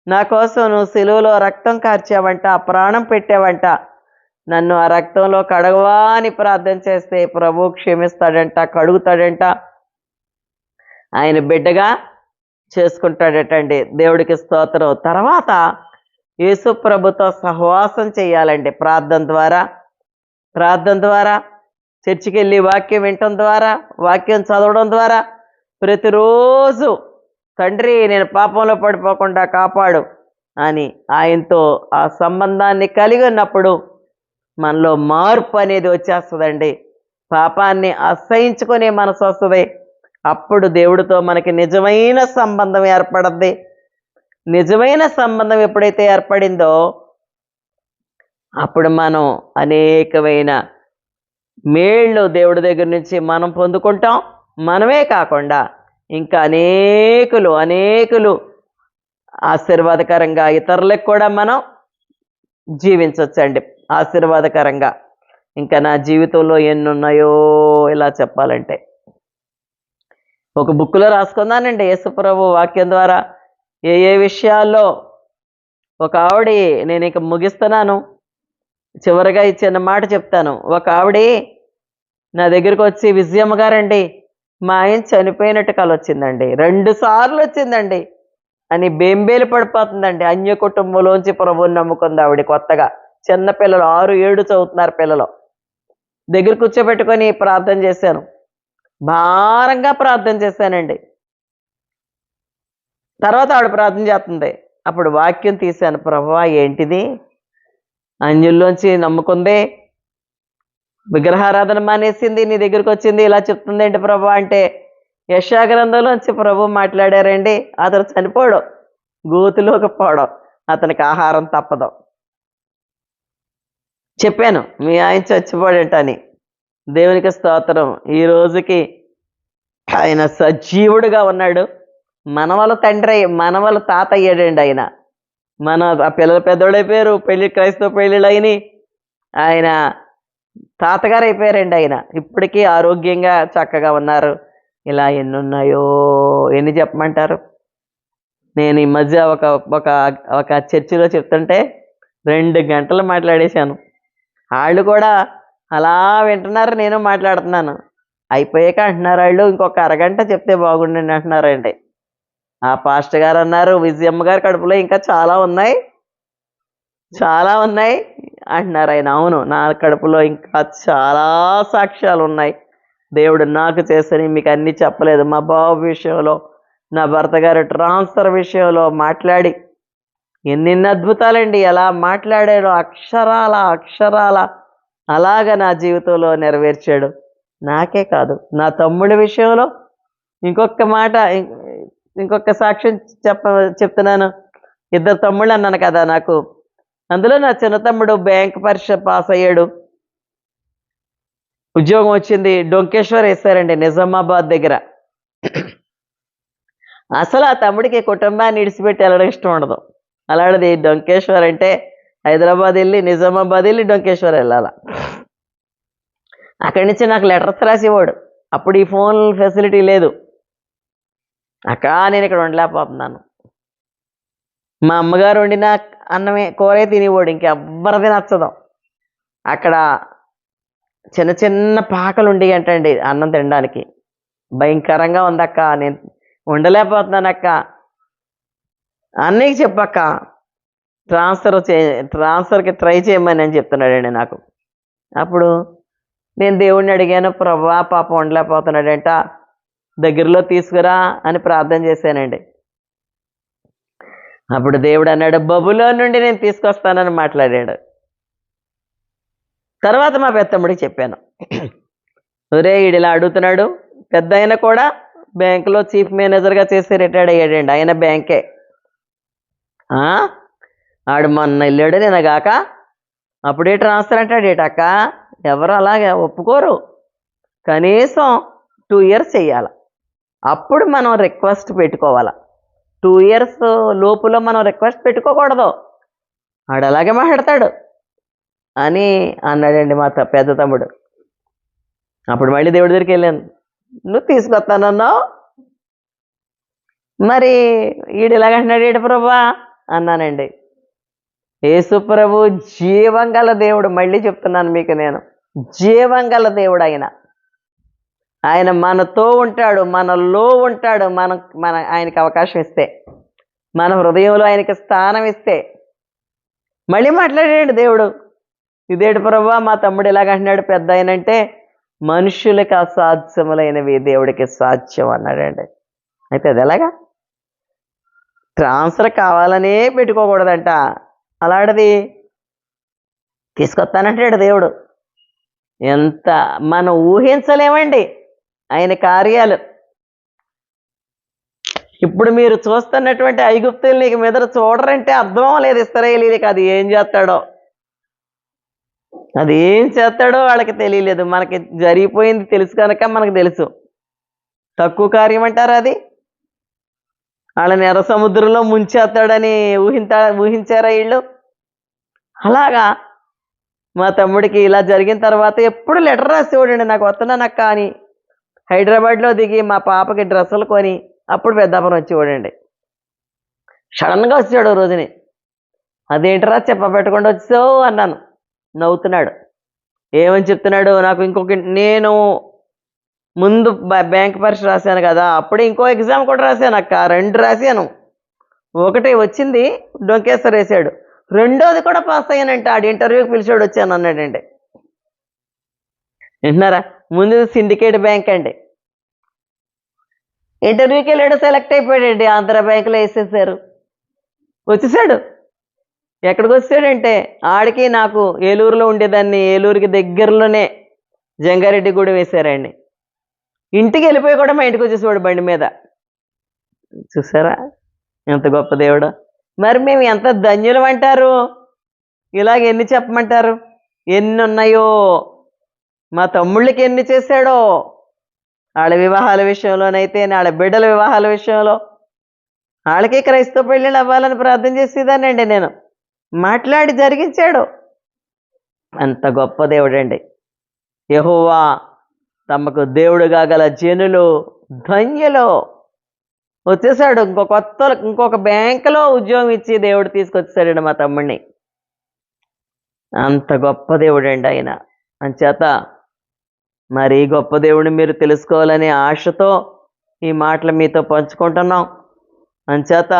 నా కోసం నువ్వు సిలువలో రక్తం కార్చావంట, ప్రాణం పెట్టావంట, నన్ను ఆ రక్తంలో కడగవా అని ప్రార్థన చేస్తే ప్రభు క్షమిస్తాడంట, కడుగుతాడంట, ఆయన బిడ్డగా చేసుకుంటాడటండి. దేవుడికి స్తోత్రం. తర్వాత యేసు ప్రభుతో సహవాసం చేయాలండి ప్రార్థన ద్వారా చర్చికి వెళ్ళి వాక్యం వినటం ద్వారా, వాక్యం చదవడం ద్వారా ప్రతిరోజు తండ్రి నేను పాపంలో పడిపోకుండా కాపాడు అని ఆయనతో ఆ సంబంధాన్ని కలిగి ఉన్నప్పుడు మనలో మార్పు అనేది వచ్చేస్తుందండి. పాపాన్ని అసహించుకునే మనసు వస్తుంది. అప్పుడు దేవుడితో మనకి నిజమైన సంబంధం ఏర్పడద్ది. నిజమైన సంబంధం ఎప్పుడైతే ఏర్పడిందో అప్పుడు మనం అనేకమైన మేళ్ళు దేవుడి దగ్గర నుంచి మనం పొందుకుంటాం. మనమే కాకుండా ఇంకా అనేకులు ఆశీర్వాదకరంగా ఇతరులకు కూడా మనం జీవించవచ్చండి ఆశీర్వాదకరంగా. ఇంకా నా జీవితంలో ఎన్ని ఉన్నాయో ఇలా చెప్పాలంటే ఒక బుక్లో రాసుకుందానండి. యేసుప్రభు వాక్యం ద్వారా ఏ విషయాల్లో ఒక ఆవిడ, నేను ఇక ముగిస్తున్నాను, చివరిగా ఈ చిన్న మాట చెప్తాను. ఒక ఆవిడ నా దగ్గరికి వచ్చి, విజయమ్మ గారండి మా ఆయన చనిపోయినట్టు కల వచ్చిందండి, 2 సార్లు వచ్చిందండి అని బెంబేలు పడిపోతుందండి. అన్య కుటుంబంలోంచి ప్రభువుని నమ్ముకుంది ఆవిడ. కొత్తగా చిన్న పిల్లలు 6-7 చదువుతున్నారు పిల్లలు. దగ్గర కూర్చోబెట్టుకొని ప్రార్థన చేశాను, భారంగా ప్రార్థన చేశానండి. తర్వాత ఆవిడ ప్రార్థన చేస్తుంది. అప్పుడు వాక్యం తీశాను, ప్రభువా ఏంటిది, అన్యుల్లోంచి నమ్ముకుంది, విగ్రహారాధన మానేసింది, నీ దగ్గరికి వచ్చింది, ఇలా చెప్తుంది ఏంటి ప్రభు అంటే, యెషయా గ్రంథంలోంచి ప్రభు మాట్లాడారండి, అతను చనిపోవడం, గోతిలోకి పోవడం, అతనికి ఆహారం తప్పదు. చెప్పాను మీ ఆయన చచ్చిపోడేటని. దేవునికి స్తోత్రం. ఈ రోజుకి ఆయన సజీవుడుగా ఉన్నాడు. మనవల తండ్రి, మనవల తాత అయ్యాడండి ఆయన. ఆ పిల్లలు పెద్దోడైపోయారు, క్రైస్తవ పెళ్ళిళ్ళు అయినాయి, ఆయన తాతగారు అయిపోయారండి ఆయన. ఇప్పటికీ ఆరోగ్యంగా చక్కగా ఉన్నారు. ఇలా ఎన్ని ఉన్నాయో, ఎన్ని చెప్పమంటారు. నేను ఈ మధ్య ఒక చర్చిలో చెప్తుంటే 2 గంటలు మాట్లాడేశాను. వాళ్ళు కూడా అలా వింటున్నారు, నేను మాట్లాడుతున్నాను. అయిపోయాక అంటున్నారు వాళ్ళు, ఇంకొక అరగంట చెప్తే బాగుండండి అంటున్నారండి. ఆ పాస్టర్ గారు అన్నారు, విజయమ్మ గారి కడుపులో ఇంకా చాలా ఉన్నాయి అంటున్నారు ఆయన. అవును, నా కడుపులో ఇంకా చాలా సాక్ష్యాలు ఉన్నాయి. దేవుడు నాకు చేసని మీకు అన్నీ చెప్పలేదు. మా బాబు విషయంలో, నా భర్త గారి ట్రాన్స్ఫర్ విషయంలో మాట్లాడి ఎన్నెన్ని అద్భుతాలండి. ఎలా మాట్లాడాడో అక్షరాల అలాగా నా జీవితంలో నెరవేర్చాడు. నాకే కాదు, నా తమ్ముడి విషయంలో ఇంకొక సాక్ష్యం చెప్తున్నాను. 2 తమ్ముళ్ళు అన్నాను కదా నాకు. అందులో నా చిన్న తమ్ముడు బ్యాంక్ పరీక్ష పాస్ అయ్యాడు, ఉద్యోగం వచ్చింది. డొంకేశ్వర్ వేశారండి, నిజామాబాద్ దగ్గర. అసలు ఆ తమ్ముడికి కుటుంబాన్ని ఇడిచిపెట్టి వెళ్ళడం ఇష్టం ఉండదు. అలాంటిది డొంకేశ్వర్ అంటే హైదరాబాద్ వెళ్ళి, నిజామాబాద్ వెళ్ళి డొంకేశ్వర్ వెళ్ళాల. అక్కడి నుంచి నాకు లెటర్స్ రాసేవాడు. అప్పుడు ఈ ఫోన్ ఫెసిలిటీ లేదు. నేను ఇక్కడ ఉండలేకపోతున్నాను. మా అమ్మగారు వండిన అన్నమే కూరే తినేవాడు, ఇంకెవ్వరిది నచ్చదు. అక్కడ చిన్న చిన్న పాకలు ఉండి అంటండి అన్నం తినడానికి. భయంకరంగా ఉందక్క, నేను ఉండలేకపోతున్నానక్క, అన్నయ్యకి చెప్పక్క ట్రాన్స్ఫర్కి ట్రై చేయమని అని చెప్తున్నాడండి నాకు. అప్పుడు నేను దేవుడిని అడిగాను, ప్రభువా పాపం ఉండలేకపోతున్నాడంట, దగ్గరలో తీసుకురా అని ప్రార్థన చేశానండి. అప్పుడు దేవుడు అన్నాడు, బబులో నుండి నేను తీసుకొస్తానని మాట్లాడాడు. తర్వాత మా పెద్దమ్మడికి చెప్పాను, ఒరే ఈడు ఇలా అడుగుతున్నాడు, పెద్ద ఆయన కూడా బ్యాంకులో చీఫ్ మేనేజర్గా చేసి రిటైర్డ్ అయ్యాడండి, ఆయన బ్యాంకే. ఆడు మొన్న వెళ్ళాడు నేనగాక, అప్పుడే ట్రాన్స్ఫర్ అంటాడు ఏటక్క, ఎవరు అలాగే ఒప్పుకోరు, కనీసం 2 years చెయ్యాలి, అప్పుడు మనం రిక్వెస్ట్ పెట్టుకోవాలి. 2 years లోపులో మనం రిక్వెస్ట్ పెట్టుకోకూడదు, ఆడు అలాగే మాట్లాడతాడు అని అన్నాడండి మా పెద్ద తమ్ముడు. అప్పుడు మళ్ళీ దేవుడి దగ్గరికి వెళ్ళాను, నువ్వు తీసుకొస్తానన్నావు, మరి ఈడు ఇలాగంటున్నాడు ఏడు ప్రభా అన్నానండి. యేసు ప్రభు జీవం గల దేవుడు, మళ్ళీ చెప్తున్నాను మీకు నేను, జీవం గల దేవుడు ఆయన మనతో ఉంటాడు, మనలో ఉంటాడు. మన ఆయనకి అవకాశం ఇస్తే, మన హృదయంలో ఆయనకి స్థానం ఇస్తే. మళ్ళీ మాట్లాడాడు దేవుడు, ఇదేడు ప్రభా మా తమ్ముడు ఇలాగంటున్నాడు పెద్ద ఆయనంటే, మనుషులకు అసాధ్యములైనవి దేవుడికి సాధ్యం అన్నాడండి. అయితే అది ఎలాగా? ట్రాన్స్ఫర్ కావాలనే పెట్టుకోకూడదంట, అలాంటిది తీసుకొస్తానంటాడు దేవుడు. ఎంత మనం ఊహించలేమండి ఆయన కార్యాలు. ఇప్పుడు మీరు చూస్తున్నటువంటి ఐగుప్తులు నీకు మీద చూడరంటే అర్థం లేదు ఇశ్రాయేలీయులకి అది ఏం చేస్తాడో, అది ఏం చేస్తాడో వాళ్ళకి తెలియలేదు. మనకి జరిగిపోయింది తెలుసు కనుక మనకు తెలుసు. తక్కువ కార్యం అంటారా అది? వాళ్ళని ఎర్ర సముద్రంలో ముంచేస్తాడని ఊహించారా వీళ్ళు? అలాగా మా తమ్ముడికి ఇలా జరిగిన తర్వాత ఎప్పుడు లెటర్ రాసేవాడండి, నాకు వస్తున్నానక్క అని. హైదరాబాద్లో దిగి మా పాపకి డ్రెస్సులు కొని అప్పుడు పెద్దాపురం వచ్చేవాడండి. సడన్గా వచ్చాడు ఓ రోజుని, అదేంటరా చెప్పబెట్టకుండా వచ్చావు అన్నాను. నవ్వుతున్నాడు. ఏమని చెప్తున్నాడు, నాకు నేను ముందు బ్యాంక్ పరీక్ష రాశాను కదా, అప్పుడే ఇంకో ఎగ్జామ్ కూడా రాశాను అక్క, 2 రాశాను. ఒకటి వచ్చింది డొంకేశ్వర్ వేసాడు, రెండోది కూడా పాస్ అయ్యానంటే ఆడు ఇంటర్వ్యూకి పిలిచాడు వచ్చాను అన్నాడండి. వింటున్నారా? ముందు సిండికేట్ బ్యాంక్ అండి, ఇంటర్వ్యూకి వెళ్ళాడు, సెలెక్ట్ అయిపోయాడండి, ఆంధ్ర బ్యాంకులో వేసేసారు, వచ్చేసాడు. ఎక్కడికి వచ్చాడంటే ఆడికి నాకు ఏలూరులో ఉండేదాన్ని, ఏలూరుకి దగ్గరలోనే జంగారెడ్డి కూడా వేశారండి. ఇంటికి వెళ్ళిపోయి కూడా మా ఇంటికి వచ్చేసేవాడు బండి మీద. చూసారా ఎంత గొప్ప దేవుడు. మరి మేము ఎంత ధన్యులం అంటారు? ఇలాగ ఎన్ని చెప్పమంటారు? ఎన్ని ఉన్నాయో, మా తమ్ముళ్ళకి ఎన్ని చేశాడో, వాళ్ళ వివాహాల విషయంలోనైతే, వాళ్ళ బిడ్డల వివాహాల విషయంలో, వాళ్ళకి క్రైస్తవ పెళ్ళిళ్ళు అవ్వాలని ప్రార్థన చేసేదానండి నేను, మాట్లాడి జరిగించాడు. అంత గొప్ప దేవుడండి యెహోవా. తమకు దేవుడుగా గల జనులు ధన్యులు. వచ్చేసాడు, ఇంకొక బ్యాంకులో ఉద్యోగం ఇచ్చి దేవుడు తీసుకొచ్చేసాడండి మా తమ్ముడిని. అంత గొప్ప దేవుడండి ఆయన. అంచేత మరి ఈ గొప్ప దేవుడిని మీరు తెలుసుకోవాలనే ఆశతో ఈ మాటలు మీతో పంచుకుంటున్నాం. అంచేత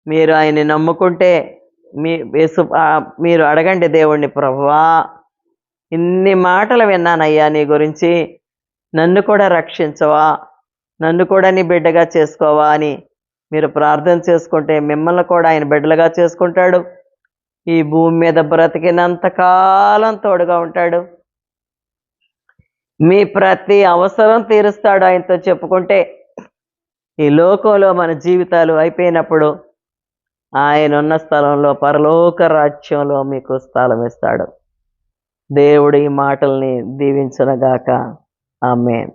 మీరు ఆయన్ని నమ్ముకుంటే మీరు అడగండి దేవుణ్ణి, ప్రభువా ఇన్ని మాటలు విన్నానయ్యా నీ గురించి, నన్ను కూడా రక్షించవా, నన్ను కూడా నీ బిడ్డగా చేసుకోవా అని మీరు ప్రార్థన చేసుకుంటే మిమ్మల్ని కూడా ఆయన బిడ్డలుగా చేసుకుంటాడు. ఈ భూమి మీద బ్రతికినంత కాలం తోడుగా ఉంటాడు. మీ ప్రతి అవసరం తీరుస్తాడు ఆయనతో చెప్పుకుంటే. ఈ లోకంలో మన జీవితాలు అయిపోయినప్పుడు ఆయన ఉన్న స్థలంలో, పరలోక రాజ్యంలో మీకు స్థలం ఇస్తాడు. దేవుడు ఈ మాటల్ని దీవించునుగాక. ఆమేన్.